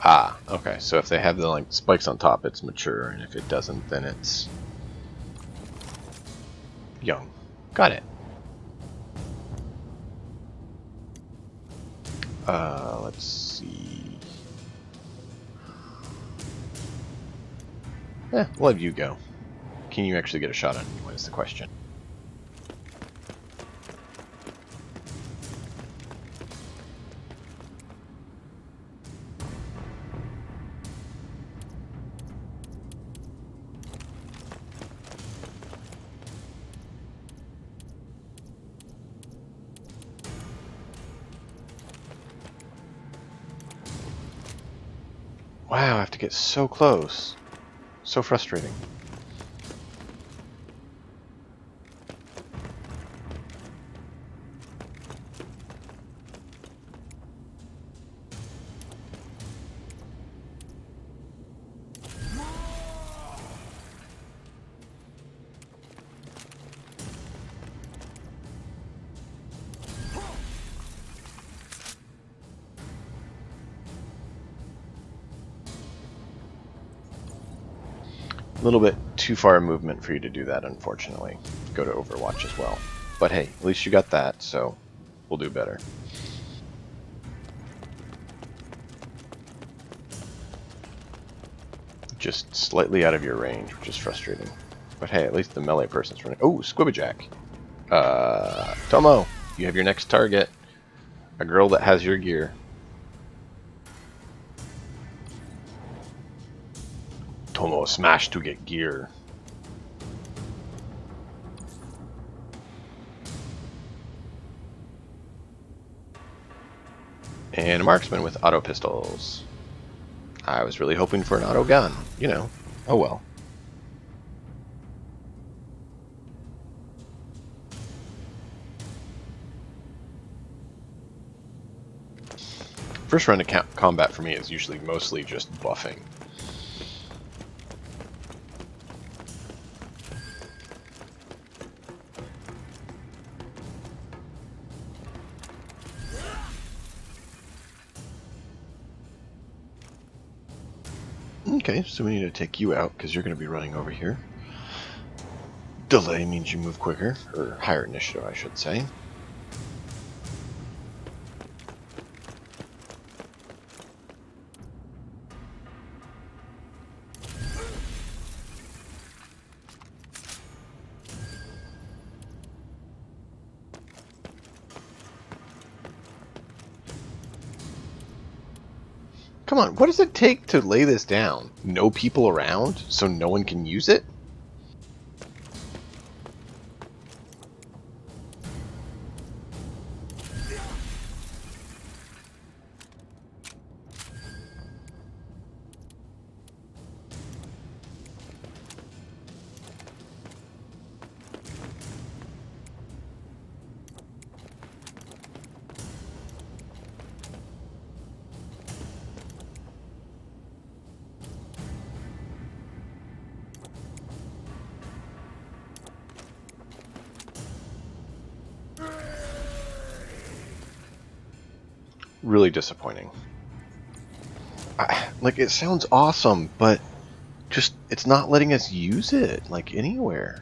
Ah, okay. So if they have the like spikes on top, it's mature, and if it doesn't, then it's young. Got it. Let's see. We'll have you go. Can you actually get a shot on anyone is the question. Wow, I have to get so close. So frustrating. A little bit too far a movement for you to do that, unfortunately. Go to Overwatch as well. But hey, at least you got that, so we'll do better. Just slightly out of your range, which is frustrating. But hey, at least the melee person's running. Oh, Squibberjack. Tomo, you have your next target. A girl that has your gear. Tomo smash to get gear. And a marksman with auto pistols. I was really hoping for an auto gun. You know. Oh well. First round of combat for me is usually mostly just buffing. Okay, so we need to take you out because you're going to be running over here. Delay means you move quicker, or higher initiative, I should say. Come on, what does it take to lay this down? No people around, so no one can use it? really disappointing. Like, it sounds awesome, but just, it's not letting us use it, like, anywhere.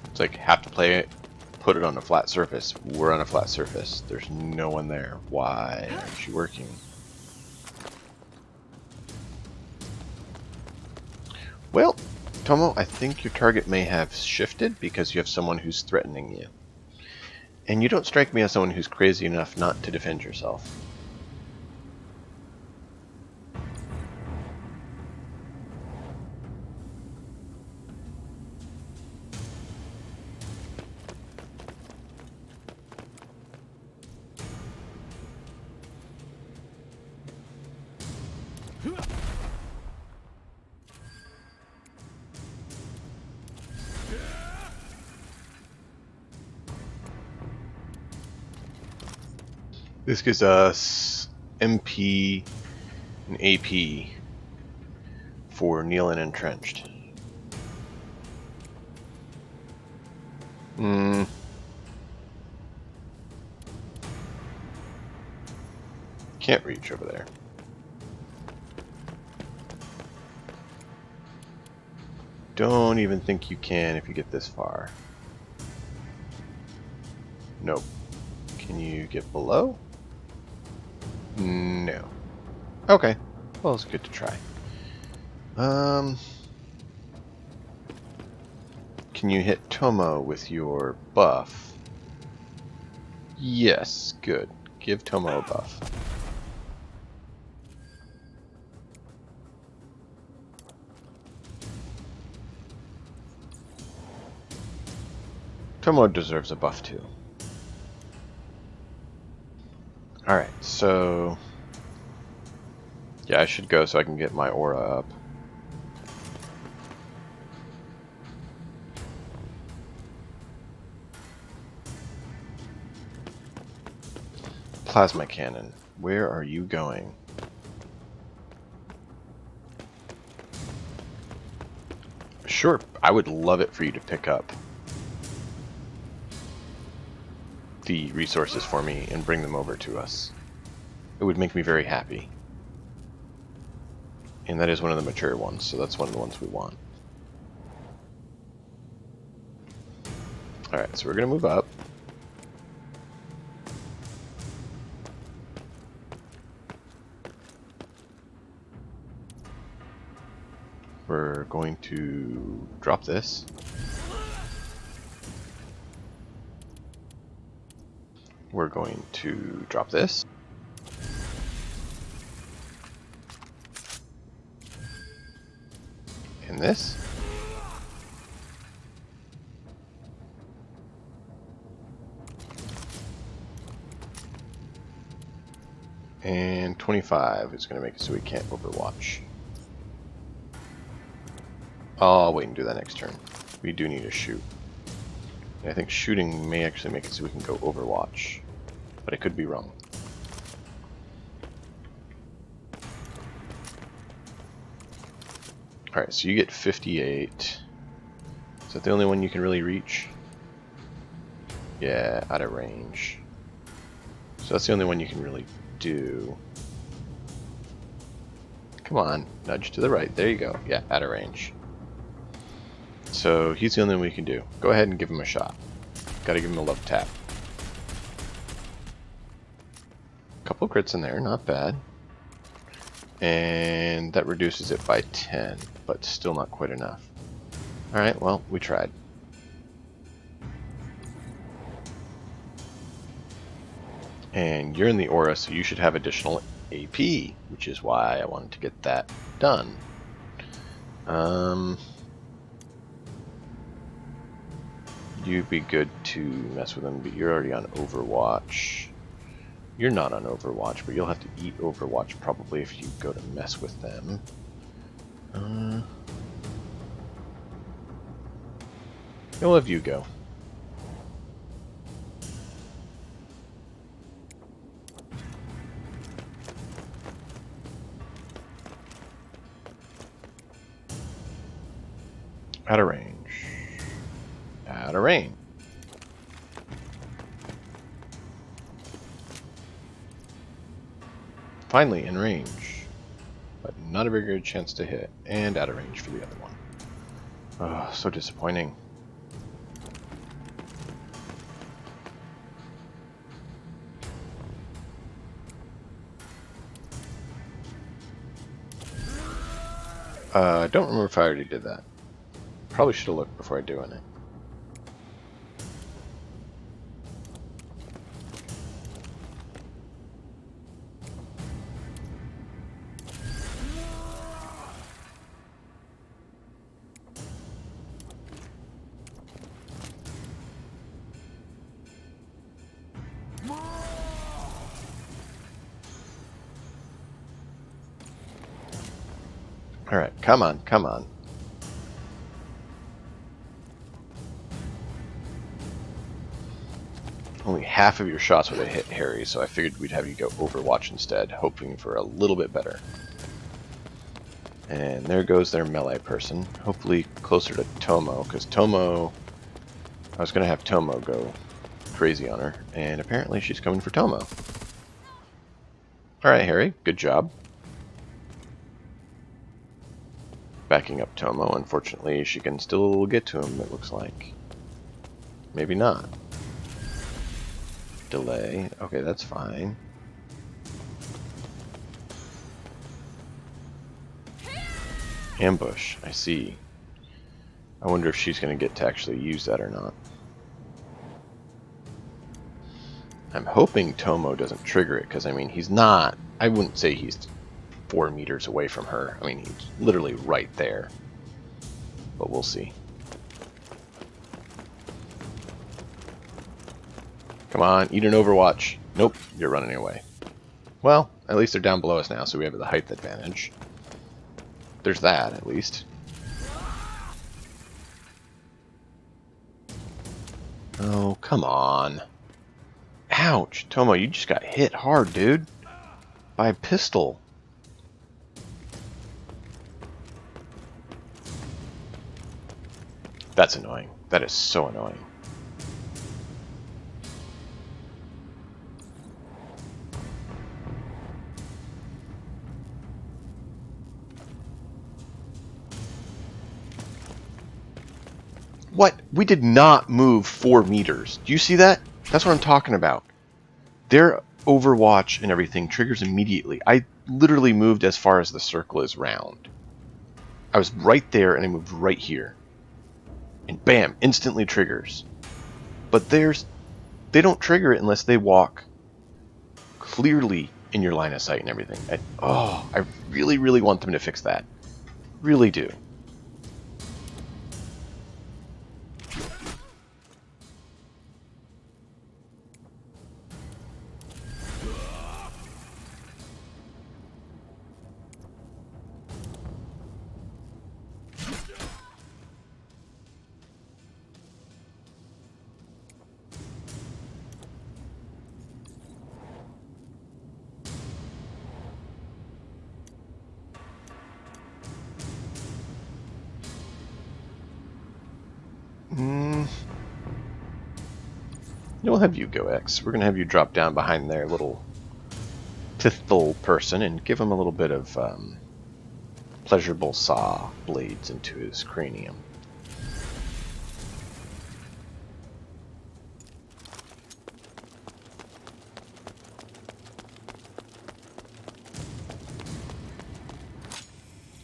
It's like, have to play it, put it on a flat surface. We're on a flat surface. There's no one there. Why aren't you working? Well, Tomo, I think your target may have shifted because you have someone who's threatening you. And you don't strike me as someone who's crazy enough not to defend yourself. This gives us MP and AP for Nealon Entrenched. Can't reach over there. Don't even think you can if you get this far. Nope. Can you get below? No. Okay. Well, it's good to try. Can you hit Tomo with your buff? Yes, good. Give Tomo a buff. Tomo deserves a buff too. Alright, so... yeah, I should go so I can get my aura up. Plasma cannon. Where are you going? Sure, I would love it for you to pick up the resources for me and bring them over to us. It would make me very happy. And that is one of the mature ones, so that's one of the ones we want. Alright, so we're going to move up. We're going to drop this. We're going to drop this. And this. And 25 is going to make it so we can't overwatch. I'll wait and do that next turn. We do need to shoot. And I think shooting may actually make it so we can go overwatch. But I could be wrong. Alright, so you get 58. Is that the only one you can really reach? Yeah, out of range. So that's the only one you can really do. Come on, nudge to the right. There you go. Yeah, out of range. So he's the only one we can do. Go ahead and give him a shot. Gotta give him a love tap. Couple crits in there, not bad. And that reduces it by 10, but still not quite enough. Alright, well, we tried. And you're in the aura, so you should have additional AP, which is why I wanted to get that done. You'd be good to mess with them, but you're already on Overwatch. You're not on Overwatch, but you'll have to eat Overwatch probably if you go to mess with them. I'll have you go. Out of range. Out out of range. Finally in range, but not a very good chance to hit, and out of range for the other one. Oh, so disappointing. I don't remember if I already did that. Probably should have looked before doing it. Alright, come on, come on. Only half of your shots would have hit Harry, so I figured we'd have you go Overwatch instead, hoping for a little bit better. And there goes their melee person, hopefully closer to Tomo, because Tomo... I was going to have Tomo go crazy on her, and apparently she's coming for Tomo. Alright, Harry, good job. Backing up Tomo, unfortunately she can still get to him, it looks like. Maybe not. Delay. Okay, that's fine. Ambush. I see. I wonder if she's going to get to actually use that or not. I'm hoping Tomo doesn't trigger it, because, I mean, he's not... I wouldn't say he's 4 meters away from her. I mean, he's literally right there. But we'll see. Come on, eat an Overwatch. Nope, you're running away. Well, at least they're down below us now, so we have the height advantage. There's that, at least. Oh, come on. Ouch, Tomo, you just got hit hard, dude. By a pistol. That's annoying. That is so annoying. What? We did not move 4 meters. Do you see that? That's what I'm talking about. Their Overwatch and everything triggers immediately. I literally moved as far as the circle is round. I was right there and I moved right here. And bam, instantly triggers. But they don't trigger it unless they walk clearly in your line of sight and everything. I really, really want them to fix that. Really do. We'll have you go, X. We're going to have you drop down behind their little pistol person and give him a little bit of pleasurable saw blades into his cranium.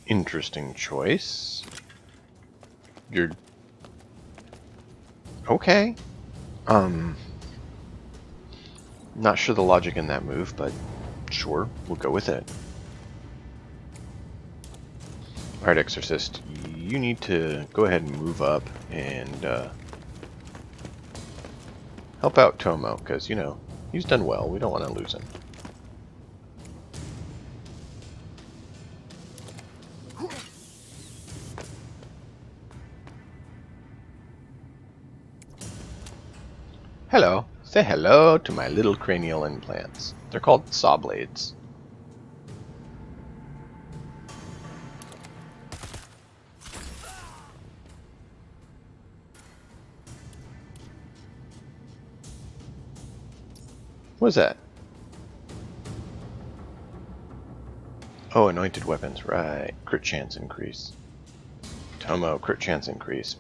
Interesting choice. You're... okay. Not sure the logic in that move, but sure, we'll go with it. Alright, Exorcist, you need to go ahead and move up and help out Tomo, because, you know, he's done well. We don't want to lose him. Hello. Say hello to my little cranial implants. They're called saw blades. What is that? Oh, anointed weapons, right. Crit chance increase. Tomo, crit chance increase.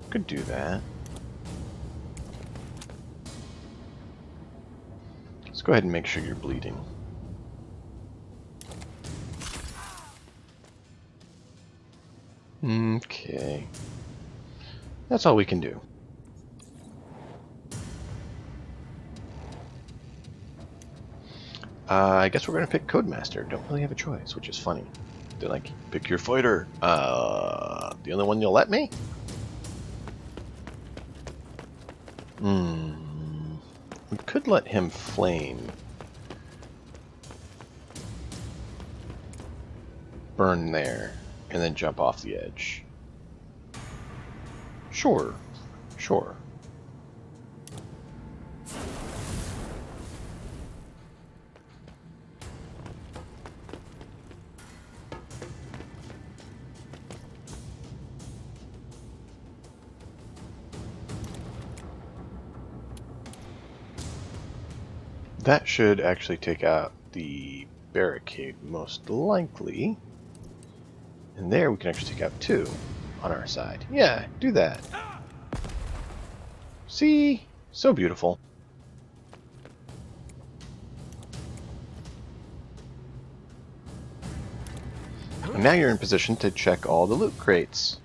Could do that. Let's go ahead and make sure you're bleeding. Okay. That's all we can do. I guess we're going to pick Codemaster. Don't really have a choice, which is funny. They're like, pick your fighter. The only one you'll let me? We could let him flame. Burn there, and then jump off the edge. Sure. Sure. That should actually take out the barricade, most likely. And there we can actually take out 2 on our side. Yeah, do that. See? So beautiful. And now you're in position to check all the loot crates.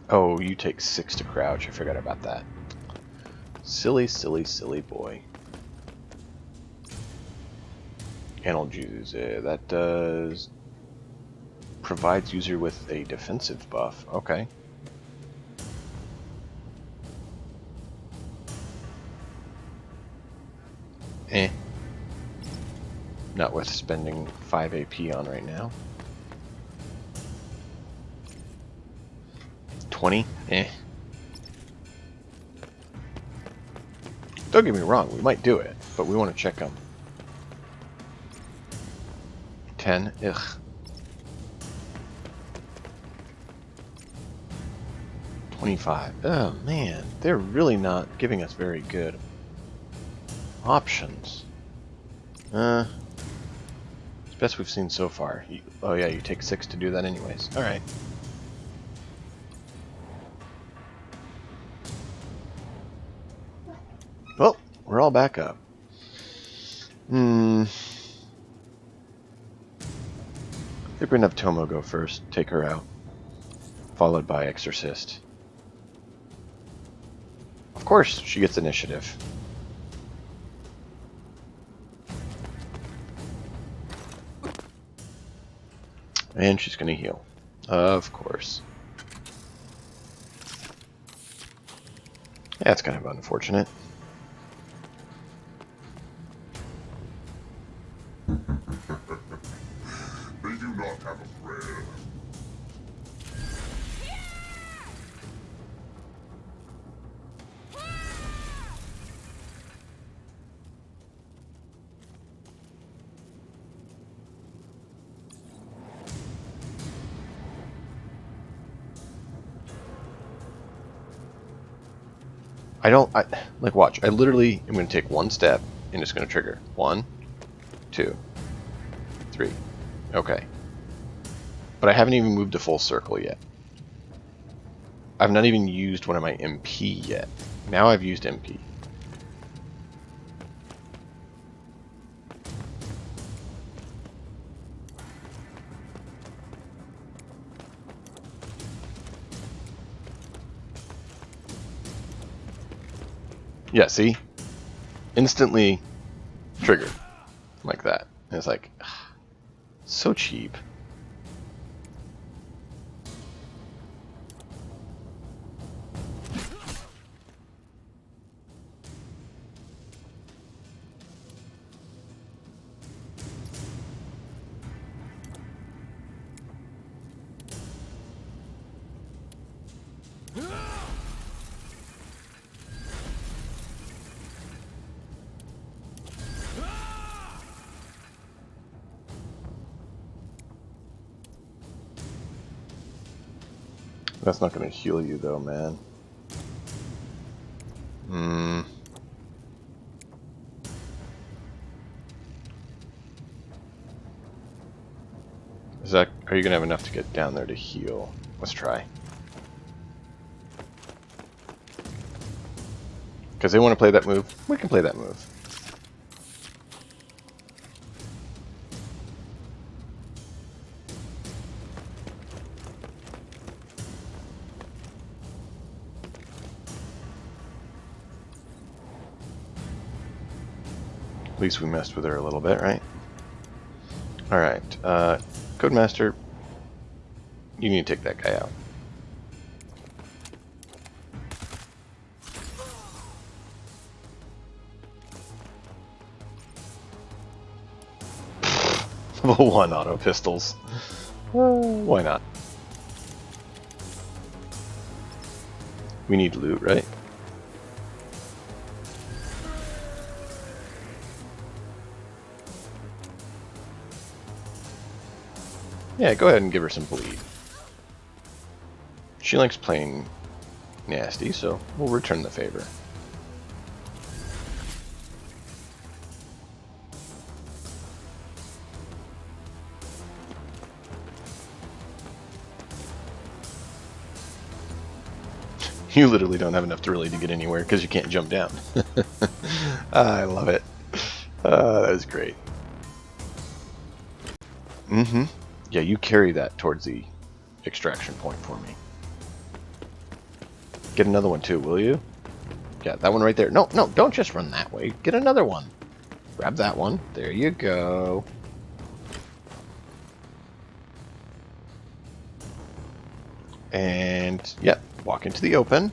Oh, you take 6 to crouch. I forgot about that. Silly, silly, silly boy. Analgesics. That does... provides user with a defensive buff. Okay. Not worth spending 5 AP on right now. 20? Don't get me wrong, we might do it, but we want to check them. 10? Ugh. $25. Oh man, they're really not giving us very good options. It's best we've seen so far. Oh yeah, you take 6 to do that anyways. Alright. Well, we're all back up. I think we're gonna have Tomo go first, take her out, followed by Exorcist. Of course, she gets initiative. And she's gonna heal. Of course. That's kind of unfortunate. They do not have a friend. Like, watch. I literally am going to take 1 step and it's going to trigger. 1, 2, 3. Okay. But I haven't even moved a full circle yet. I've not even used one of my MP yet. Now I've used MP. Yeah, see? Instantly triggered. Like that. And it's like, ugh, so cheap. That's not going to heal you though, man. Are you going to have enough to get down there to heal? Let's try. Because they want to play that move, we can play that move. At least we messed with her a little bit, right? Alright, Codemaster, you need to take that guy out. Level 1 auto pistols. Why not? We need loot, right? Yeah, go ahead and give her some bleed. She likes playing nasty, so we'll return the favor. You literally don't have enough to really to get anywhere because you can't jump down. I love it. That was great. Yeah, you carry that towards the extraction point for me. Get another one too, will you? Yeah, that one right there. No, no, don't just run that way. Get another one. Grab that one. There you go. And, yeah, walk into the open.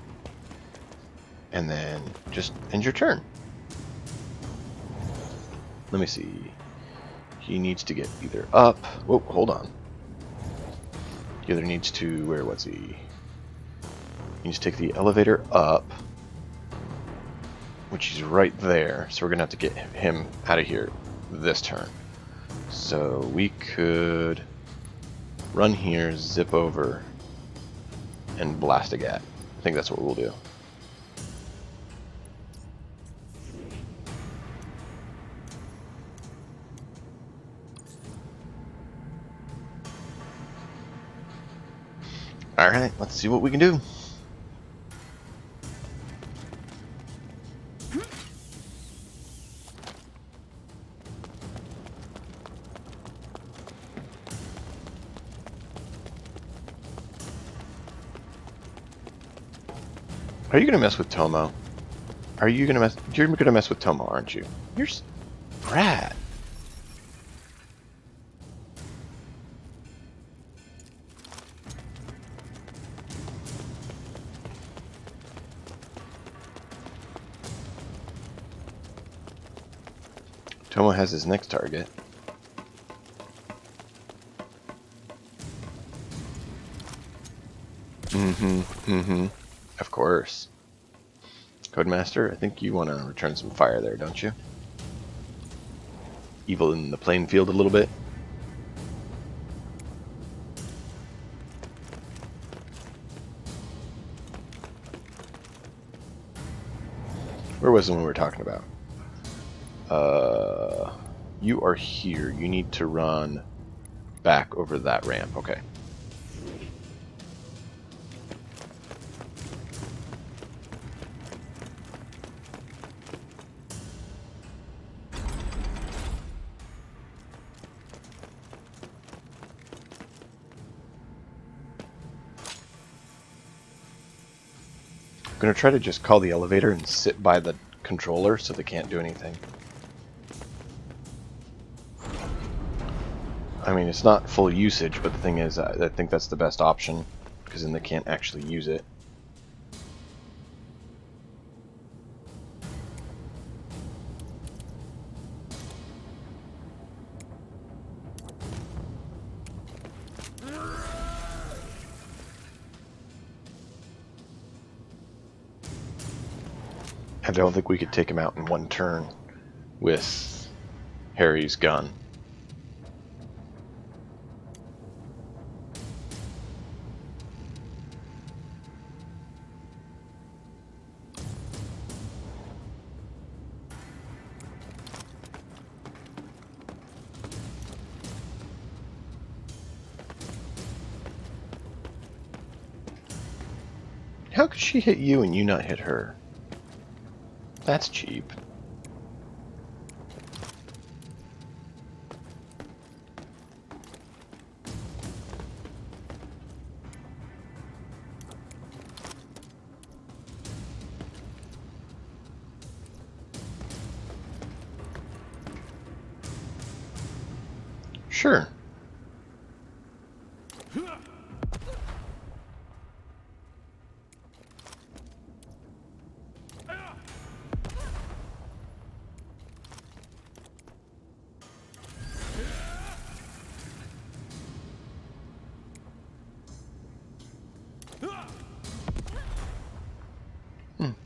And then just end your turn. Let me see. He needs to get either up. Whoa, hold on. He either needs to, where was he? He needs to take the elevator up, which is right there. So we're going to have to get him out of here this turn. So we could run here, zip over, and blast a gat. I think that's what we'll do. Alright, let's see what we can do. Are you gonna mess with Tomo? Are you gonna mess? You're gonna mess with Tomo, aren't you? You're Brad. Tomo has his next target. Of course. Codemaster, I think you want to return some fire there, don't you? Evil in the playing field a little bit. Where was the one we were talking about? You are here. You need to run back over that ramp. Okay. I'm gonna try to just call the elevator and sit by the controller so they can't do anything. I mean, it's not full usage, but the thing is, I think that's the best option, because then they can't actually use it. I don't think we could take him out in one turn with Harry's gun. how could she hit you and you not hit her? That's cheap. Sure.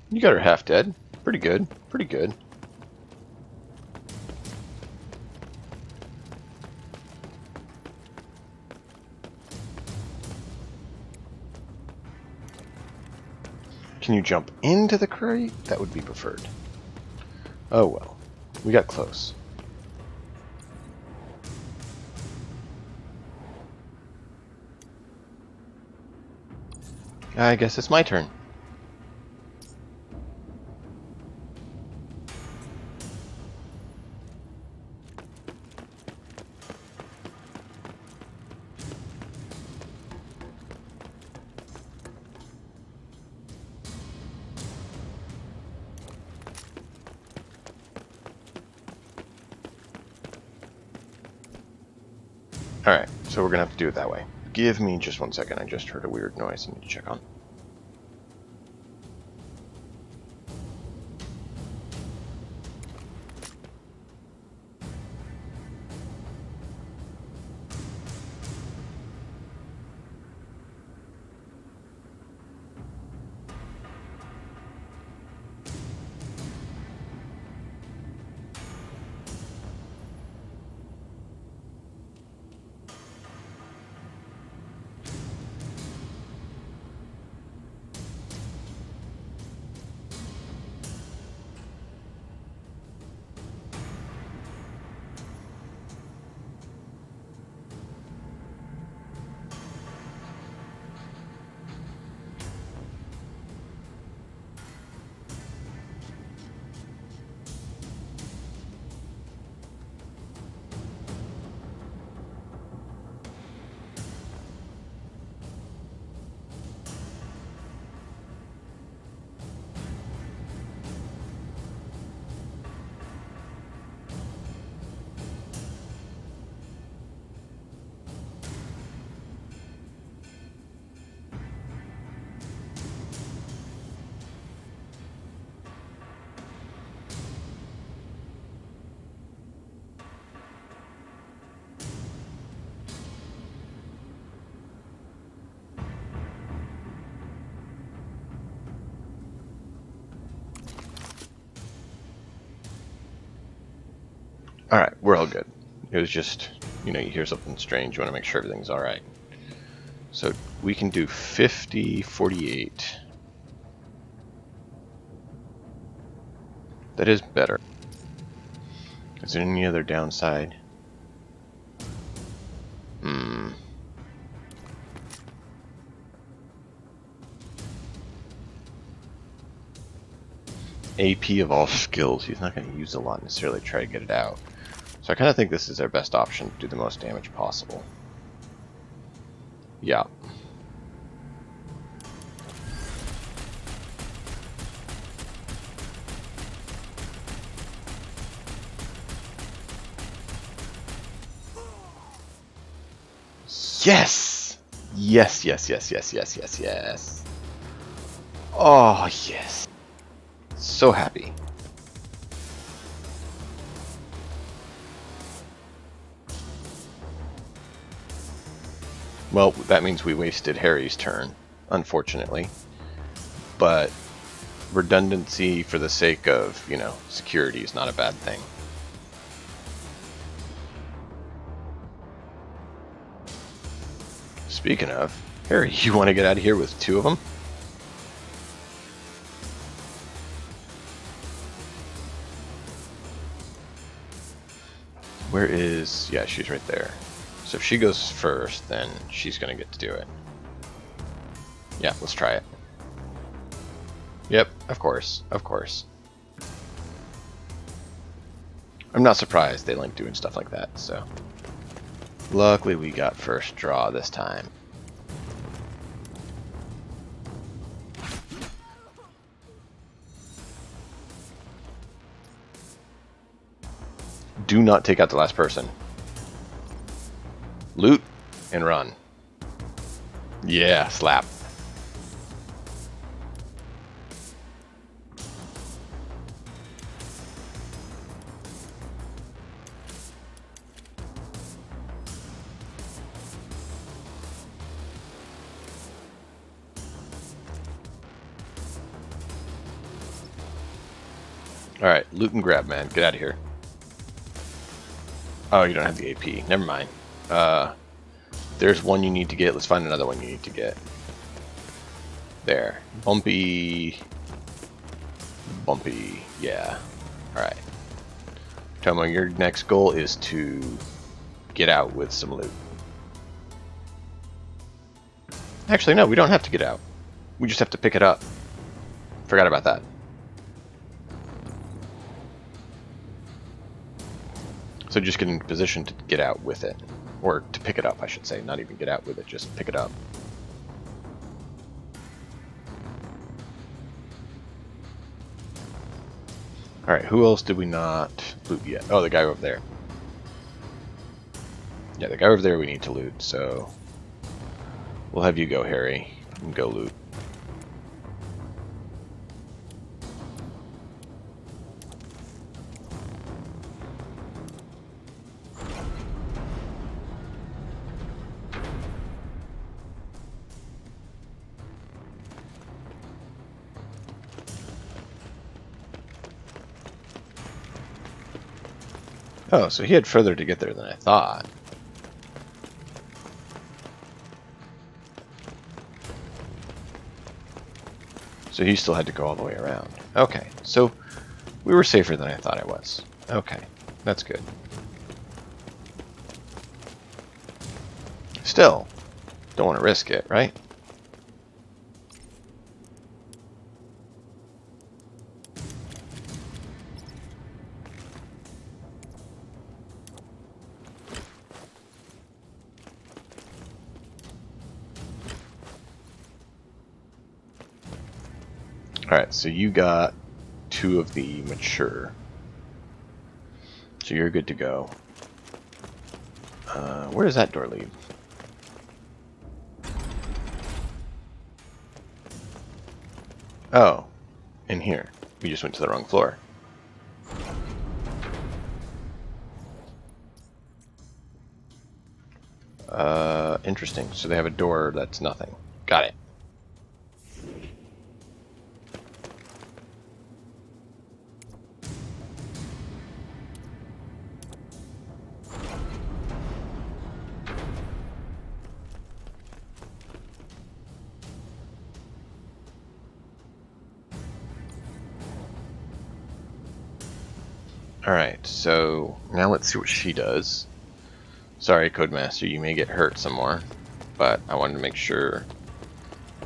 You got her half dead. Pretty good. Pretty good. Can you jump into the crate? That would be preferred. Oh well. We got close. I guess it's my turn. Alright, so we're gonna have to do it that way. Give me just 1 second, I just heard a weird noise I need to check on. Alright, we're all good. It was just, you know, you hear something strange, you want to make sure everything's alright. So we can do 50, 48. That is better. Is there any other downside? AP of all skills. He's not going to use a lot necessarily to try to get it out. So I kind of think this is our best option to do the most damage possible. Yeah. Yes! Yes, yes, yes, yes, yes, yes, yes. Oh, yes. So happy. Well, that means we wasted Harry's turn, unfortunately. But redundancy for the sake of, you know, security is not a bad thing. Speaking of, Harry, you want to get out of here with 2 of them? Where is... yeah, she's right there. So if she goes first, then she's going to get to do it. Yeah, let's try it. Yep, of course, of course. I'm not surprised they like doing stuff like that, so. Luckily we got first draw this time. Do not take out the last person. Loot and run. Yeah, slap. Alright, loot and grab, man. Get out of here. Oh, you don't have the AP. Never mind. There's one you need to get. Let's find another one you need to get. There. Bumpy. Bumpy. Yeah. Alright. Tomo, your next goal is to get out with some loot. Actually, no, we don't have to get out. We just have to pick it up. Forgot about that. So just get in position to get out with it. Or to pick it up, I should say. Not even get out with it, just pick it up. Alright, who else did we not loot yet? Oh, the guy over there. Yeah, the guy over there we need to loot, so... We'll have you go, Harry, and go loot. Oh, so he had further to get there than I thought. So he still had to go all the way around. Okay, so we were safer than I thought I was. Okay, that's good. Still, don't want to risk it, right? Alright, so you got 2 of the mature. So you're good to go. Where does that door lead? Oh, in here. We just went to the wrong floor. Interesting. So they have a door that's nothing. Got it. Alright, so now let's see what she does. Sorry, Codemaster, you may get hurt some more, but I wanted to make sure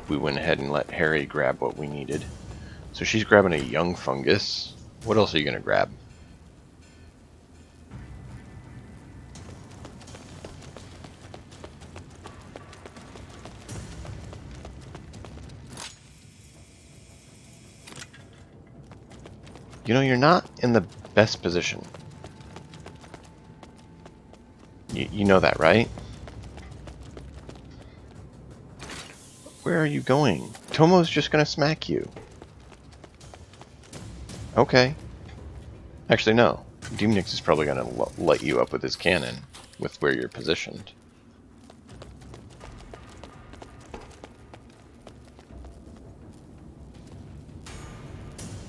we went ahead and let Harry grab what we needed. So she's grabbing a young fungus. What else are you going to grab? You know, you're not in the best position. You know that, right? Where are you going? Tomo's just gonna smack you. Okay. Actually, no. Demonix is probably gonna light you up with his cannon with where you're positioned.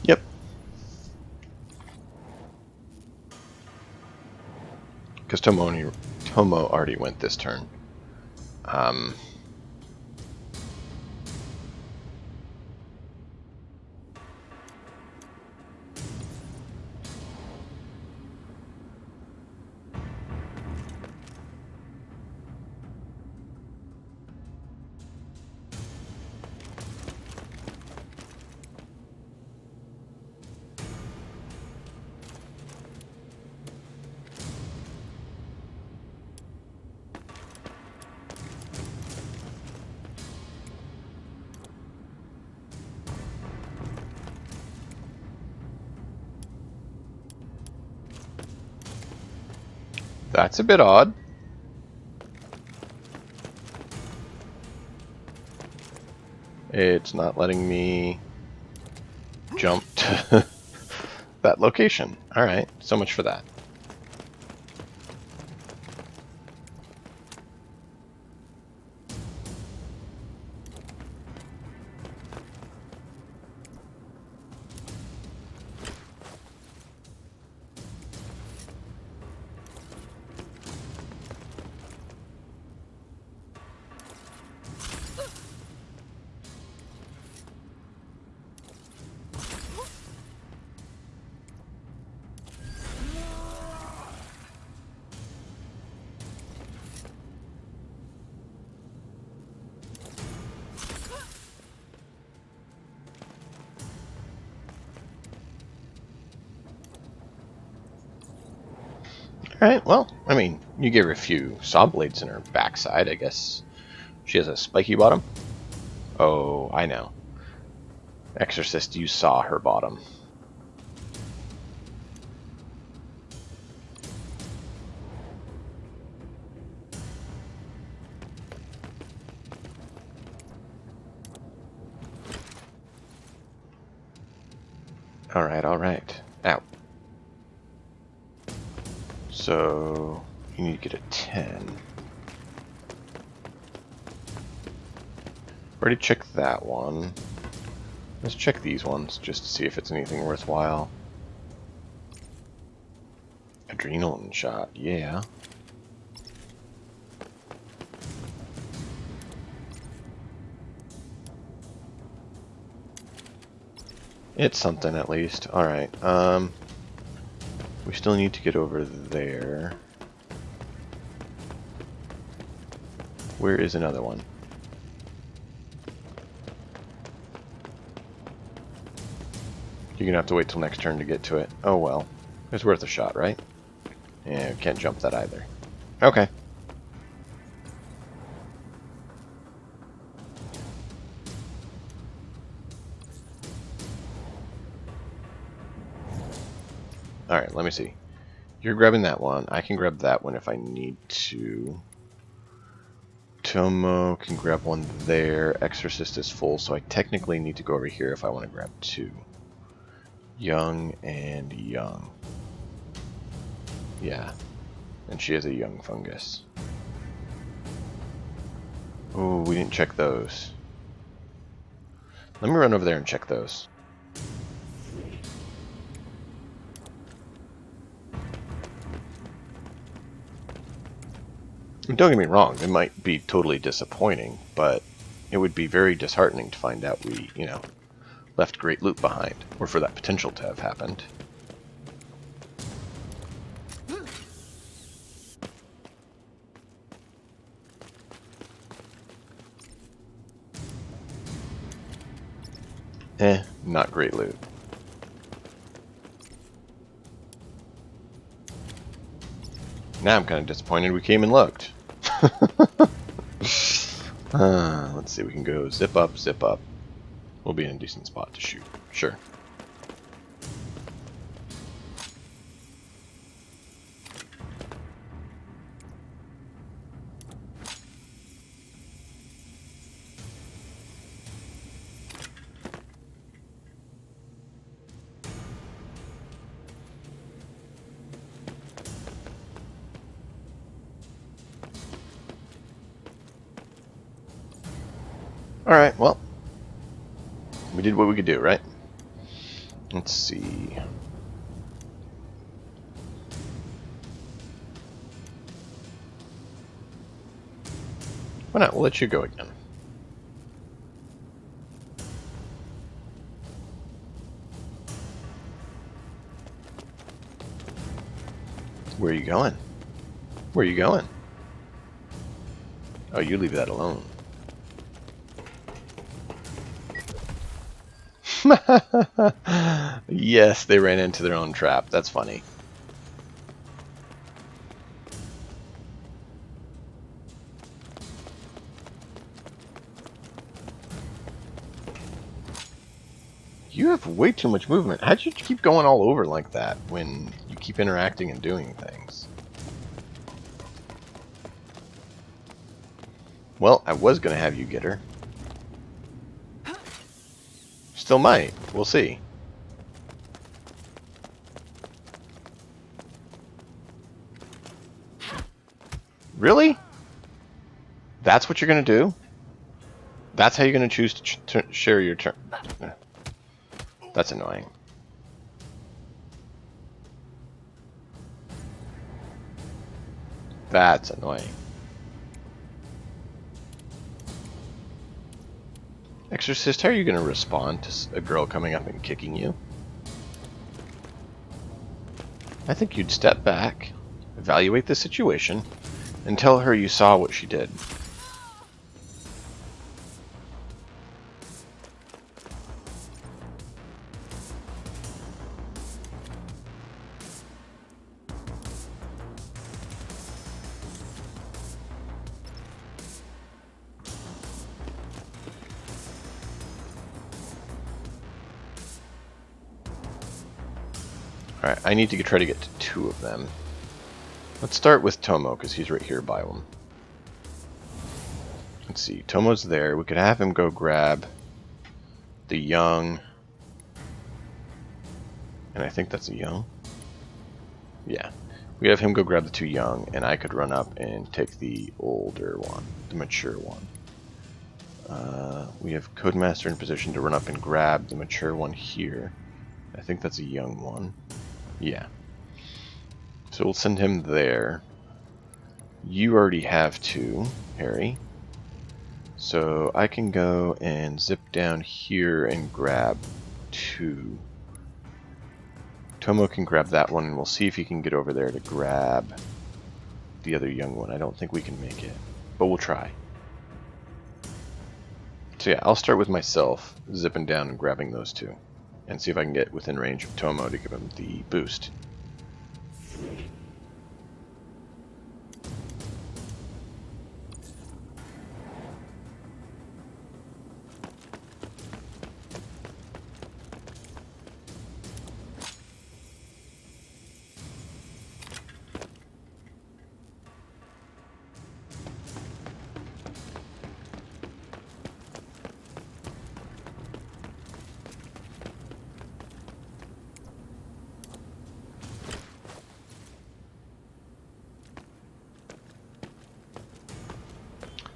Yep. Because Tomo already went this turn. That's a bit odd. It's not letting me jump to that location. Alright, so much for that. Alright, well, I mean, you give her a few saw blades in her backside, I guess. She has a spiky bottom? Oh, I know. Exorcist, you saw her bottom. Alright, alright. Out. So, you need to get a 10. Already checked that one. Let's check these ones, just to see if it's anything worthwhile. Adrenaline shot, yeah. It's something at least. Alright, we still need to get over there. Where is another one? You're gonna have to wait till next turn to get to it. Oh well. It's worth a shot, right? Yeah, can't jump that either. Okay. Alright, let me see. You're grabbing that one. I can grab that one if I need to. Tomo can grab one there. Exorcist is full, so I technically need to go over here if I want to grab two. Young and young. Yeah. And she has a young fungus. Oh, we didn't check those. Let me run over there and check those. Don't get me wrong, it might be totally disappointing, but it would be very disheartening to find out we, you know, left great loot behind, or for that potential to have happened. Not great loot. Now I'm kind of disappointed we came and looked. Let's see, we can go zip up, zip up. We'll be in a decent spot to shoot. Sure. Alright, well, we did what we could do, right? Let's see. Why not? We'll let you go again. Where are you going? Where are you going? Oh, you leave that alone. Yes, they ran into their own trap. That's funny. You have way too much movement. How'd you keep going all over like that when you keep interacting and doing things? Well, I was going to have you get her. Still might. We'll see. Really? That's what you're going to do? That's how you're going to choose to share your turn? That's annoying. That's annoying. Exorcist, how are you going to respond to a girl coming up and kicking you? I think you'd step back, evaluate the situation, and tell her you saw what she did. Alright, I need to try to get to 2 of them. Let's start with Tomo, because he's right here by them. Let's see, Tomo's there. We could have him go grab the young. And I think that's a young. Yeah. We have him go grab the 2 young, and I could run up and take the older one, the mature one. We have Codemaster in position to run up and grab the mature one here. I think that's a young one. Yeah. So we'll send him there. You already have 2, Harry. So I can go and zip down here and grab 2. Tomo can grab that one, and we'll see if he can get over there to grab the other young one. I don't think we can make it, but we'll try. So yeah, I'll start with myself, zipping down and grabbing those 2, and see if I can get within range of Tomo to give him the boost.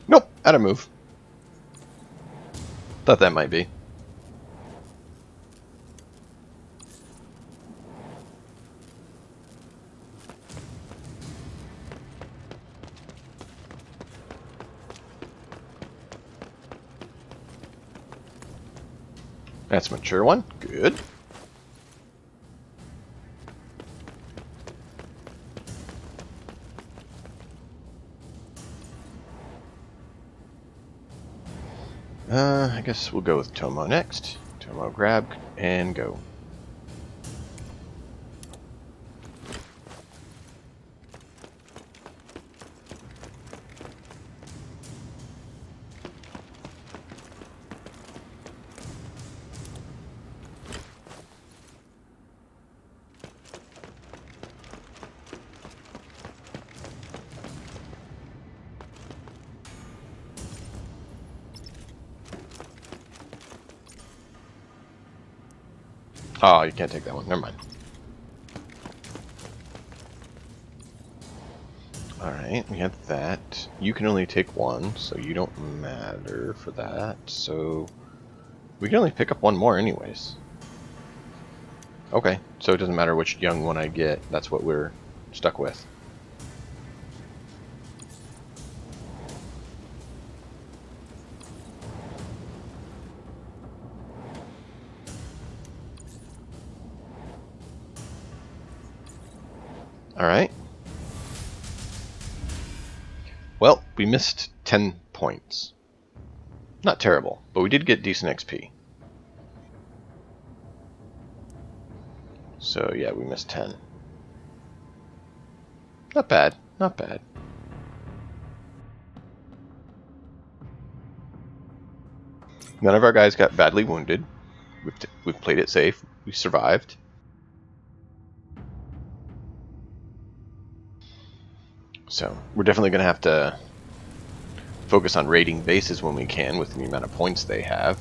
Nope, out of move. Thought that might be. That's a mature one. Good. I guess we'll go with Tomo next. Tomo, grab and go. Oh, you can't take that one. Never mind. Alright, we have that. You can only take 1, so you don't matter for that. So we can only pick up 1 more anyways. Okay, so it doesn't matter which young one I get. That's what we're stuck with. Alright. Well, we missed 10 points. Not terrible, but we did get decent XP. So yeah, we missed 10. Not bad, not bad. None of our guys got badly wounded. We've played it safe. We survived. So we're definitely going to have to focus on raiding bases when we can with the amount of points they have.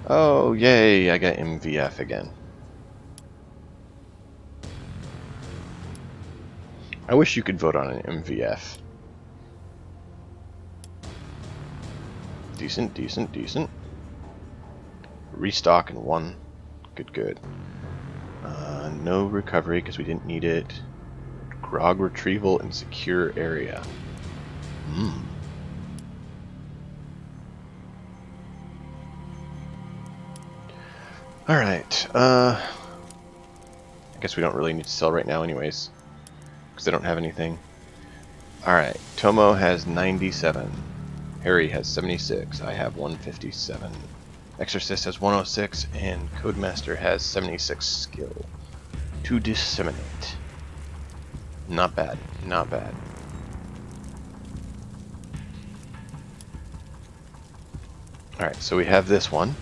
Oh, yay, I got MVF again. I wish you could vote on an MVF. Decent, decent, decent. Restock in 1. Good, good. No recovery because we didn't need it. Grog retrieval in secure area. Alright, I guess we don't really need to sell right now anyways, because they don't have anything. Alright, Tomo has 97. Harry has 76. I have 157. Exorcist has 106, and Codemaster has 76 skill. To disseminate. Not bad, not bad. Alright, so we have this one.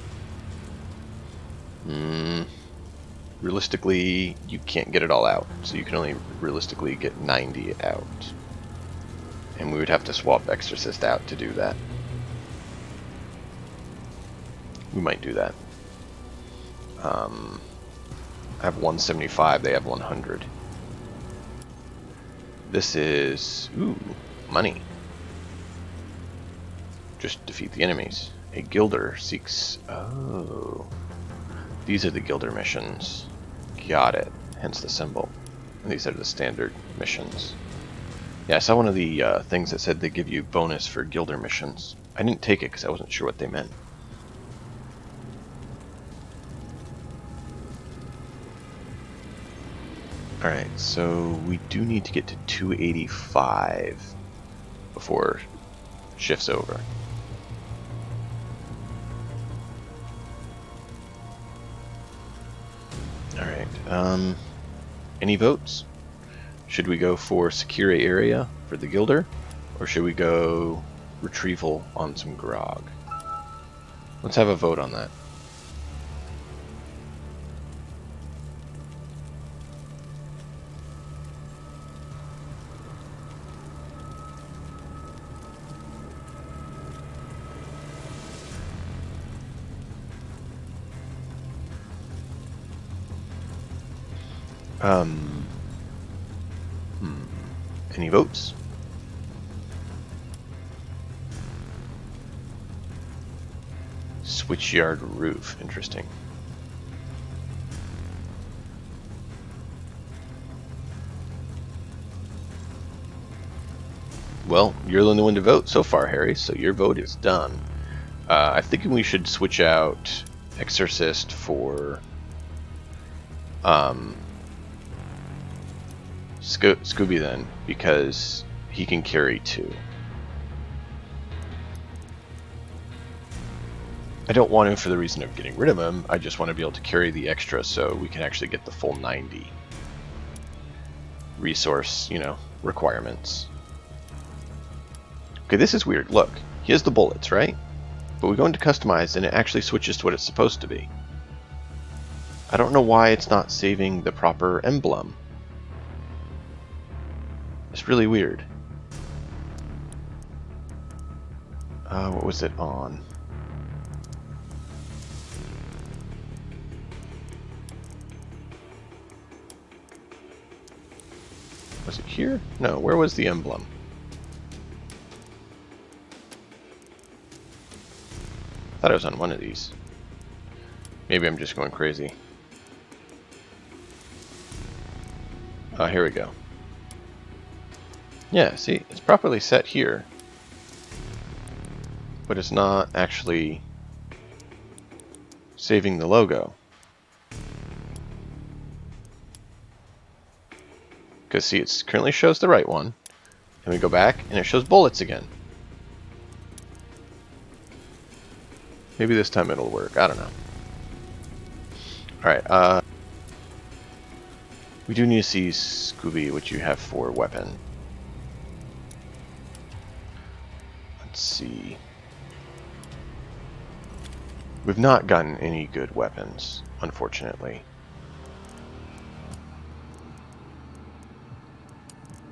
Realistically, you can't get it all out, so you can only realistically get 90 out. And we would have to swap Exorcist out to do that. We might do that. I have 175, they have 100. This is... ooh, money. Just defeat the enemies. A Gilder seeks... oh... these are the Gilder missions. Got it. Hence the symbol. And these are the standard missions. Yeah, I saw one of the things that said they give you bonus for Gilder missions. I didn't take it because I wasn't sure what they meant. Alright, so we do need to get to 285 before shift's over. Alright, any votes? Should we go for secure area for the Gilder? Or should we go retrieval on some grog? Let's have a vote on that. Any votes? Switchyard roof, interesting. Well, you're the only one to vote so far, Harry, so your vote is done. I think we should switch out Exorcist for Scooby then, because he can carry 2. I don't want him for the reason of getting rid of him, I just want to be able to carry the extra so we can actually get the full 90 resource, you know, requirements. Okay, this is weird. Look, he has the bullets, right? But we go into customize and it actually switches to what it's supposed to be. I don't know why it's not saving the proper emblem. It's really weird. What was it on? Was it here? No, where was the emblem? I thought it was on one of these. Maybe I'm just going crazy. Oh, here we go. Yeah, see, it's properly set here. But it's not actually saving the logo. Because see, it currently shows the right one. And we go back and it shows bullets again. Maybe this time it'll work, I don't know. Alright, we do need to see Scooby, what you have for weapon. Let's see. We've not gotten any good weapons, unfortunately.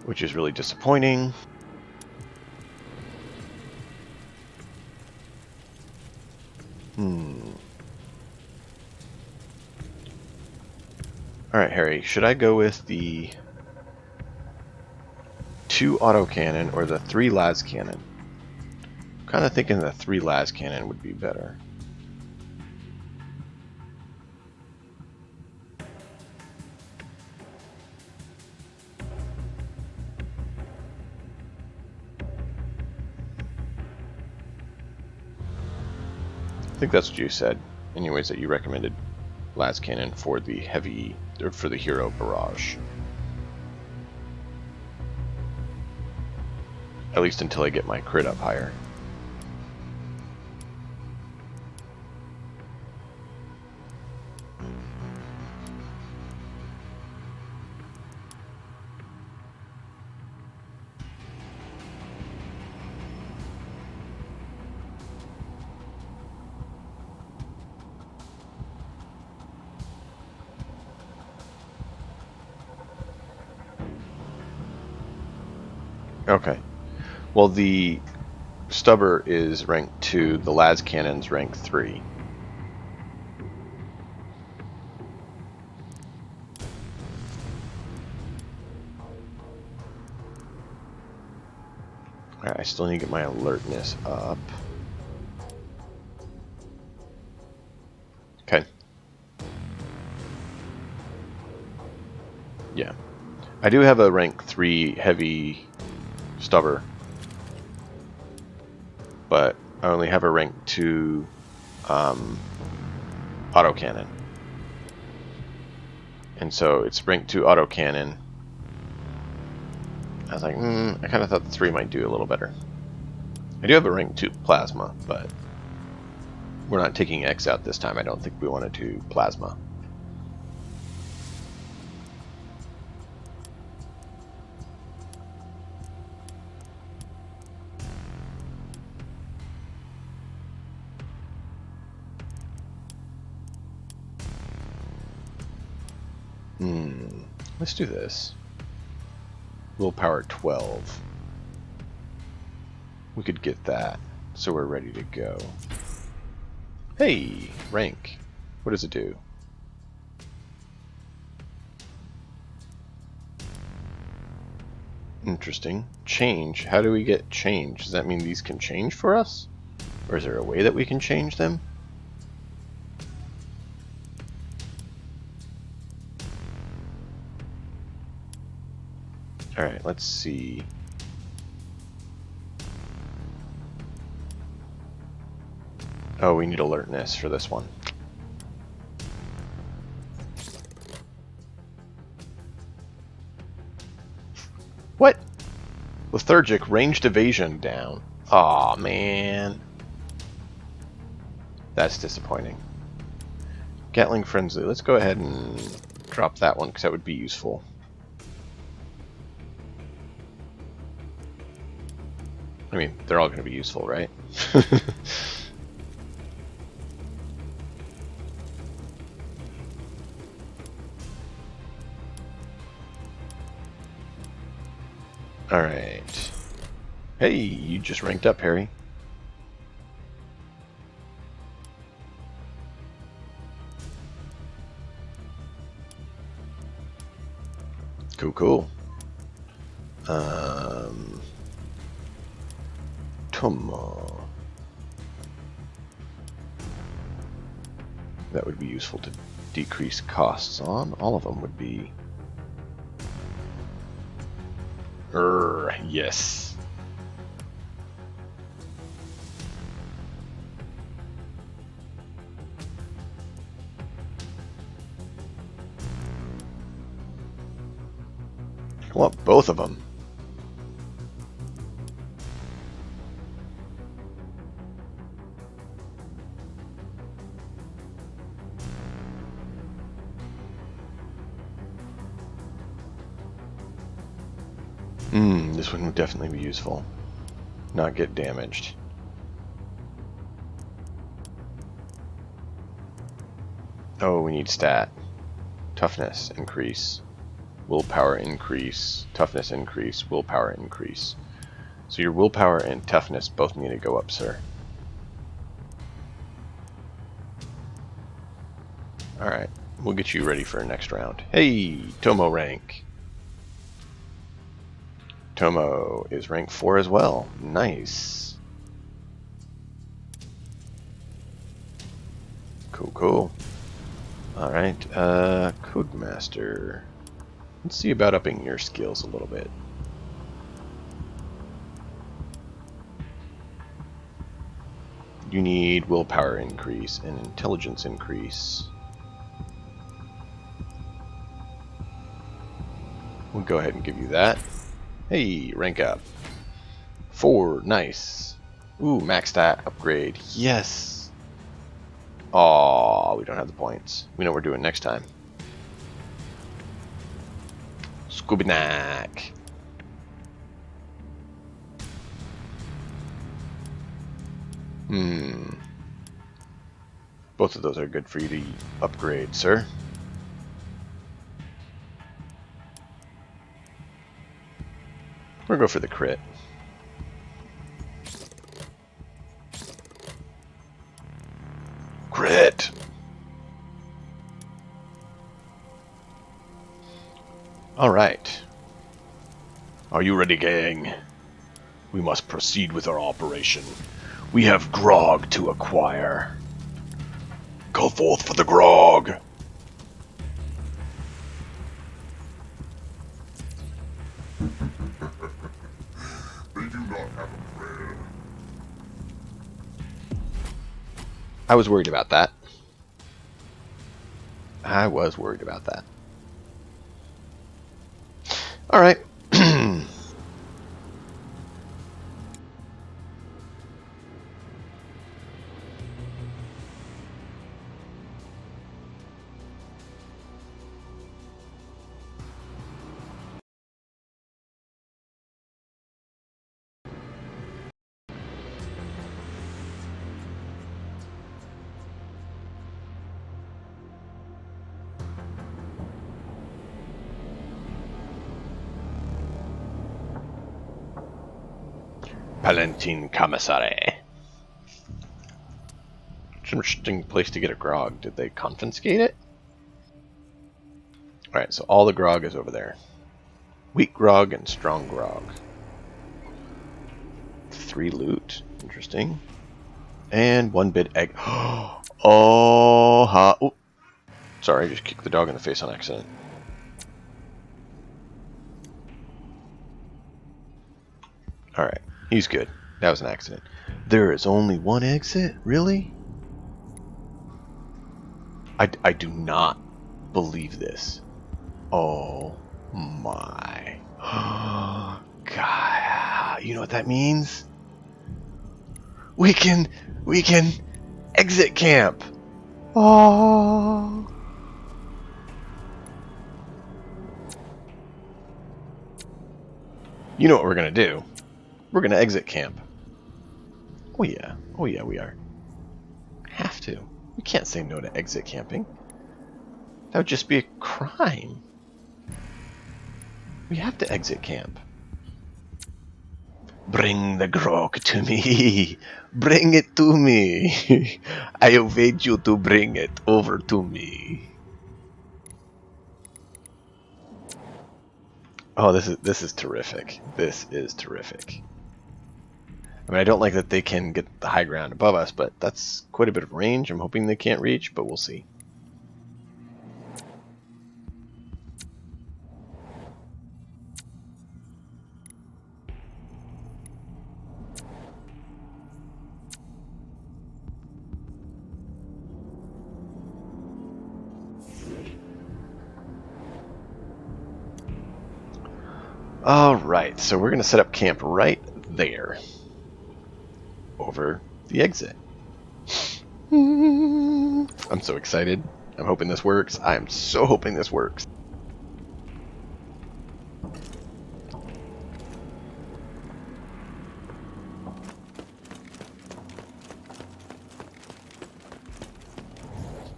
Which is really disappointing. Alright, Harry, should I go with the 2 autocannon or the 3 las cannon? I'm kind of thinking the 3 las cannon would be better. I think that's what you said. Anyways, that you recommended las cannon for the heavy, or for the hero barrage. At least until I get my crit up higher. Okay. Well, the Stubber is rank 2, the las cannon's rank 3. Alright, I still need to get my alertness up. Okay. Yeah. I do have a rank 3 heavy Stubber, but I only have a rank 2 autocannon. And so it's rank 2 autocannon. I was like, I kind of thought the 3 might do a little better. I do have a rank 2 plasma, but we're not taking X out this time. I don't think we want to do plasma. Let's do this. Willpower 12. We could get that, so we're ready to go. Hey, rank. What does it do? Interesting. Change. How do we get change? Does that mean these can change for us? Or is there a way that we can change them? Alright, let's see. Oh, we need alertness for this one. What? Lethargic, ranged evasion down. Aw, man. That's disappointing. Gatling Frenzy. Let's go ahead and drop that one because that would be useful. I mean, they're all going to be useful, right? Alright. Hey, you just ranked up, Harry. Cool, cool. Tomo. That would be useful to decrease costs on. All of them would be. Yes. I want both of them. This one would definitely be useful. Not get damaged. Oh, we need stat. Toughness increase. Willpower increase. Toughness increase. Willpower increase. So your willpower and toughness both need to go up, sir. Alright, we'll get you ready for next round. Hey, Tomo rank. Tomo is rank 4 as well. Nice. Cool, cool. Alright, Codemaster. Let's see about upping your skills a little bit. You need willpower increase and intelligence increase. We'll go ahead and give you that. Hey, rank up. 4, nice. Ooh, max stat upgrade. Yes. Aw, we don't have the points. We know what we're doing next time. Scooby-Knack. Both of those are good for you to upgrade, sir. We'll go for the crit. Crit! Alright. Are you ready, gang? We must proceed with our operation. We have grog to acquire. Go forth for the grog! They do not have a prayer. I was worried about that. I was worried about that. Alright. Palatine Commissary. It's an interesting place to get a grog. Did they confiscate it? Alright, so all the grog is over there. Weak grog and strong grog. 3 loot. Interesting. And 1 bit egg. Oh, ha. Ooh. Sorry, I just kicked the dog in the face on accident. Alright, he's good. That was an accident. There is only 1 exit? Really? I do not believe this. Oh my. God. You know what that means? We can exit camp. Oh. You know what we're going to do? We're going to exit camp. Oh yeah. Oh yeah, we are. Have to. We can't say no to exit camping. That would just be a crime. We have to exit camp. Bring the grog to me. Bring it to me. I await you to bring it over to me. Oh, this is terrific. This is terrific. I mean, I don't like that they can get the high ground above us, but that's quite a bit of range. I'm hoping they can't reach, but we'll see. Alright, so we're going to set up camp right there. Over the exit. I'm so excited. I'm hoping this works. I'm so hoping this works.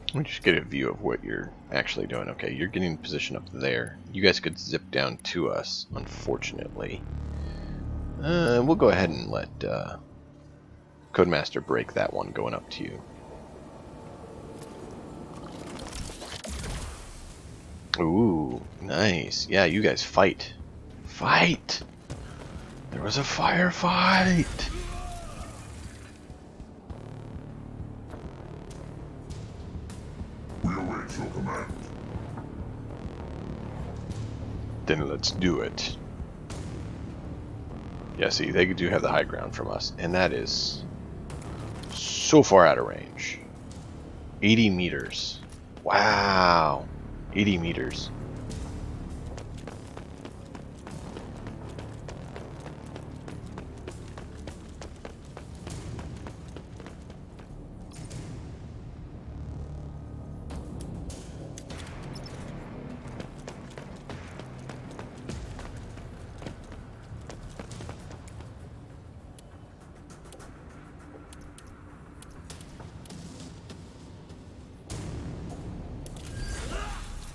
Let me just get a view of what you're actually doing. Okay, you're getting in position up there. You guys could zip down to us, unfortunately. We'll go ahead and let Codemaster break that one going up to you. Ooh, nice. Yeah, you guys fight. Fight! There was a firefight! We await your command. Then let's do it. Yeah, see, they do have the high ground from us, and that is so far out of range. 80 meters. Wow. 80 meters.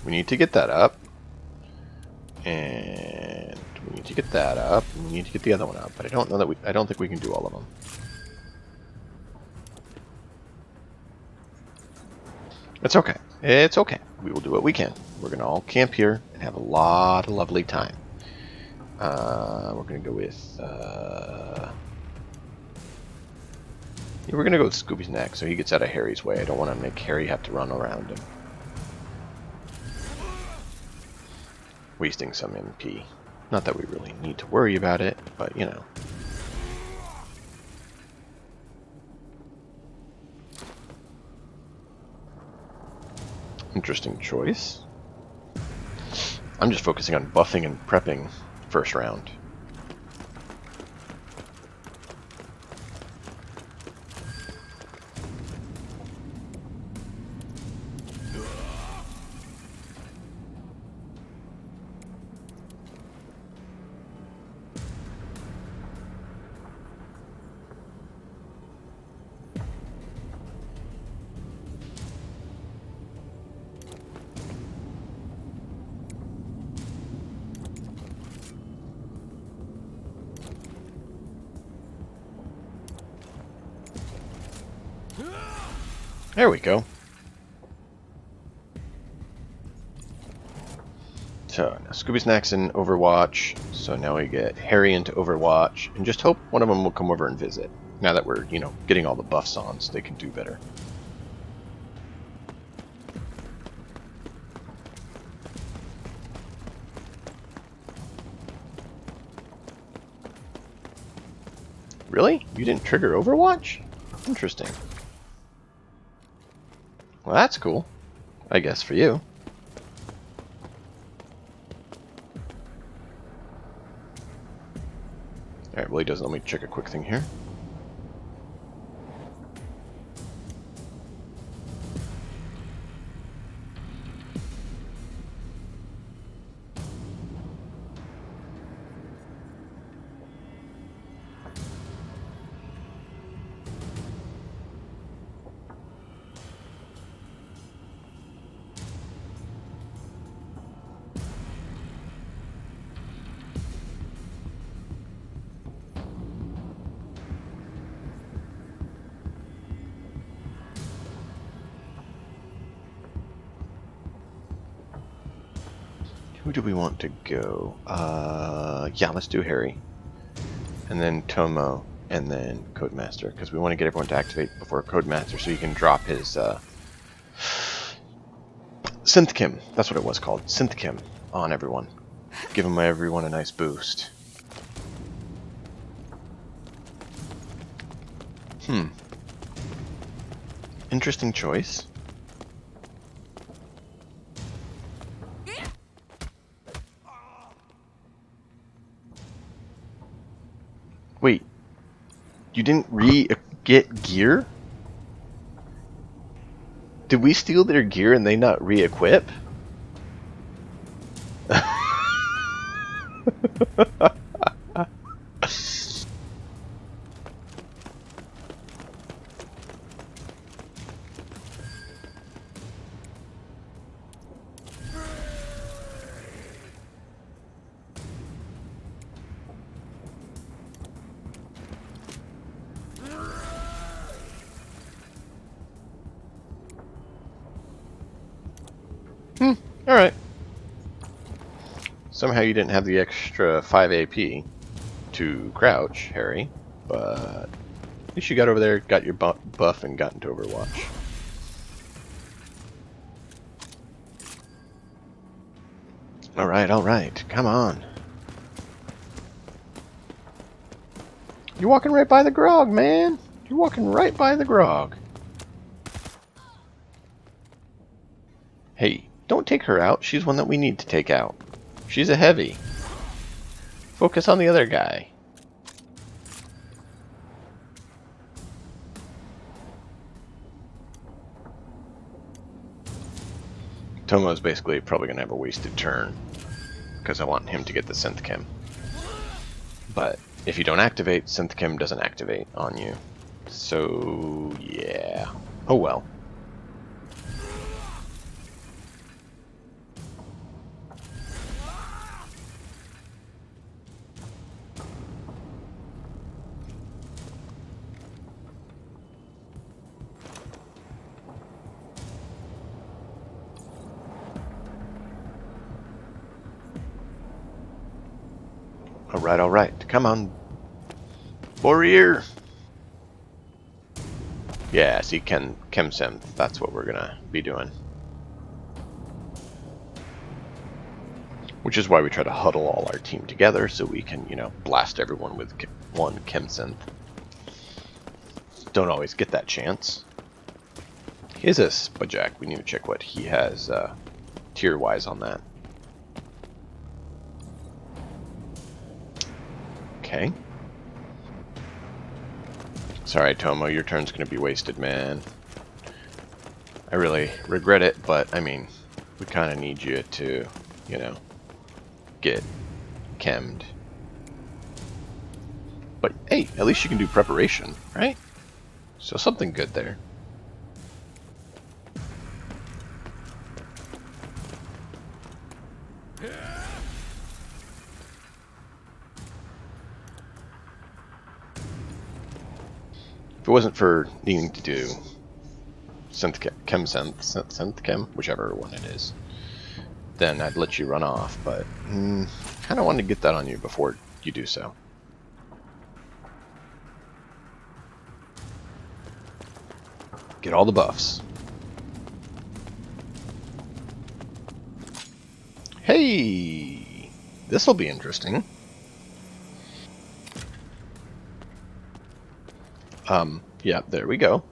We need to get that up. And we need to get that up. And we need to get the other one up. But I don't know that I don't think we can do all of them. It's okay. It's okay. We will do what we can. We're going to all camp here and have a lot of lovely time. We're going to go with... yeah, we're going to go with Scooby's neck so he gets out of Harry's way. I don't want to make Harry have to run around him. Wasting some MP. Not that we really need to worry about it, but you know. Interesting choice. I'm just focusing on buffing and prepping first round. There we go. So now Scooby Snack's in Overwatch, so now we get Harry into Overwatch, and just hope one of them will come over and visit. Now that we're, you know, getting all the buffs on, so they can do better. Really? You didn't trigger Overwatch? Interesting. Well, that's cool. I guess for you. Alright, well he doesn't. Let me check a quick thing here. Who do we want to go? Yeah, let's do Harry. And then Tomo, and then Codemaster, because we want to get everyone to activate before Codemaster so you can drop his Synthkim. That's what it was called. Synthkim on everyone. Give everyone a nice boost. Interesting choice. Wait, you didn't get gear? Did we steal their gear and they not re-equip? Alright. Somehow you didn't have the extra 5 AP to crouch, Harry, but at least you got over there, got your buff, and got into Overwatch. Alright, come on. You're walking right by the grog, man! You're walking right by the grog. Hey, don't take her out. She's one that we need to take out. She's a heavy. Focus on the other guy. Tomo is basically probably going to have a wasted turn because I want him to get the Synth Chem. But if you don't activate, Synth Chem doesn't activate on you. So, yeah. Oh well. Alright. Come on. Warrior! Yeah, see, Chemsynth. That's what we're gonna be doing. Which is why we try to huddle all our team together so we can, you know, blast everyone with one Chemsynth. Don't always get that chance. He is a Spudjack. We need to check what he has tier-wise on that. Okay. Sorry, Tomo, your turn's gonna be wasted, man. I really regret it, but, I mean, we kind of need you to, you know, get chemmed. But, hey, at least you can do preparation, right? So something good there. If it wasn't for needing to do Synth Chem, whichever one it is, then I'd let you run off, but kind of wanted to get that on you before you do so. Get all the buffs. Hey! This'll be interesting. Yeah, there we go.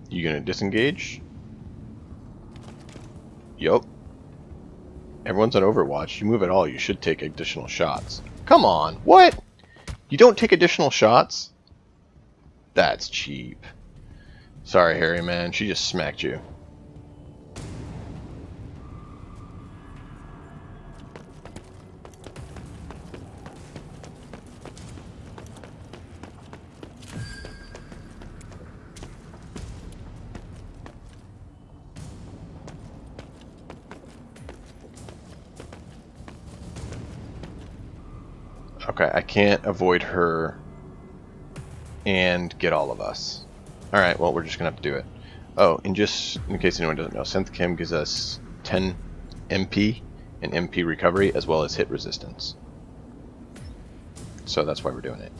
You gonna disengage? Yup. Everyone's on Overwatch. You move at all, you should take additional shots. Come on, what? You don't take additional shots? That's cheap. Sorry, Harry, man. She just smacked you. Okay, I can't avoid her and get all of us. Alright, well, we're just gonna have to do it. Oh, and just in case anyone doesn't know, Synth Chem gives us 10 MP and MP recovery as well as hit resistance. So that's why we're doing it.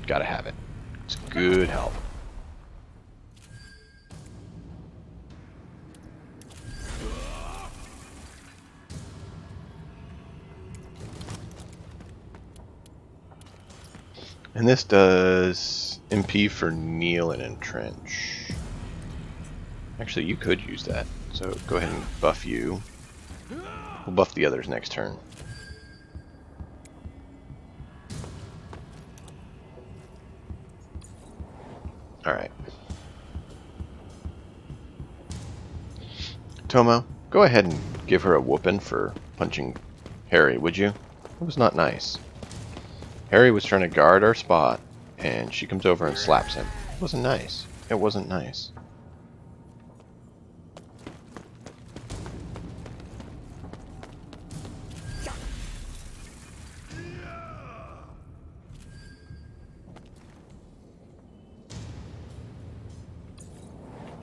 Gotta have it. It's good help. And this does MP for Kneel and Entrench. Actually, you could use that. So go ahead and buff you. We'll buff the others next turn. Alright. Tomo, go ahead and give her a whooping for punching Harry, would you? It was not nice. Harry was trying to guard our spot, and she comes over and slaps him. It wasn't nice. It wasn't nice.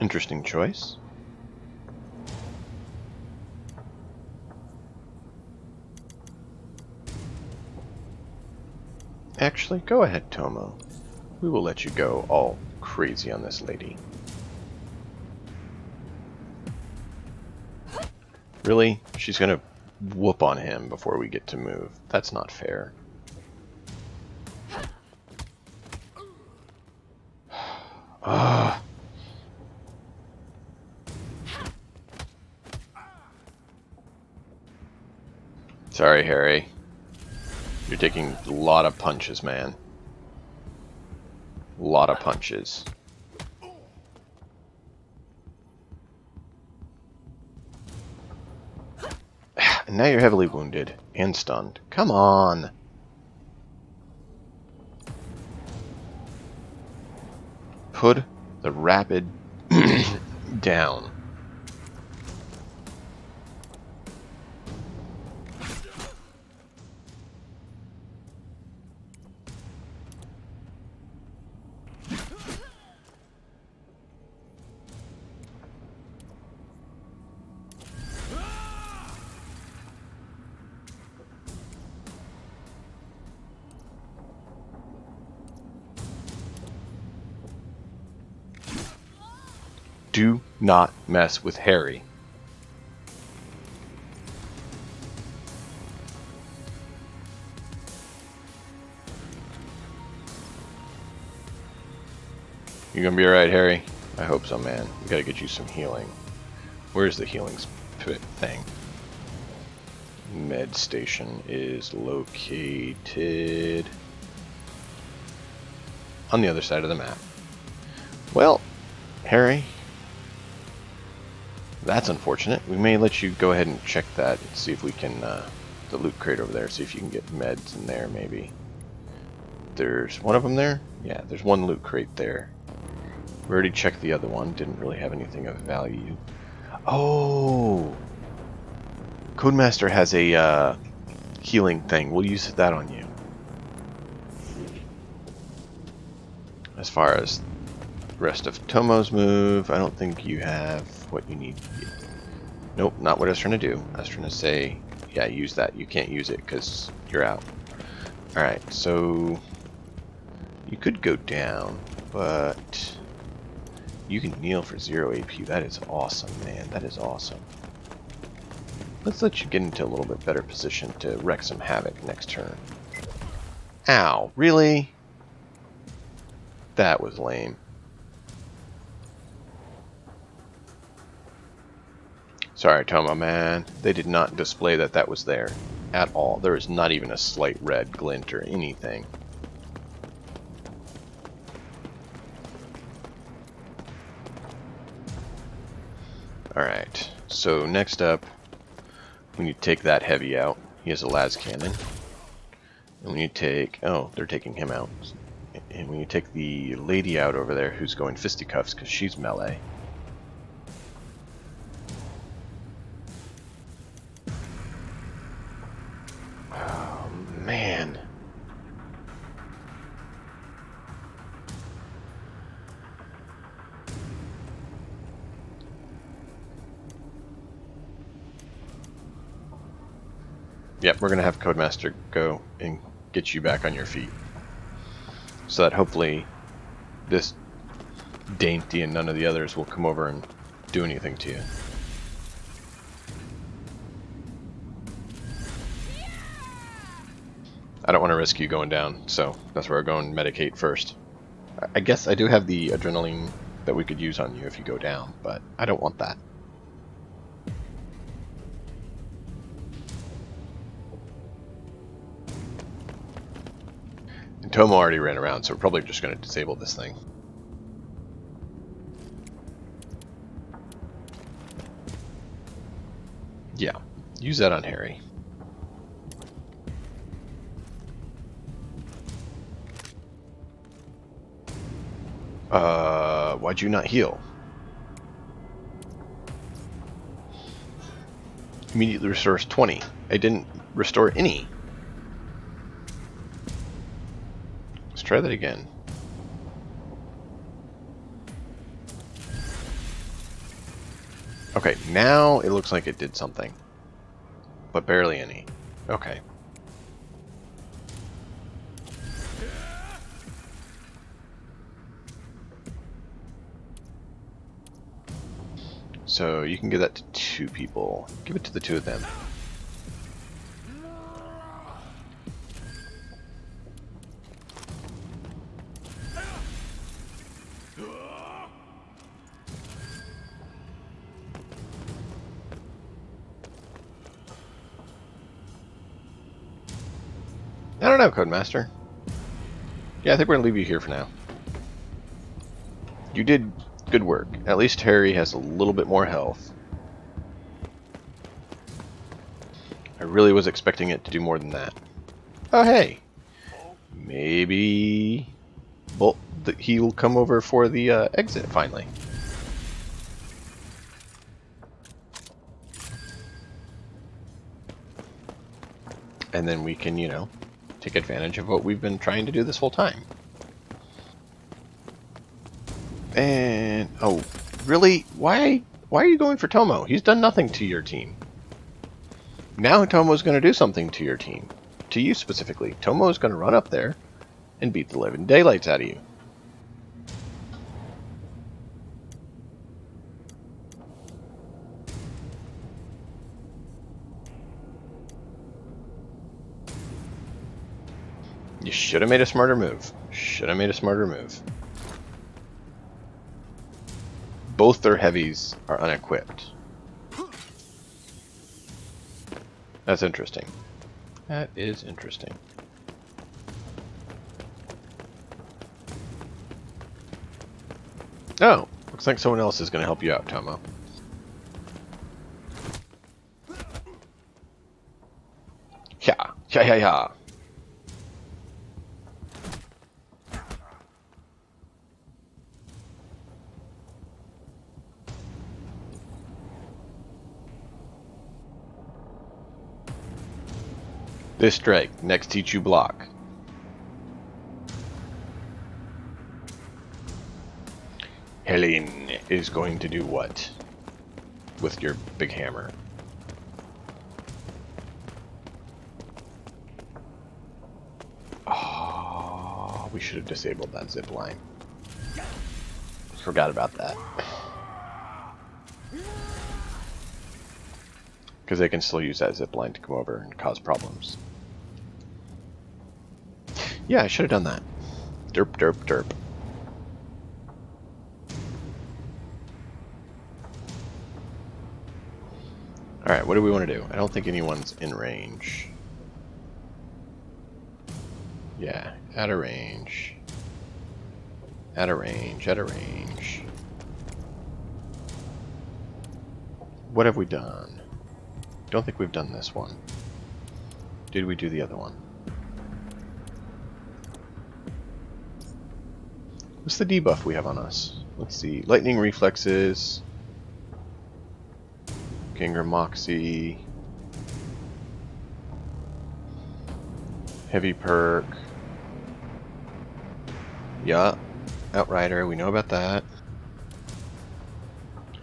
Interesting choice. Actually, go ahead, Tomo. We will let you go all crazy on this lady. Really? She's gonna whoop on him before we get to move. That's not fair. Ah. Sorry, Harry. You're taking a lot of punches, man. A lot of punches. And now you're heavily wounded and stunned. Come on! Put the rapid down. Do not mess with Harry. You gonna be alright, Harry? I hope so, man. We gotta get you some healing. Where's the healing thing? Med station is located on the other side of the map. Well, Harry, that's unfortunate. We may let you go ahead and check that and see if we can, the loot crate over there, see if you can get meds in there, maybe. There's one of them there? Yeah, there's one loot crate there. We already checked the other one, didn't really have anything of value. Oh! Codemaster has a, healing thing. We'll use that on you. As far as the rest of Tomo's move, I don't think you have what you need. Nope, not what I was trying to do. I was trying to say, yeah, use that. You can't use it because you're out. Alright, so you could go down, but you can kneel for 0 AP. That is awesome, man. That is awesome. Let's let you get into a little bit better position to wreak some havoc next turn. Ow, really? That was lame. Sorry, Tomo, man. They did not display that that was there at all. There is not even a slight red glint or anything. Alright, so next up, when you take that heavy out, he has a las cannon. And when you take, oh, they're taking him out. And when you take the lady out over there who's going fisticuffs because she's melee. Oh, man. Yep, we're going to have Codemaster go and get you back on your feet. So that hopefully this Dainty and none of the others will come over and do anything to you. I don't want to risk you going down, so that's where we're going to medicate first. I guess I do have the adrenaline that we could use on you if you go down, but I don't want that. And Tomo already ran around, so we're probably just going to disable this thing. Yeah, use that on Harry. Why'd you not heal? Immediately restores 20. I didn't restore any. Let's try that again. Okay, now it looks like it did something. But barely any. Okay. So you can give that to 2 people. Give it to the 2 of them. I don't know, Codemaster. Yeah, I think we're going to leave you here for now. You did good work. At least Harry has a little bit more health. I really was expecting it to do more than that. Oh, hey. Maybe he'll come over for the exit, finally. And then we can, you know, take advantage of what we've been trying to do this whole time. And, oh, really? Why are you going for Tomo? He's done nothing to your team. Now Tomo's going to do something to your team. To you specifically. Tomo's going to run up there and beat the living daylights out of you. You should have made a smarter move. Should have made a smarter move. Both their heavies are unequipped. That's interesting. That is interesting. Oh, looks like someone else is going to help you out, Tomo. Yeah, yeah, yeah, yeah. This strike, next teach you block. Helene is going to do what? With your big hammer. Oh, we should have disabled that zip line. Forgot about that. Because they can still use that zip line to come over and cause problems. Yeah, I should have done that. Derp, derp, derp. Alright, what do we want to do? I don't think anyone's in range. Yeah, out of range. Out of range, out of range. What have we done? Don't think we've done this one. Did we do the other one? What's the debuff we have on us? Let's see. Lightning reflexes. Gengar Moxie. Heavy perk. Yeah. Outrider, we know about that.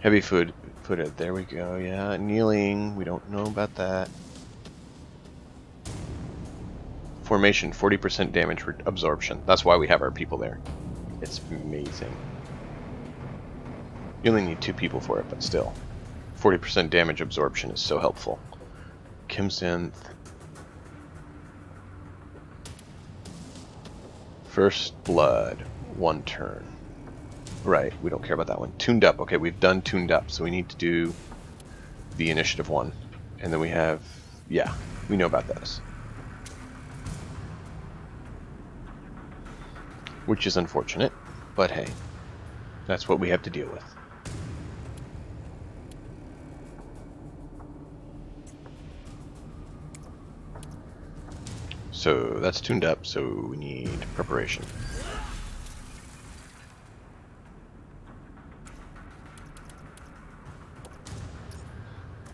Heavy footed. There we go, yeah. Kneeling, we don't know about that. Formation, 40% damage absorption. That's why we have our people there. It's amazing. You only need 2 people for it, but still. 40% damage absorption is so helpful. Kimsynth. First Blood, 1 turn. Right, we don't care about that one. Tuned Up. Okay, we've done Tuned Up, so we need to do the initiative one. And then we have... yeah, we know about those. Which is unfortunate, but hey, that's what we have to deal with. So that's tuned up, so we need preparation.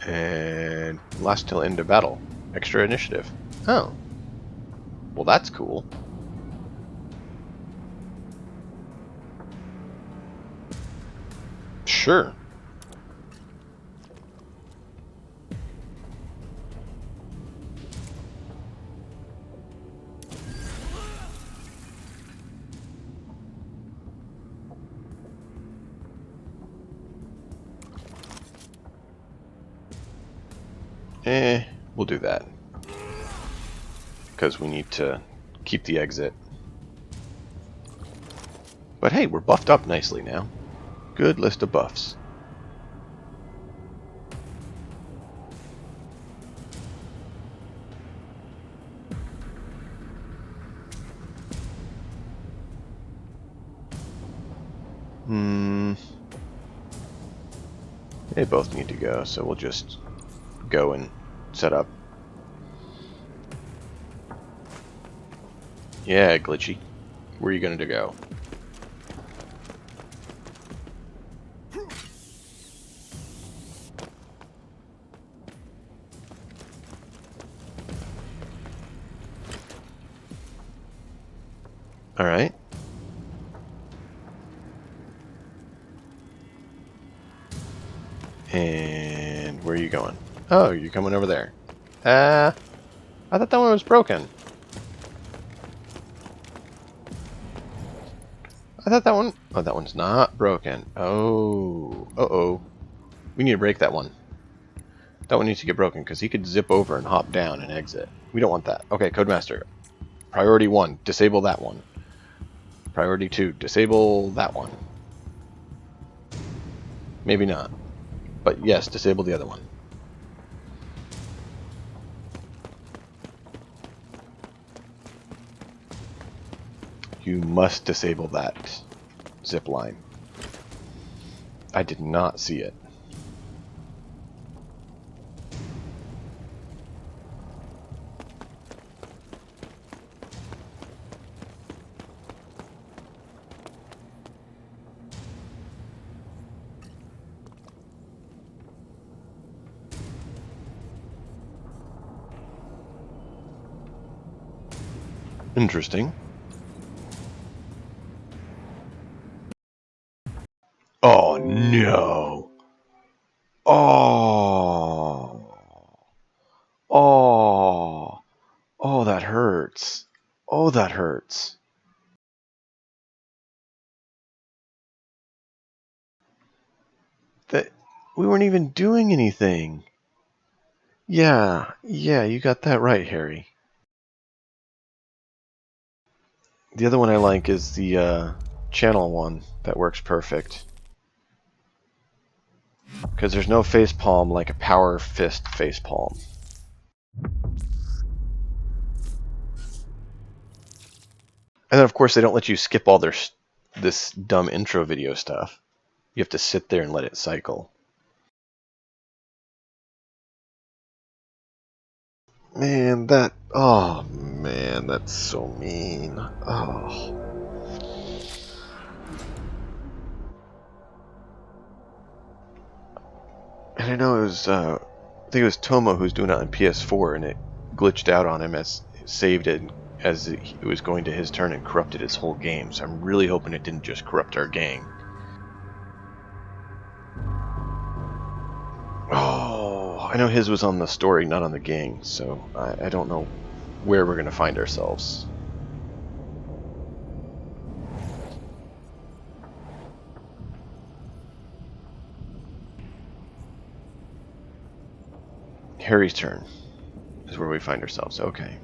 And last till end of battle. Extra initiative. Oh. Well, that's cool. Sure. We'll do that. Because we need to keep the exit. But hey, we're buffed up nicely now. Good list of buffs. They both need to go, so we'll just go and set up. Yeah, Glitchy. Where are you going to go? Alright. And where are you going? Oh, you're coming over there. I thought that one was broken. I thought that one... Oh, that one's not broken. Oh. Uh-oh. We need to break that one. That one needs to get broken, because he could zip over and hop down and exit. We don't want that. Okay, Codemaster. Priority 1, disable that one. Priority 2, disable that one. Maybe not. But yes, disable the other one. You must disable that zip line. I did not see it. Interesting. Oh no. Oh. Oh. Oh, that hurts. Oh, that hurts. That we weren't even doing anything. Yeah, you got that right, Harry. The other one I like is the channel one. That works perfect. Because there's no facepalm like a power fist facepalm. And then of course they don't let you skip all this dumb intro video stuff. You have to sit there and let it cycle. Man, oh man, that's so mean. Oh. And I know it was, I think it was Tomo who's doing it on PS4, and it glitched out on him as saved it as it was going to his turn and corrupted his whole game. So I'm really hoping it didn't just corrupt our game. Oh, I know his was on the story, not on the gang, so I don't know where we're going to find ourselves. Harry's turn is where we find ourselves. Okay.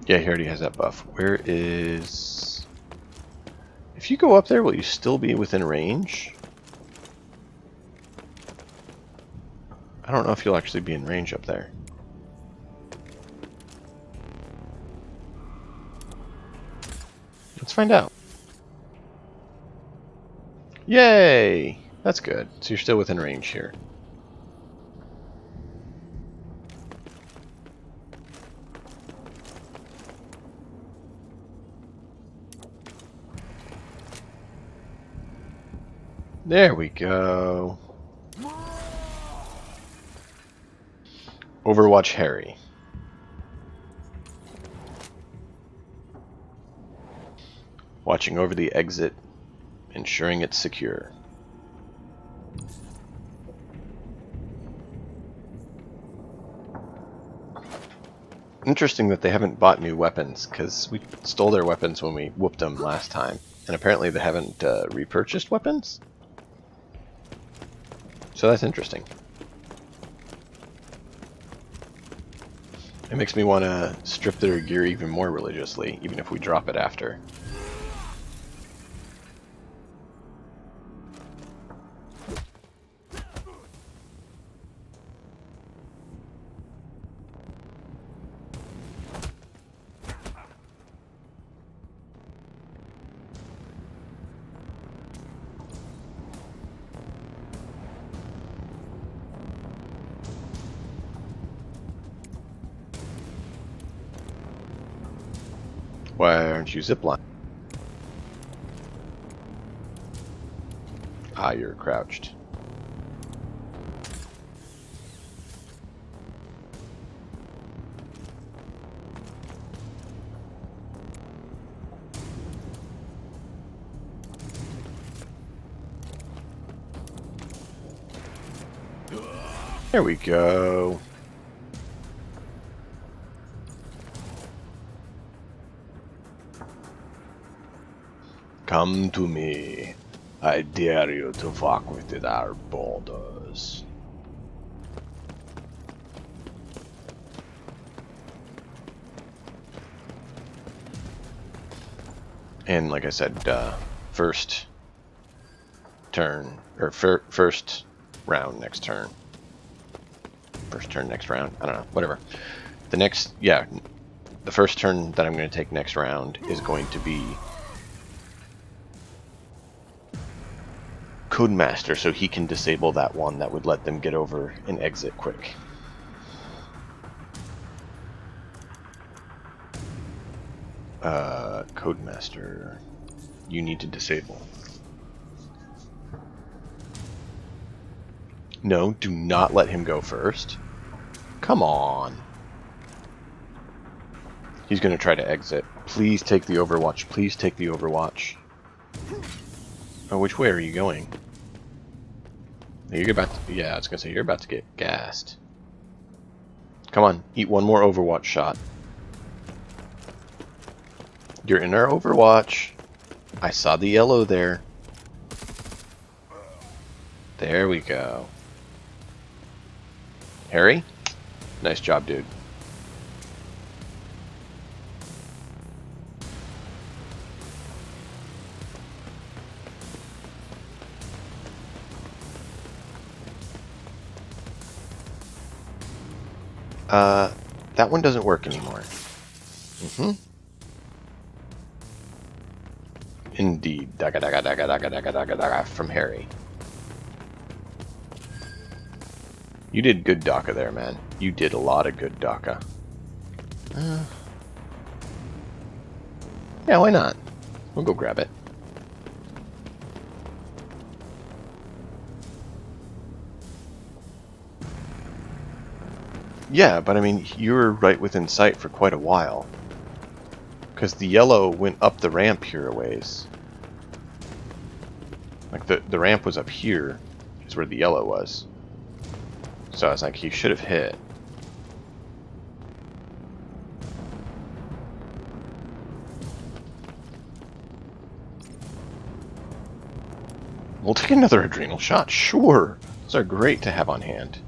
Yeah, he already has that buff. Where is... If you go up there, will you still be within range? I don't know if you'll actually be in range up there. Let's find out. Yay! That's good. So you're still within range here. There we go. Overwatch Harry. Watching over the exit, ensuring it's secure. Interesting that they haven't bought new weapons, because we stole their weapons when we whooped them last time. And apparently they haven't repurchased weapons? So that's interesting. It makes me want to strip their gear even more religiously, even if we drop it after. Why aren't you zipline? Ah, you're crouched. There we go. Come to me. I dare you to fuck with our borders. And like I said, first turn, or first round next turn. First turn next round, I don't know, whatever. The next, yeah, the first turn that I'm going to take next round is going to be Codemaster, so he can disable that one that would let them get over and exit quick. Codemaster, you need to disable. No, do not let him go first. Come on. He's going to try to exit. Please take the Overwatch. Please take the Overwatch. Oh, which way are you going? You're about to, yeah, I was going to say, you're about to get gassed. Come on, eat one more Overwatch shot. You're in our Overwatch. I saw the yellow there. There we go. Harry? Nice job, dude. That one doesn't work anymore. Indeed. Daga daga daga daga daga daga daga from Harry. You did good DACA there, man. You did a lot of good DACA. Yeah, why not? We'll go grab it. Yeah, but I mean, you were right within sight for quite a while. Because the yellow went up the ramp here a ways. Like, the ramp was up here, is where the yellow was. So I was like, he should have hit. We'll take another adrenal shot, sure. Those are great to have on hand.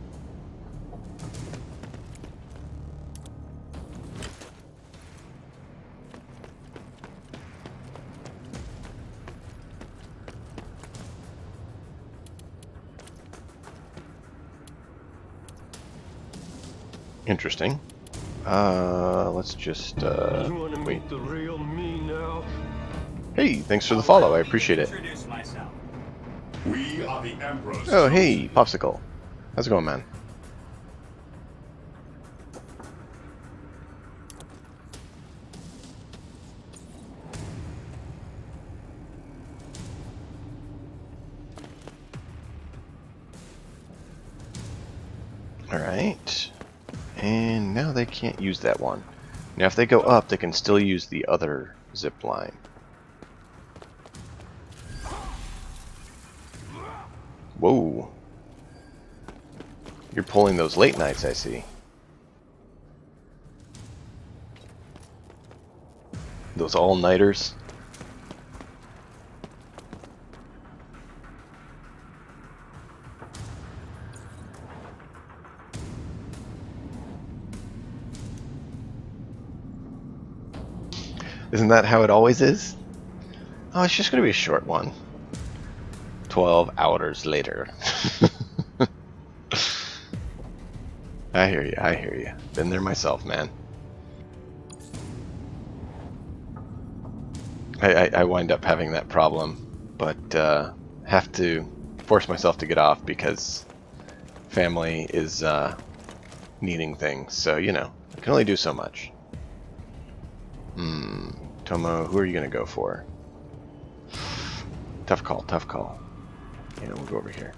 Interesting. Let's just, You wanna wait. meet the real me now? Hey, thanks for the follow, I appreciate it. Introduce myself. We are the Emperor's Oh, hey, Popsicle. How's it going, man? Alright. And now they can't use that one. Now if they go up, they can still use the other zip line. Whoa. You're pulling those late nights, I see. Those all-nighters. Isn't that how it always is? Oh, it's just going to be a short one. 12 hours later. I hear you, I hear you. Been there myself, man. I wind up having that problem, but have to force myself to get off because family is needing things. So, you know, I can only do so much. Tomo, who are you going to go for? Tough call, tough call. You know, we'll go over here.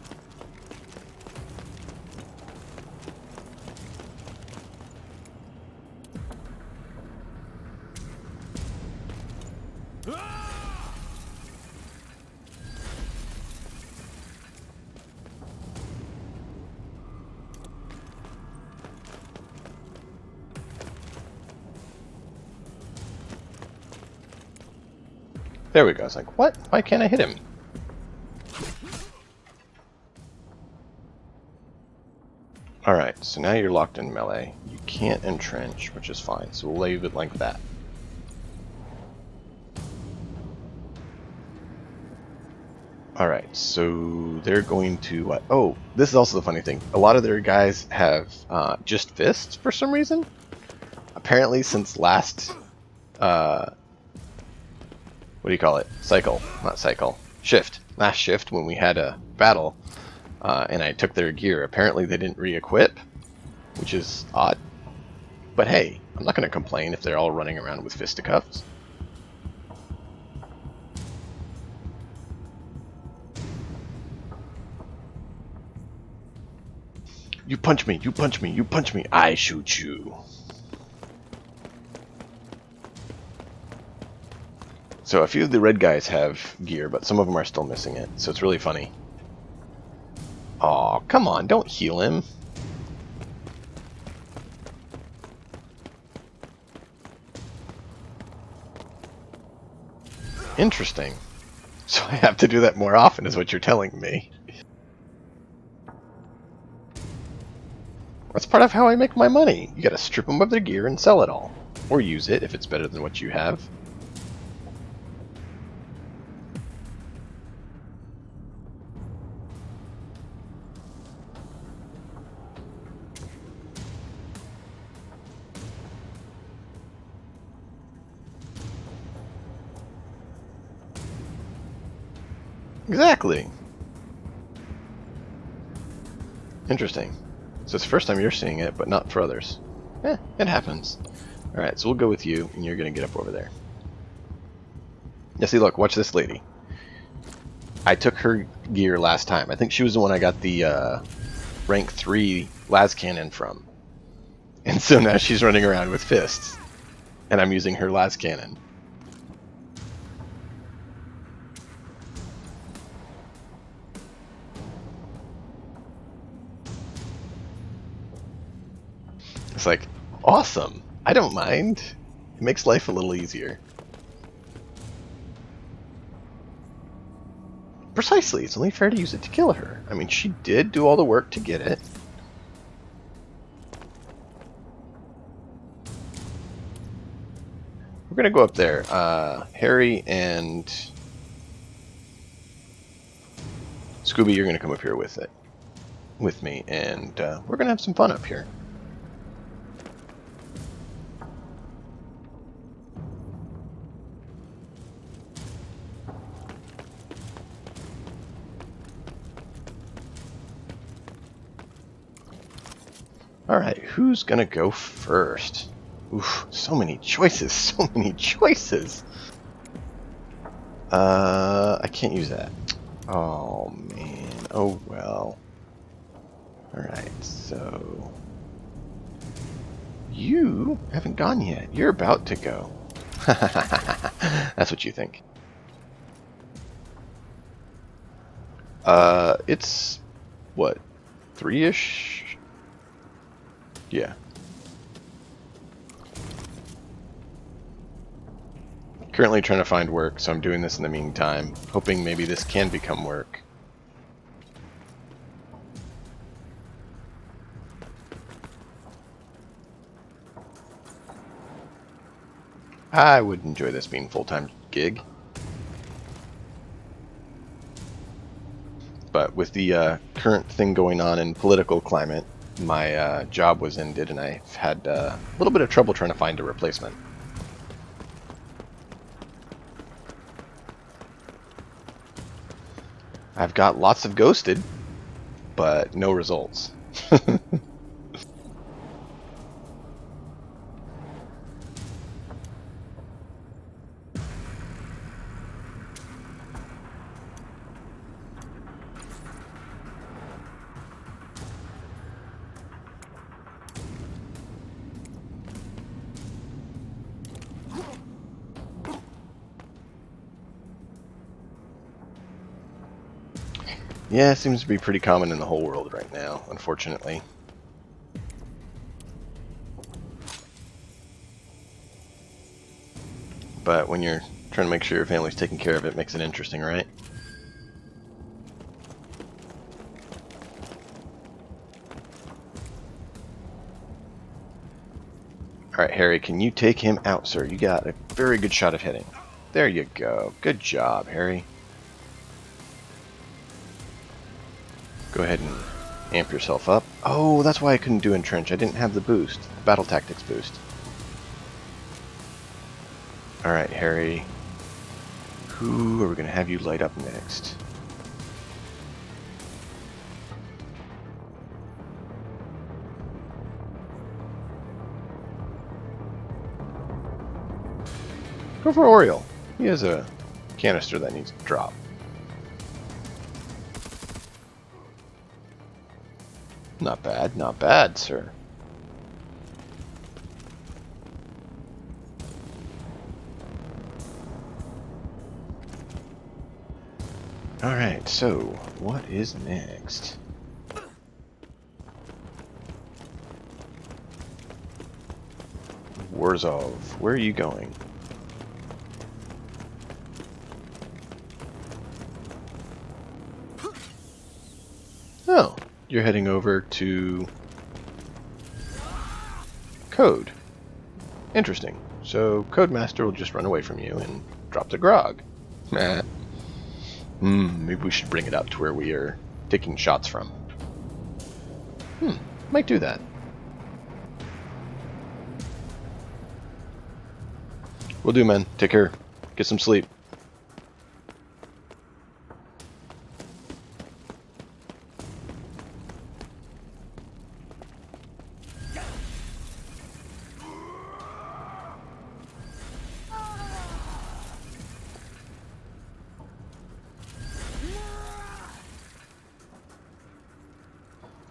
There we go. I was like, what? Why can't I hit him? Alright, so now you're locked in melee. You can't entrench, which is fine, so we'll leave it like that. Alright, so they're going to... what? Oh, this is also the funny thing. A lot of their guys have just fists for some reason. Apparently since last... what do you call it? Cycle. Not cycle. Shift. Last shift when we had a battle and I took their gear. Apparently they didn't re-equip, which is odd. But hey, I'm not going to complain if they're all running around with fisticuffs. You punch me, you punch me, you punch me, I shoot you. So a few of the red guys have gear, but some of them are still missing it, so it's really funny. Aw, come on, don't heal him. Interesting. So I have to do that more often is what you're telling me. That's part of how I make my money. You gotta strip them of their gear and sell it all. Or use it if it's better than what you have. Exactly. Interesting. So it's the first time you're seeing it, but not for others. It happens. Alright, so we'll go with you, and you're going to get up over there. Yeah, see, look, watch this lady. I took her gear last time. I think she was the one I got the rank 3 las cannon from. And so now she's running around with fists. And I'm using her las cannon. It's like, awesome. I don't mind. It makes life a little easier. Precisely. It's only fair to use it to kill her. I mean, she did do all the work to get it. We're going to go up there. Harry and Scooby, you're going to come up here with it. With me. And we're going to have some fun up here. Alright, who's gonna go first? Oof, so many choices, so many choices! I can't use that. Oh, man. Oh, well. Alright, so... you haven't gone yet. You're about to go. That's what you think. It's what, 3-ish? Yeah. Currently trying to find work, so I'm doing this in the meantime, hoping maybe this can become work. I would enjoy this being a full-time gig. But with the current thing going on in political climate, my job was ended and I've had a little bit of trouble trying to find a replacement. I've got lots of ghosted, but no results. Yeah, it seems to be pretty common in the whole world right now, unfortunately. But when you're trying to make sure your family's taken care of, it makes it interesting, right? Alright, Harry, can you take him out, sir? You got a very good shot of hitting. There you go. Good job, Harry. Go ahead and amp yourself up. Oh, that's why I couldn't do Entrench. I didn't have the boost, the Battle Tactics boost. Alright, Harry. Who are we going to have you light up next? Go for Oriole. He has a canister that needs to drop. Not bad, sir. Alright, so, what is next? Warzov, where are you going? Oh, you're heading over to Code. Interesting. So Codemaster will just run away from you and drop the grog. Maybe we should bring it up to where we are taking shots from. Might do that. Will do, man. Take care. Get some sleep.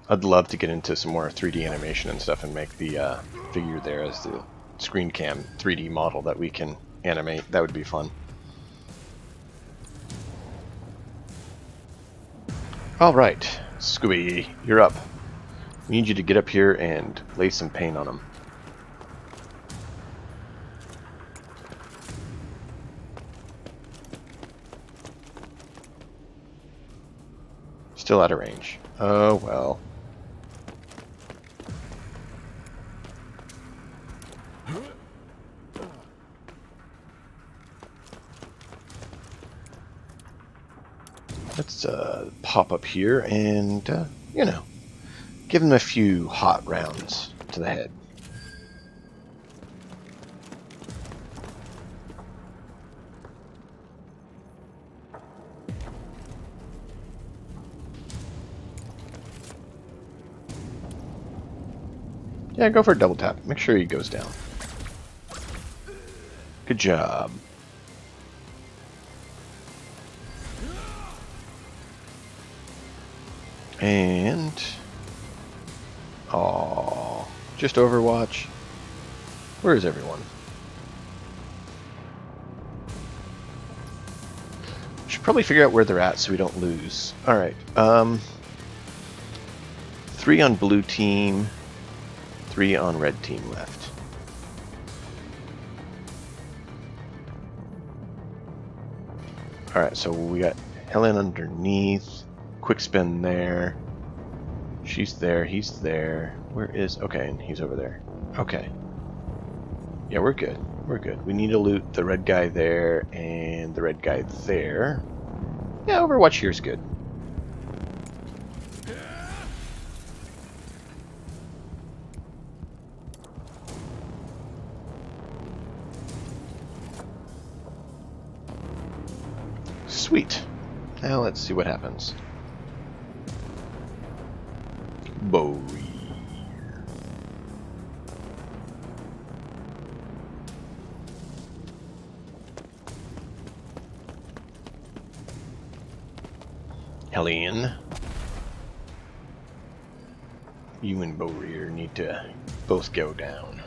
I'd love to get into some more 3D animation and stuff and make the figure there as the screen cam 3D model that we can animate. That would be fun. Alright, Scooby, you're up. We need you to get up here and lay some paint on them. Still out of range. Oh well. Let's pop up here and, you know, give him a few hot rounds to the head. Yeah, go for a double tap. Make sure he goes down. Good job. And... Aww. Just Overwatch. Where is everyone? Should probably figure out where they're at so we don't lose. Alright, 3 on blue team, 3 on red team left. Alright, so we got Helen underneath, quick spin there. She's there, he's there. Where is... okay, and he's over there. Okay. Yeah, we're good. We're good. We need to loot the red guy there and the red guy there. Yeah, Overwatch here is good. Sweet. Now let's see what happens. Bowie. Hellion. You and Boreer need to both go down.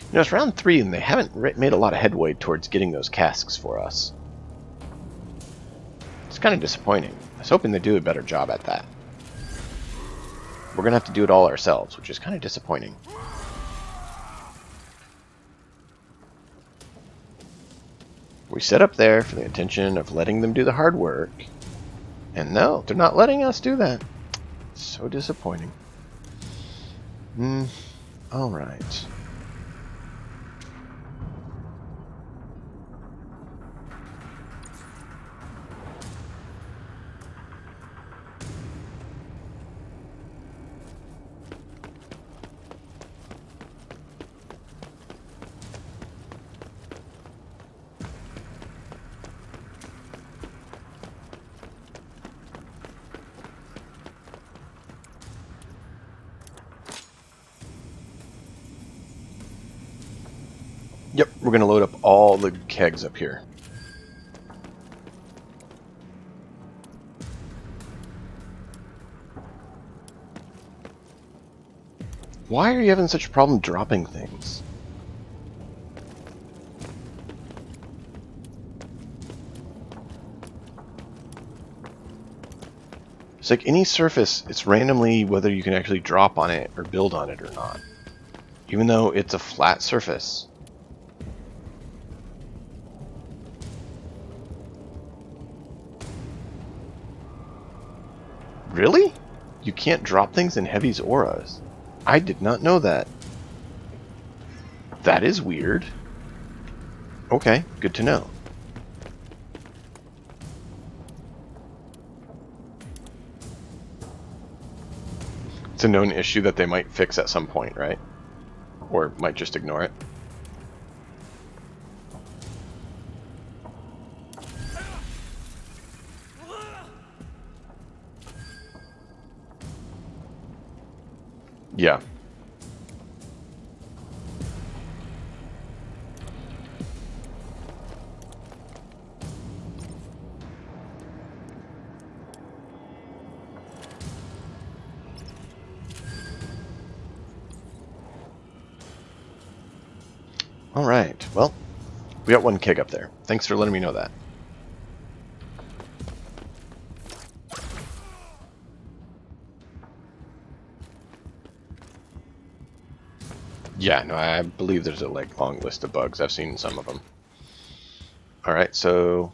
You know, it's round 3 and they haven't made a lot of headway towards getting those casks for us. It's kind of disappointing. I was hoping they'd do a better job at that. We're going to have to do it all ourselves, which is kind of disappointing. We set up there for the intention of letting them do the hard work. And no, they're not letting us do that. It's so disappointing. Alright. Yep, we're going to load up all the kegs up here. Why are you having such a problem dropping things? It's like any surface, it's randomly whether you can actually drop on it or build on it or not. Even though it's a flat surface. Really? You can't drop things in Heavy's auras. I did not know that. That is weird. Okay, good to know. It's a known issue that they might fix at some point, right? Or might just ignore it. Yeah. Alright, well, we got one keg up there. Thanks for letting me know that. Yeah, no, I believe there's a long list of bugs. I've seen some of them. Alright, so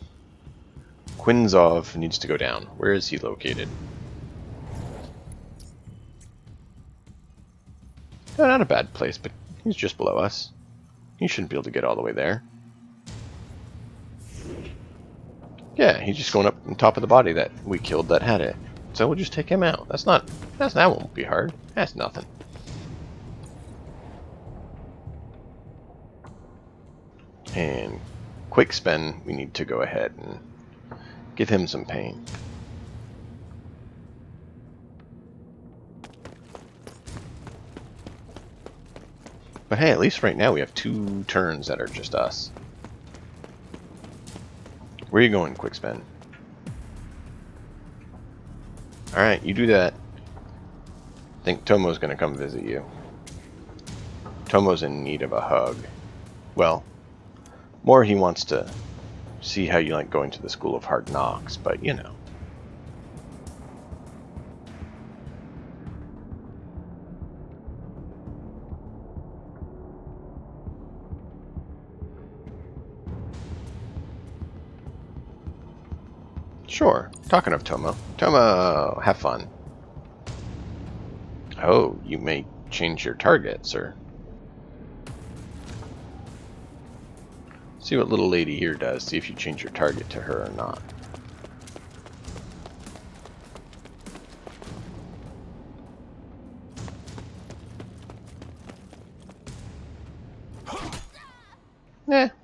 Quinzov needs to go down. Where is he located? No, not a bad place, but he's just below us. He shouldn't be able to get all the way there. Yeah, he's just going up on top of the body that we killed that had it. So we'll just take him out. That won't be hard. That's nothing. And quick spin, we need to go ahead and give him some pain. But hey, at least right now we have 2 turns that are just us. Where are you going, quick spin? Alright, you do that. I think Tomo's gonna come visit you. Tomo's in need of a hug. Well, more he wants to see how you like going to the School of Hard Knocks, but you know. Sure. Talking of Tomo. Tomo, have fun. Oh, you may change your target, sir. See what little lady here does. See if you change your target to her or not.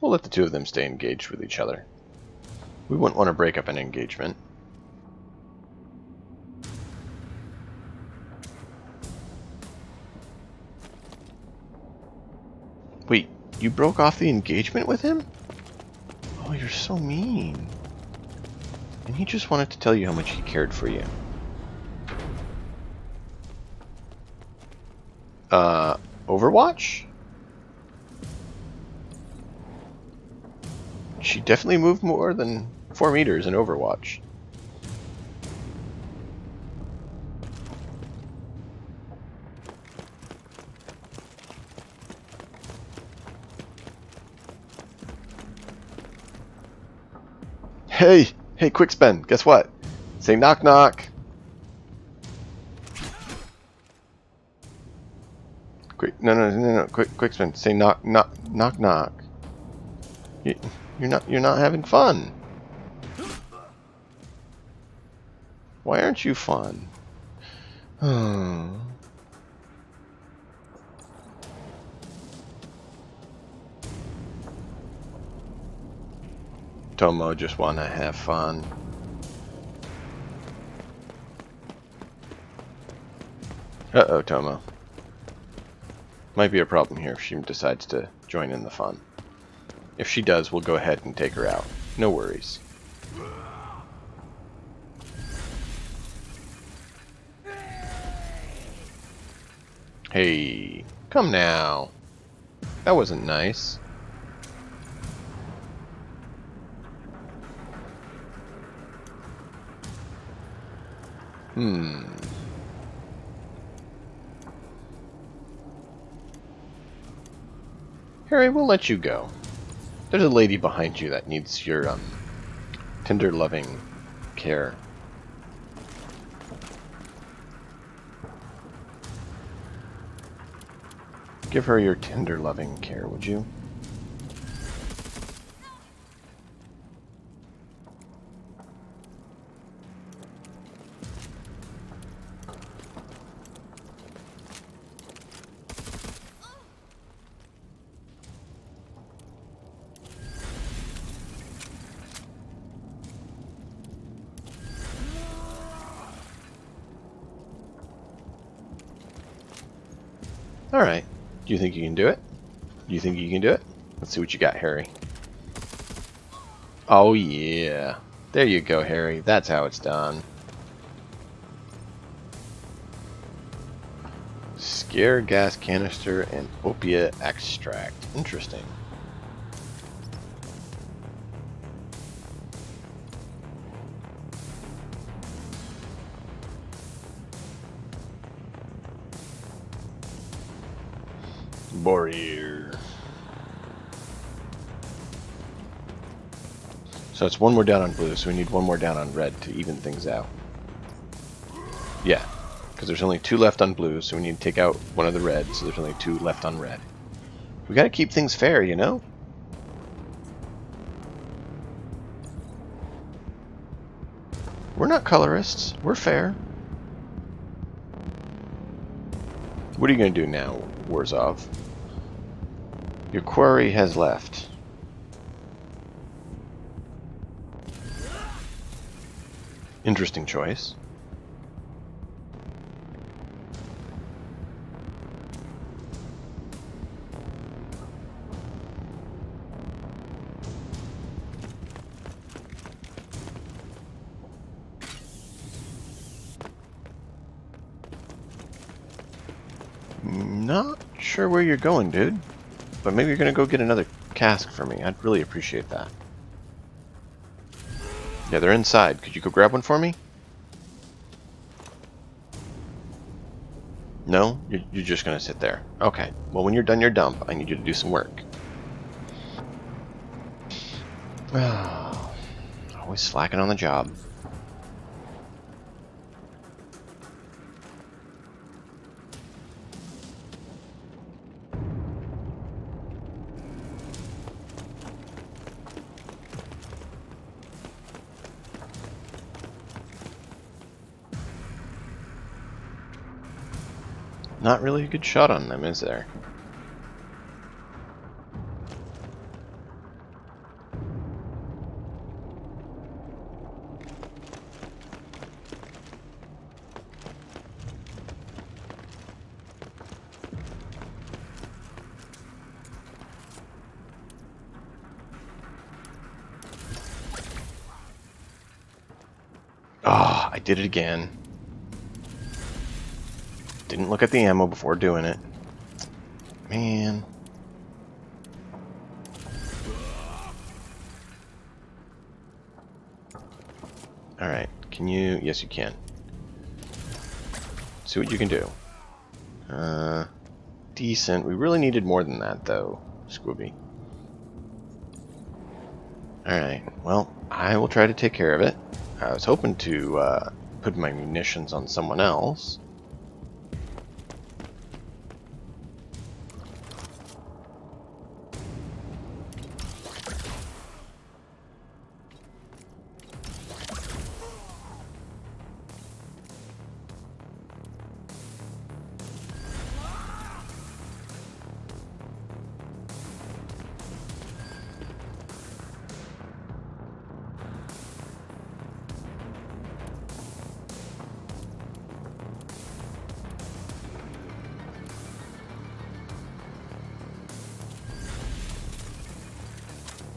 We'll let the two of them stay engaged with each other. We wouldn't want to break up an engagement. Wait, you broke off the engagement with him? Oh, you're so mean. And he just wanted to tell you how much he cared for you. Overwatch? She definitely moved more than 4 meters in Overwatch. Hey, quick spin. Guess what? Say knock knock. Quick, no. Quick spin. Say knock knock. You're not having fun. Why aren't you fun? Tomo just wanna have fun. Uh-oh, Tomo. Might be a problem here if she decides to join in the fun. If she does, we'll go ahead and take her out. No worries. Hey, come now. That wasn't nice. Harry, we'll let you go. There's a lady behind you that needs your, tender, loving care. Give her your tender, loving care, would you? Alright. Do you think you can do it? Do you think you can do it? Let's see what you got, Harry. Oh, yeah. There you go, Harry. That's how it's done. Scare gas canister and opiate extract. Interesting. Warrior. So it's one more down on blue, so we need one more down on red to even things out. Yeah, because there's only 2 left on blue, so we need to take out one of the reds, so there's only 2 left on red. We gotta keep things fair, you know? We're not colorists, we're fair. What are you gonna do now, Warzov? Your quarry has left. Interesting choice. Not sure where you're going, dude. But maybe you're gonna go get another cask for me. I'd really appreciate that. Yeah, they're inside. Could you go grab one for me? No? You're just gonna sit there. Okay. Well, when you're done your dump, I need you to do some work. Always slacking on the job. Not really a good shot on them, is there? Ah, I did it again. Didn't look at the ammo before doing it. Man. Alright, can you... Yes, you can. See what you can do. Decent. We really needed more than that, though, Squibby. Alright, well, I will try to take care of it. I was hoping to put my munitions on someone else.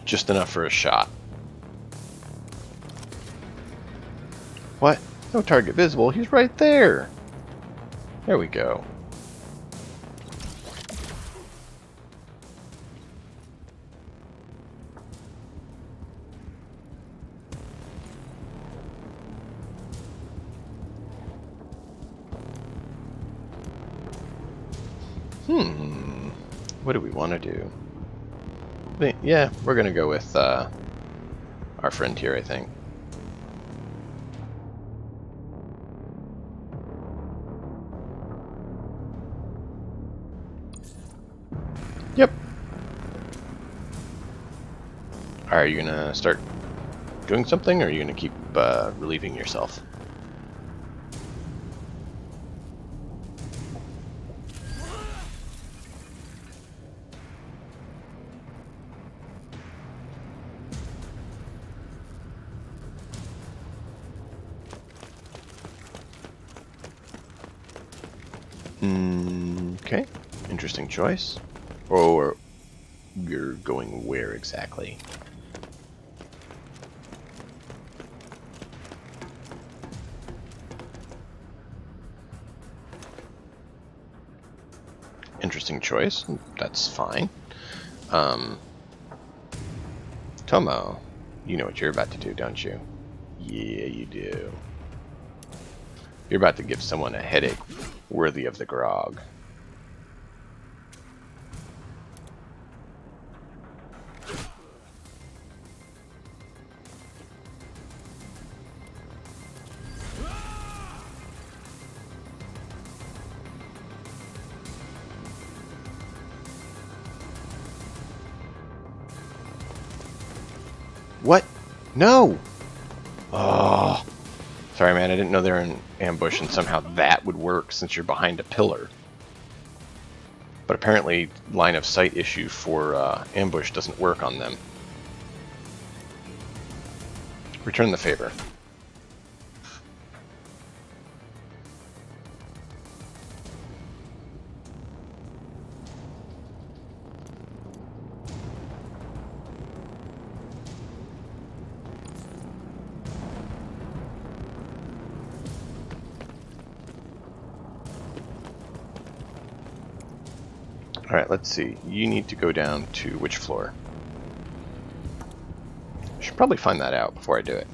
Just enough for a shot. What? No target visible. He's right there. There we go. What do we want to do? Yeah, we're gonna go with our friend here, I think. Yep. Are you gonna start doing something, or are you gonna keep relieving yourself? Okay, interesting choice. Or you're going where exactly? Interesting choice. That's fine. Tomo, you know what you're about to do, don't you? Yeah, you do. You're about to give someone a headache worthy of the grog. What? No! Oh. Sorry, man, I didn't know they were in ambush and somehow that would work since you're behind a pillar. But apparently, line of sight issue for ambush doesn't work on them. Return the favor. Alright, let's see. You need to go down to which floor? I should probably find that out before I do it.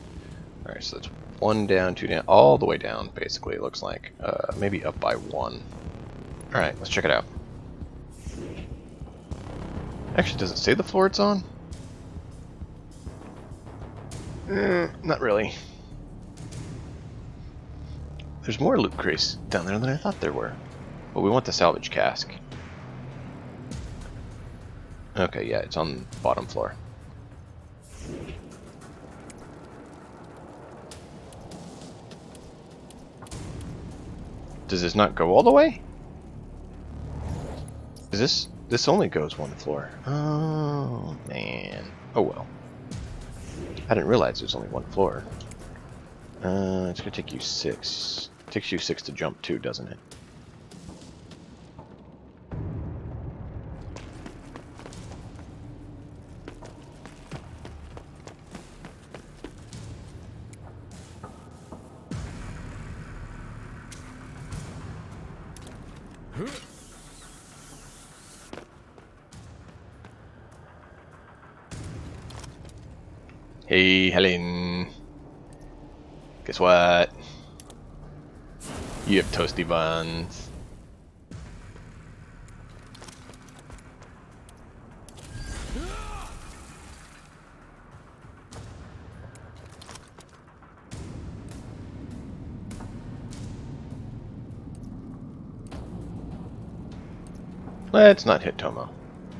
Alright, so that's 1 down, 2 down, all the way down, basically, it looks like. Maybe up by 1. Alright, let's check it out. Actually, does it say the floor it's on? Not really. There's more loot crates down there than I thought there were. But we want the salvage cask. Okay, yeah, it's on the bottom floor. Does this not go all the way? Is this only goes 1 floor? Oh, man. Oh well. I didn't realize there's only 1 floor. It's gonna take you 6. Takes you 6 to jump too, doesn't it? Hey, Helen. Guess what? You have toasty buns. Let's not hit Tomo.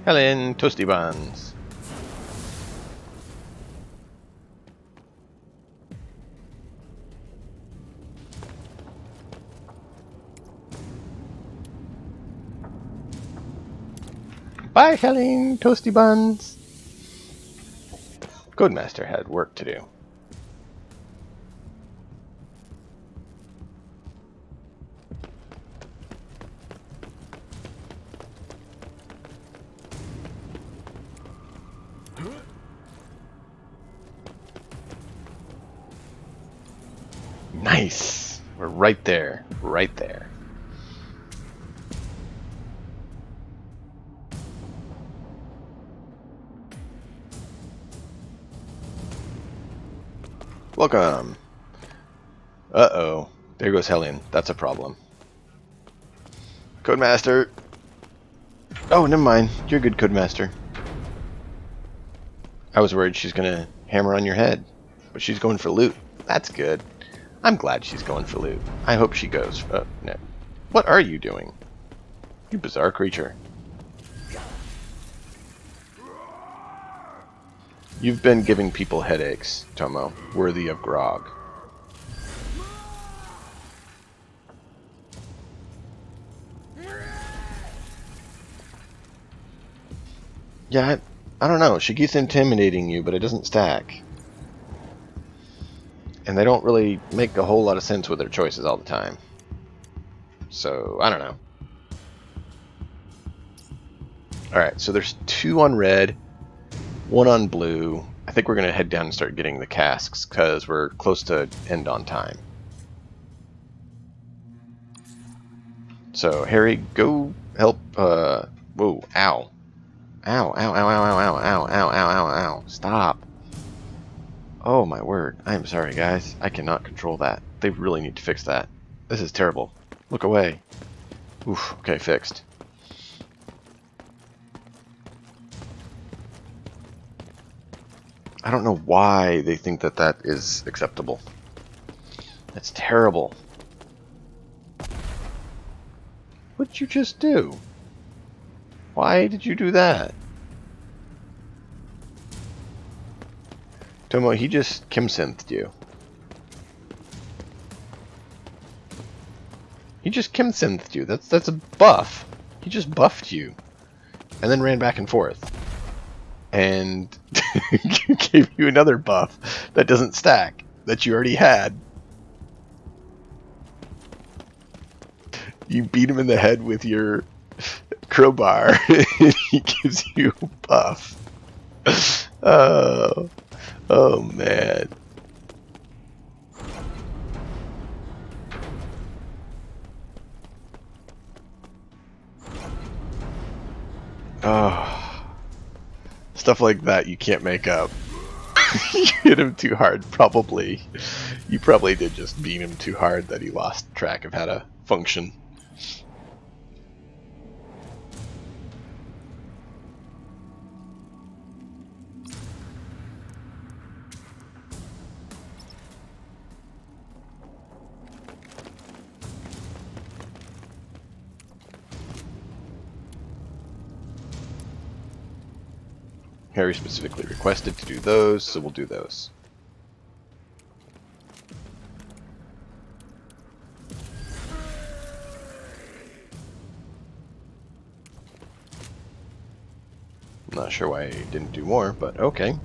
Helen, toasty buns. Bye, Helen, toasty buns. Codemaster had work to do. Nice! We're right there. Right there. Welcome. Uh-oh. There goes Helen. That's a problem. Codemaster! Oh, never mind. You're a good Codemaster. I was worried she's gonna hammer on your head. But she's going for loot. That's good. I'm glad she's going for loot. I hope she goes. No. What are you doing? You bizarre creature. You've been giving people headaches, Tomo. Worthy of grog. Yeah, I don't know. She keeps intimidating you, but it doesn't stack. And they don't really make a whole lot of sense with their choices all the time. So, I don't know. Alright, so there's 2 on red, 1 on blue. I think we're going to head down and start getting the casks, because we're close to end on time. So, Harry, go help, whoa, ow. Ow, ow, ow, ow, ow, ow, ow, ow, ow, ow, ow. Stop. Oh my word. I am sorry, guys. I cannot control that. They really need to fix that. This is terrible. Look away. Oof, okay, fixed. I don't know why they think that that is acceptable. That's terrible. What'd you just do? Why did you do that? Tomo, he just Kim-synthed you. He just Kim-synthed you. That's a buff. He just buffed you. And then ran back and forth. And gave you another buff that doesn't stack, that you already had. You beat him in the head with your crowbar, and he gives you a buff. Oh man. Oh, stuff like that you can't make up. You hit him too hard, probably. You probably did just beat him too hard that he lost track of how to function. Harry specifically requested to do those, so we'll do those. I'm not sure why I didn't do more, but okay.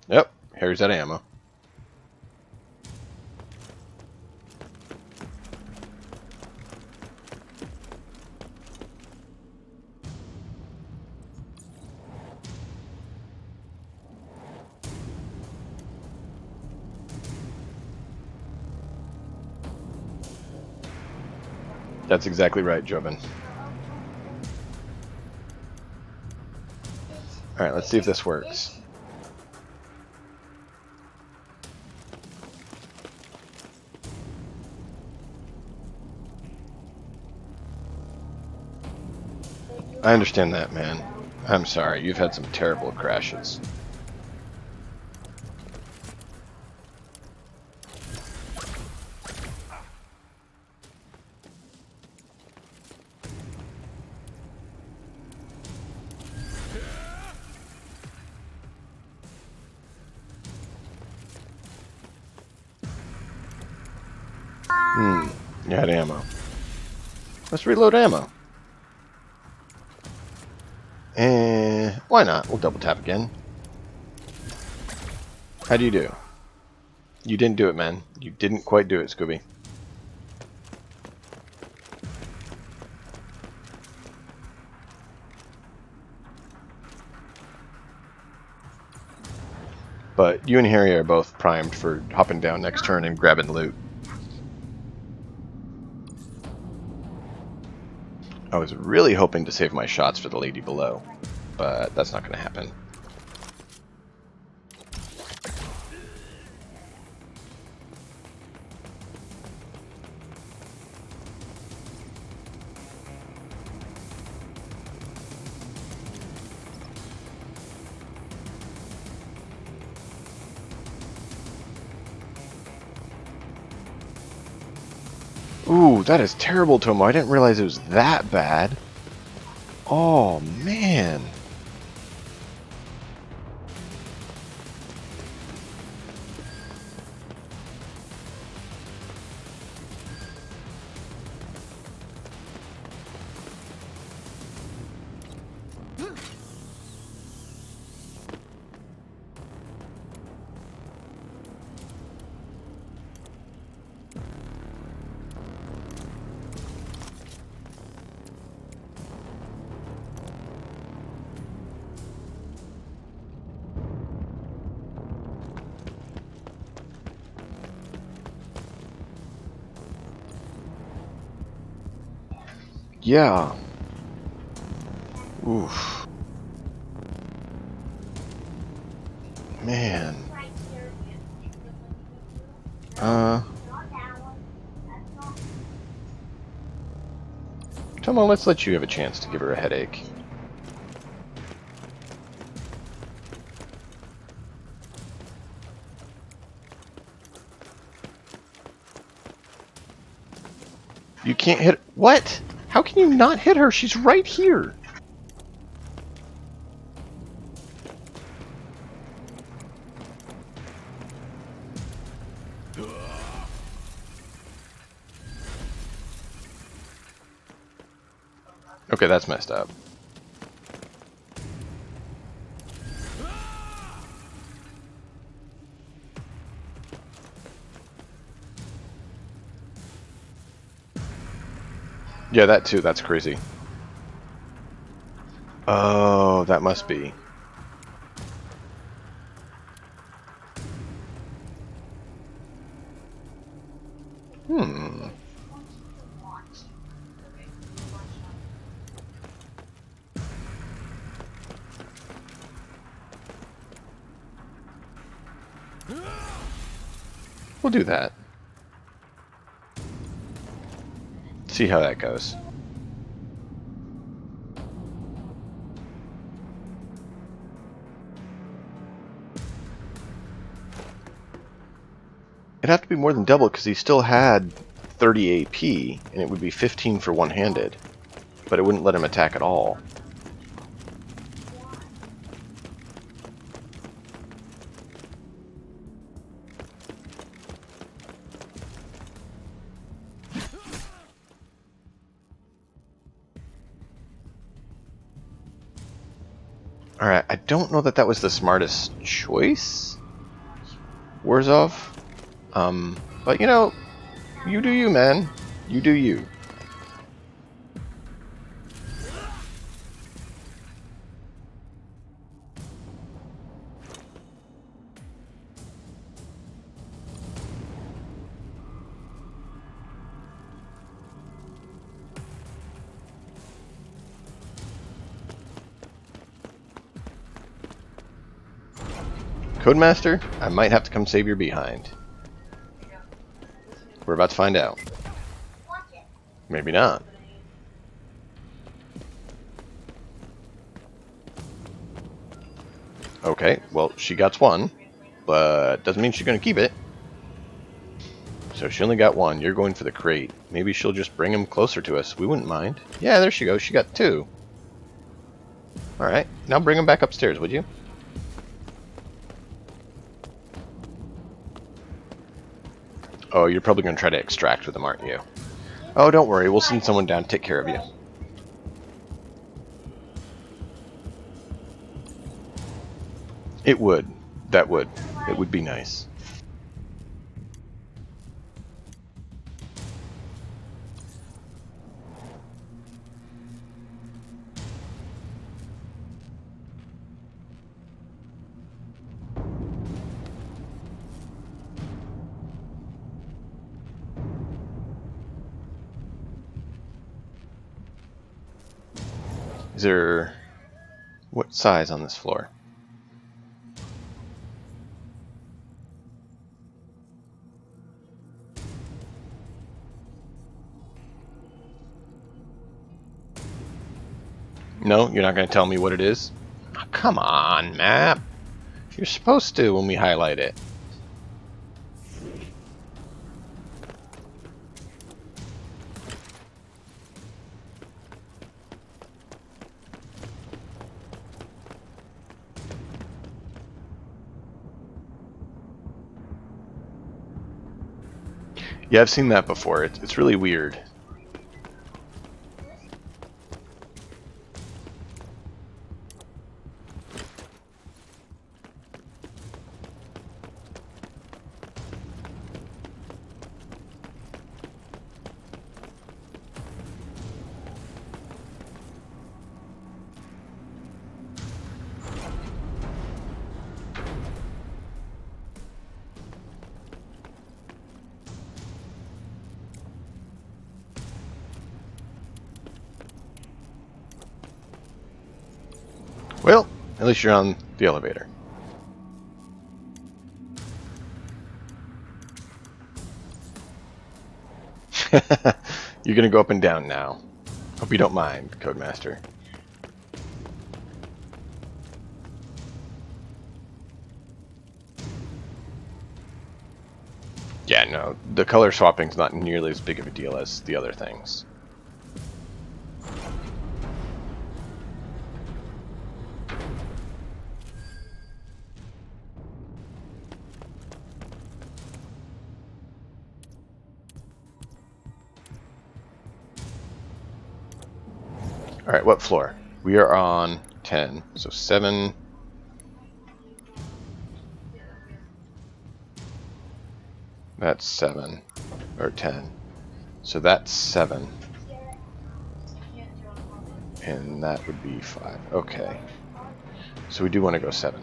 Yep, Harry's out of ammo. That's exactly right, Joven. Alright, let's see if this works. I understand that, man. I'm sorry, you've had some terrible crashes. You had ammo. Let's reload ammo. And why not? We'll double tap again. How do you do? You didn't do it, man. You didn't quite do it, Scooby. But you and Harry are both primed for hopping down next turn and grabbing loot. I was really hoping to save my shots for the lady below, but that's not going to happen. Ooh, that is terrible, Tomo. I didn't realize it was that bad. Oh, man. Yeah. Oof. Man. Tomo, let's let you have a chance to give her a headache. You can't hit... What? How can you not hit her? She's right here. Okay, that's messed up. Yeah, that too. That's crazy. Oh, that must be. We'll do that. See how that goes. It'd have to be more than double because he still had 30 AP, and it would be 15 for one-handed. But it wouldn't let him attack at all. Alright, I don't know that that was the smartest choice, Warzov. But you know, you do you, man. You do you. Codemaster, I might have to come save your behind. We're about to find out. Maybe not. Okay, well, she got one, but doesn't mean she's going to keep it. So she only got one. You're going for the crate. Maybe she'll just bring him closer to us. We wouldn't mind. Yeah, there she goes. She got two. Alright, now bring him back upstairs, would you? Oh, you're probably going to try to extract with them, aren't you? Oh, don't worry. We'll send someone down to take care of you. It would. That would. It would be nice. Is there... what size on this floor? No, you're not going to tell me what it is? Oh, come on, map. You're supposed to when we highlight it. Yeah, I've seen that before. It's really weird. Well, at least you're on the elevator. You're gonna go up and down now. Hope you don't mind, Codemaster. Yeah, no, the color swapping's not nearly as big of a deal as the other things. Alright, what floor? We are on 10, so 7. That's 7, or 10. So that's 7. And that would be 5. Okay. So we do want to go 7.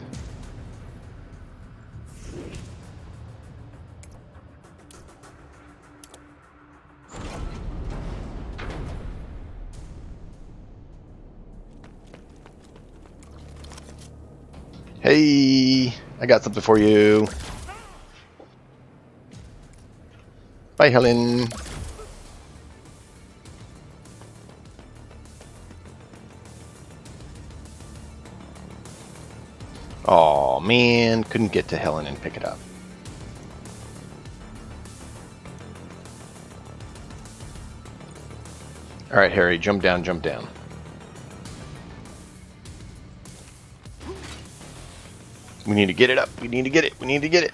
Hey, I got something for you. Bye, Helen. Oh man, couldn't get to Helen and pick it up. Alright, Harry, jump down, jump down. We need to get it up. We need to get it. We need to get it.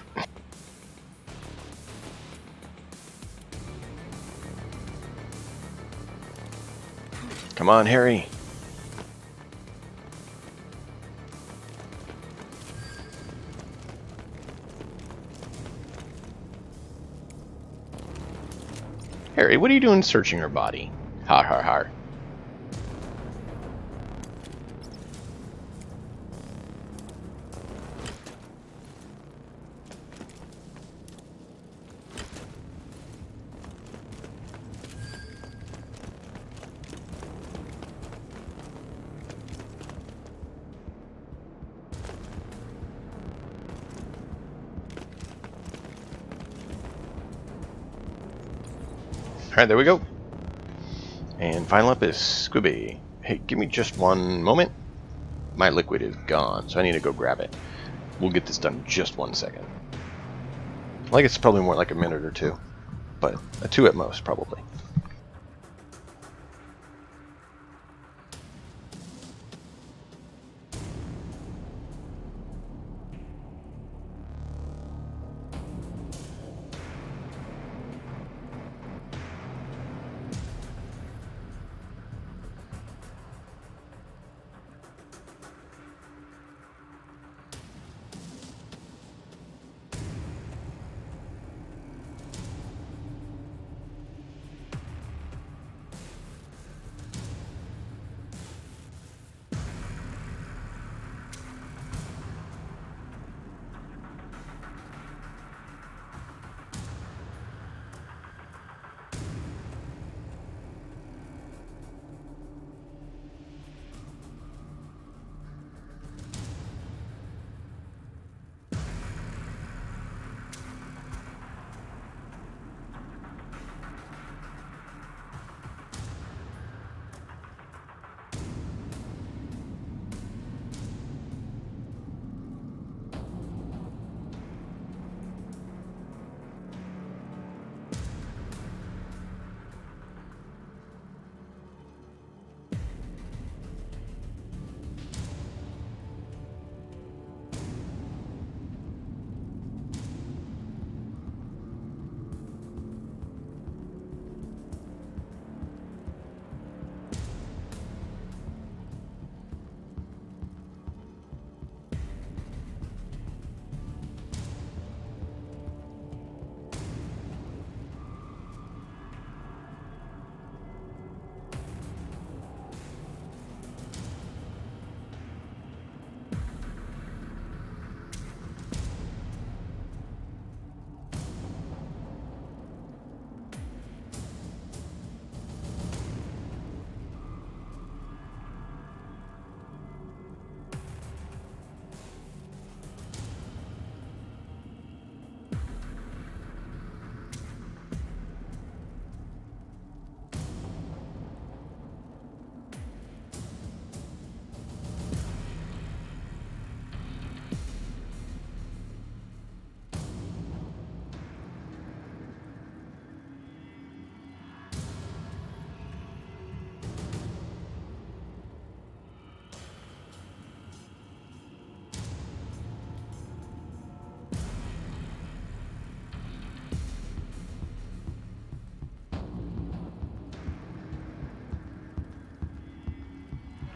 Come on, Harry. Harry, what are you doing searching her body? Har har har. Alright, there we go. And final up is Squibby. Hey, give me just one moment. My liquid is gone, so I need to go grab it. We'll get this done in just 1 second. Like it's probably more like a minute or two, but a 2 at most, probably.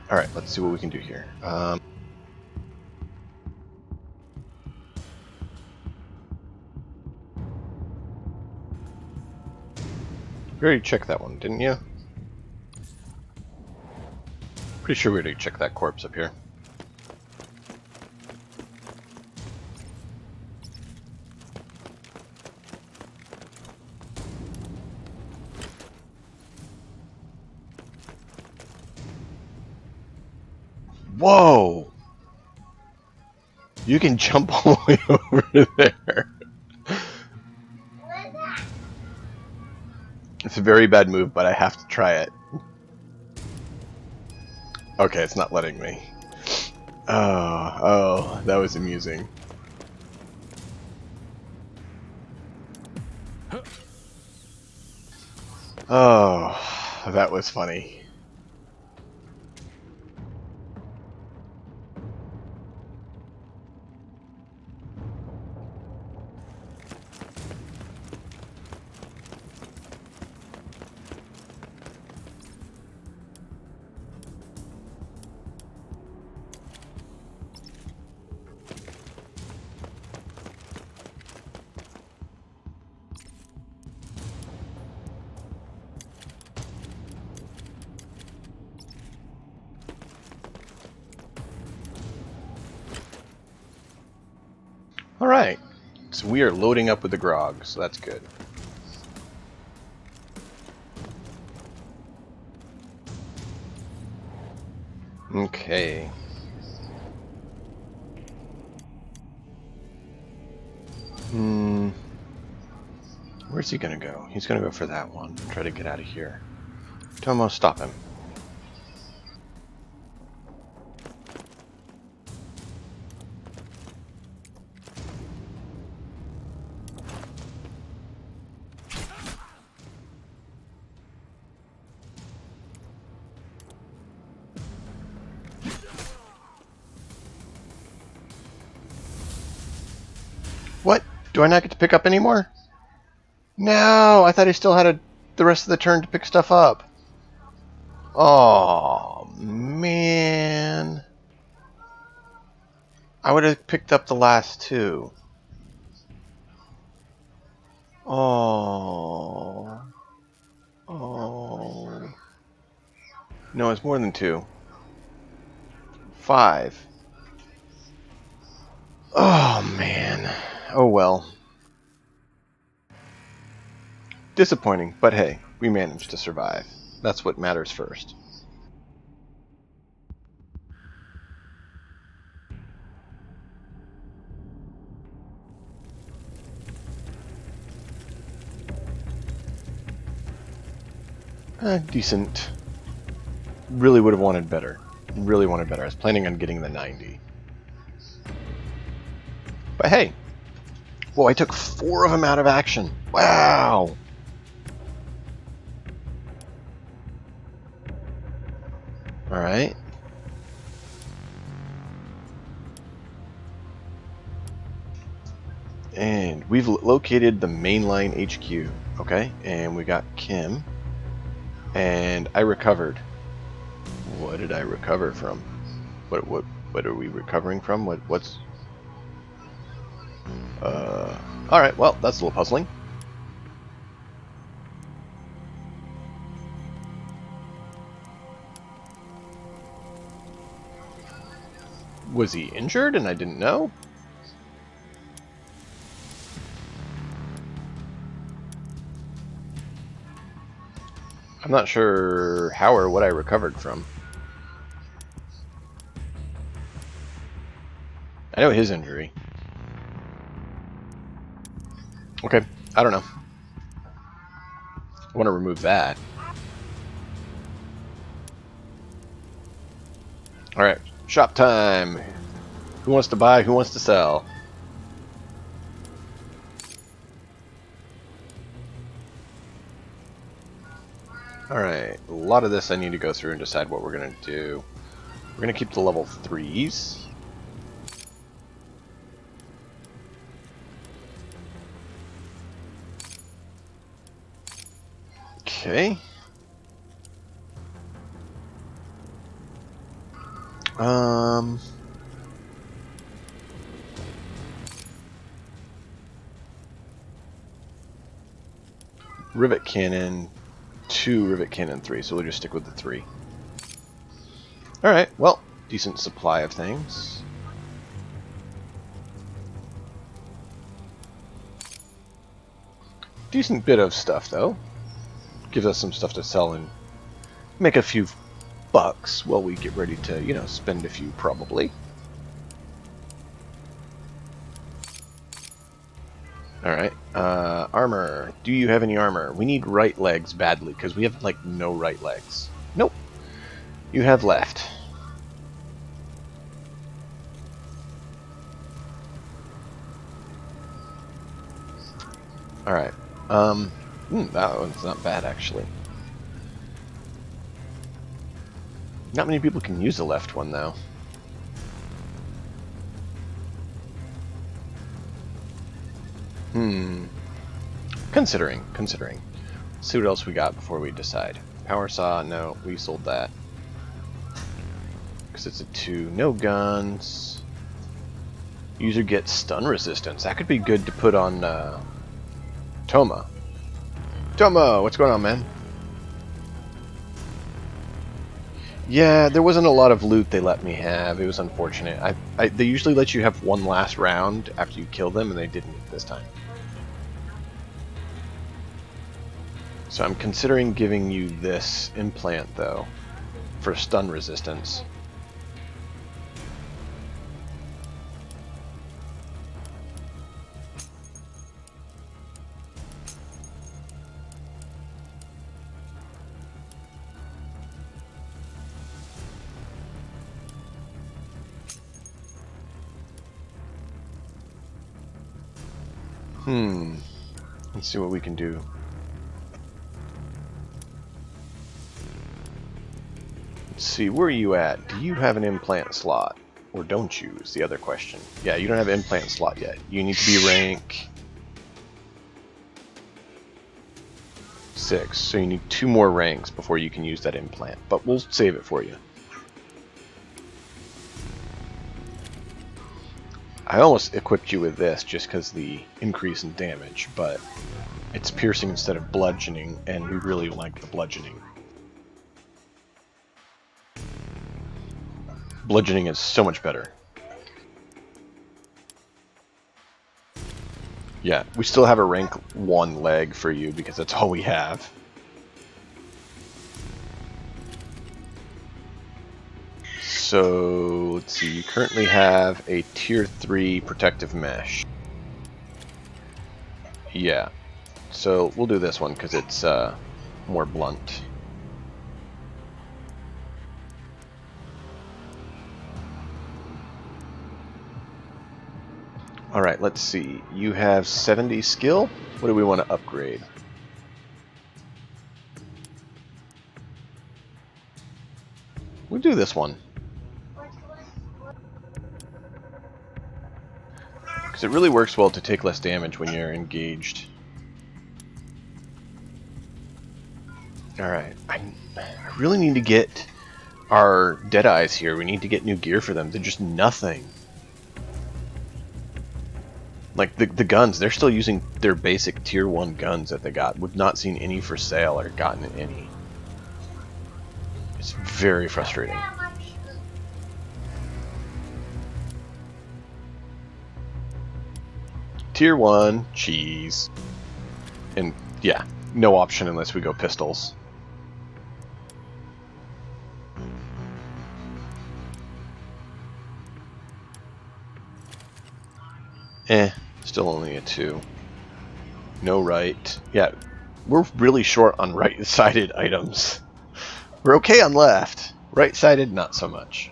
Alright, let's see what we can do here. You already checked that one, didn't you? Pretty sure we already checked that corpse up here. Whoa! You can jump all the way over there. It's a very bad move, but I have to try it. Okay, it's not letting me. Oh, that was amusing. Oh, that was funny. Alright, so we are loading up with the grog, so that's good. Okay. Where's he gonna go? He's gonna go for that one. Try to get out of here. Tomo, stop him. What? Do I not get to pick up anymore? No, I thought I still had the rest of the turn to pick stuff up. Oh, man. I would have picked up the last two. Oh. Oh. No, it's more than 2. 5. Oh, man. Oh, well. Disappointing, but hey, we managed to survive. That's what matters first. Decent. Really would have wanted better. Really wanted better. I was planning on getting the 90. But hey. Whoa, I took 4 of them out of action. Wow. Alright. And we've located the mainline HQ. Okay, and we got Kim. And I recovered. What did I recover from? What are we recovering from? What's alright, well, that's a little puzzling. Was he injured and I didn't know? I'm not sure how or what I recovered from. I know his injury. Okay, I don't know. I want to remove that. Alright, shop time. Who wants to buy? Who wants to sell? Alright, a lot of this I need to go through and decide what we're going to do. We're going to keep the level 3s. Okay. Rivet cannon 2, rivet cannon 3, so we'll just stick with the 3. Alright, well, decent supply of things. Decent bit of stuff, though. Gives us some stuff to sell and make a few bucks while we get ready to, you know, spend a few, probably. Alright. Armor. Do you have any armor? We need right legs badly, because we have, like, no right legs. Nope. You have left. Alright. That one's not bad, actually. Not many people can use the left one, though. Considering. Let's see what else we got before we decide. Power saw, no, we sold that. Because it's a 2. No guns. User gets stun resistance. That could be good to put on Toma. Toma, what's going on, man? Yeah, there wasn't a lot of loot they let me have. It was unfortunate. They usually let you have one last round after you kill them, and they didn't this time. So I'm considering giving you this implant, though, for stun resistance. Let's see what we can do. Let's see, where are you at? Do you have an implant slot? Or don't you, is the other question. Yeah, you don't have an implant slot yet. You need to be rank 6, so you need 2 more ranks before you can use that implant. But we'll save it for you. I almost equipped you with this just because the increase in damage, but it's piercing instead of bludgeoning, and we really like the bludgeoning. Bludgeoning is so much better. Yeah, we still have a rank 1 leg for you because that's all we have. So, let's see, you currently have a tier 3 protective mesh. Yeah, so we'll do this one because it's more blunt. Alright, let's see. You have 70 skill. What do we want to upgrade? We'll do this one. Because it really works well to take less damage when you're engaged. Alright, I really need to get our Deadeyes here. We need to get new gear for them. They're just nothing. Like, the guns, they're still using their basic tier 1 guns that they got. We've not seen any for sale or gotten any. It's very frustrating. Tier 1, cheese. And, yeah, no option unless we go pistols. Still only a 2. No right. Yeah, we're really short on right-sided items. We're okay on left. Right-sided, not so much.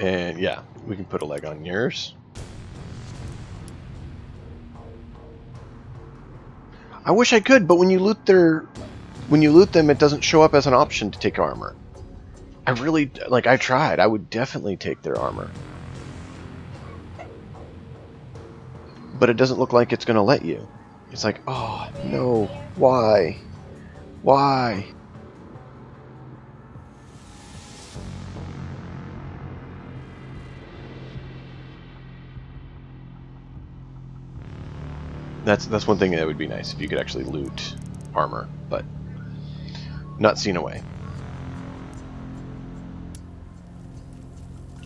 And yeah, we can put a leg on yours. I wish I could, but when you loot them, it doesn't show up as an option to take armor. I really, like, I tried. I would definitely take their armor. But it doesn't look like it's going to let you. It's like, oh, no. Why? Why? That's one thing that would be nice, if you could actually loot armor, but not seen a way.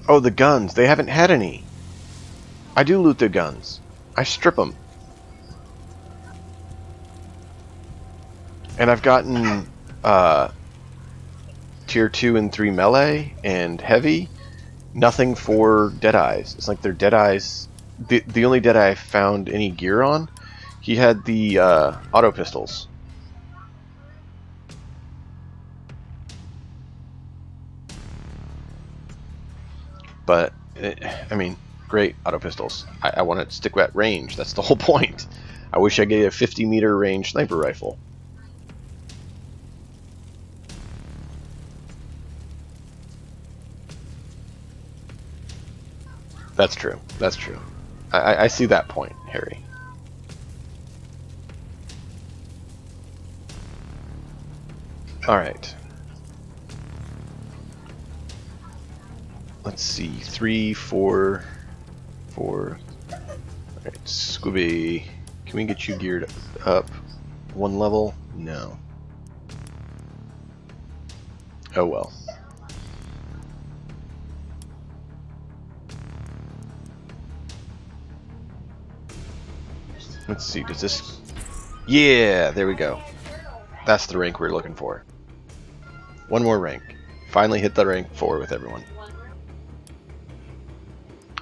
Oh, the guns. They haven't had any. I do loot their guns. I strip them. And I've gotten tier 2 and 3 melee and heavy. Nothing for Deadeyes. It's like their Deadeyes. The only Deadeye I found any gear on, he had the auto pistols. But I mean, great auto pistols. I want to stick at range. That's the whole point. I wish I gave a 50-meter range sniper rifle. That's true. That's true. I see that point, Harry. Alright. Let's see. 3, 4, 4. Alright, Scooby. Can we get you geared up 1 level? No. Oh well. Let's see, does this... Yeah, there we go. That's the rank we're looking for. 1 more rank. Finally hit the rank 4 with everyone.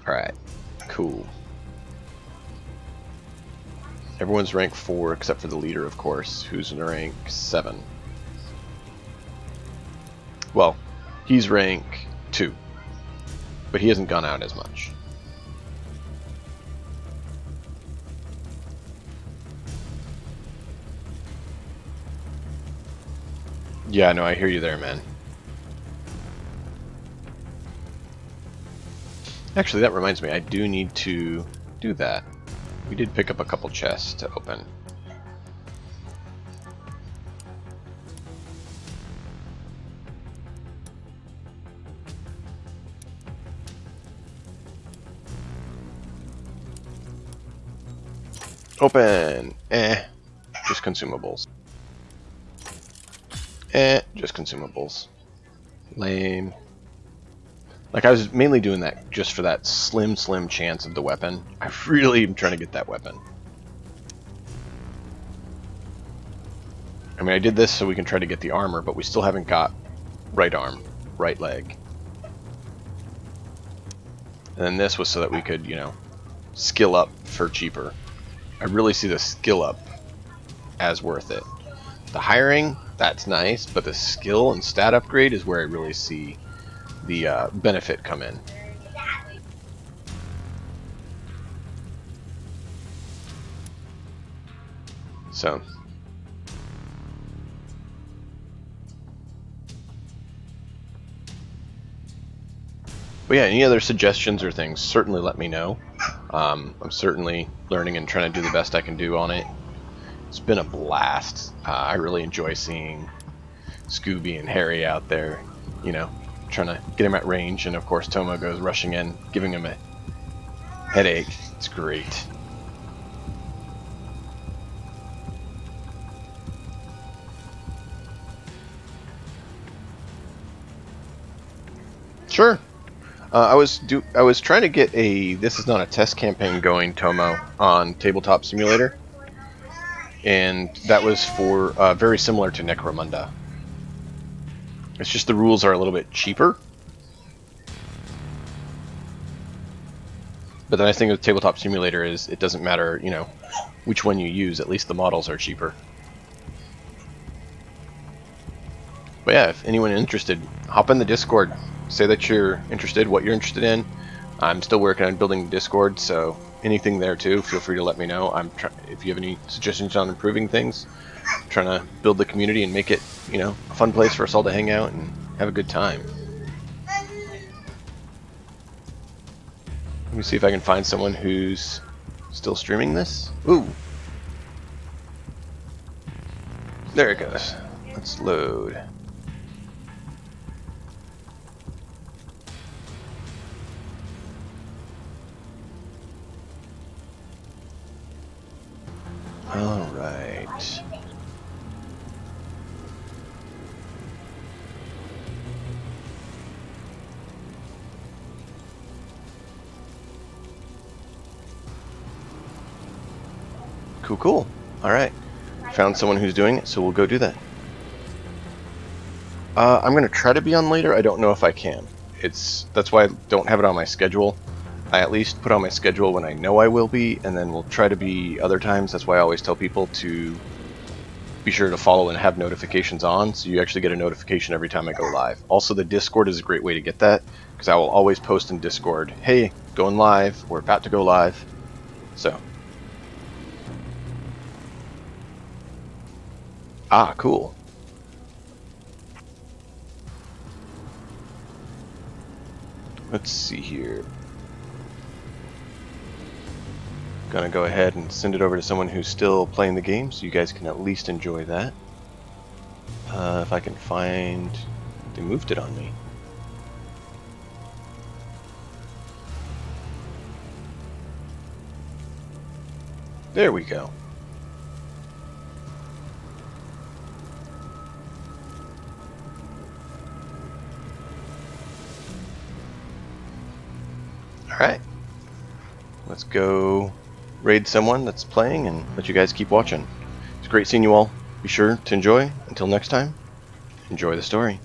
Alright, cool. Everyone's rank 4 except for the leader, of course, who's in rank 7. Well, he's rank 2, but he hasn't gone out as much. Yeah, no, I hear you there, man. Actually, that reminds me, I do need to do that. We did pick up a couple chests to open. Open! Just consumables. Just consumables. Lame. Like, I was mainly doing that just for that slim chance of the weapon. I really am trying to get that weapon. I mean, I did this so we can try to get the armor, but we still haven't got right arm, right leg. And then this was so that we could, you know, skill up for cheaper. I really see the skill up as worth it. The hiring, that's nice, but the skill and stat upgrade is where I really see the benefit come in. So. But yeah, any other suggestions or things, certainly let me know. I'm certainly learning and trying to do the best I can do on it. It's been a blast. I really enjoy seeing Scooby and Harry out there, you know, trying to get him at range, and of course Tomo goes rushing in, giving him a headache. It's great. Sure. I was trying to get a This Is Not a Test campaign going, Tomo, on Tabletop Simulator, and that was for very similar to Necromunda. It's just the rules are a little bit cheaper. But the nice thing with Tabletop Simulator is it doesn't matter, you know, which one you use. At least the models are cheaper. But yeah, if anyone interested, hop in the Discord. Say that you're interested, what you're interested in. I'm still working on building Discord, so anything there too, feel free to let me know. If you have any suggestions on improving things, I'm trying to build the community and make it, you know, a fun place for us all to hang out and have a good time. Let me see if I can find someone who's still streaming this. Ooh! There it goes. Let's load. Alright. Cool. Alright. found someone who's doing it, so we'll go do that. I'm gonna try to be on later. I don't know if I can. That's why I don't have it on my schedule. I at least put on my schedule when I know I will be, and then we'll try to be other times. That's why I always tell people to be sure to follow and have notifications on, so you actually get a notification every time I go live. Also, the Discord is a great way to get that, because I will always post in Discord, hey, going live, we're about to go live. So. Ah, cool. Let's see here. Gonna go ahead and send it over to someone who's still playing the game, so you guys can at least enjoy that. If I can find... They moved it on me. There we go. Alright. Let's go raid someone that's playing and let you guys keep watching. It's great seeing you all. Be sure to enjoy. Until next time, enjoy the story.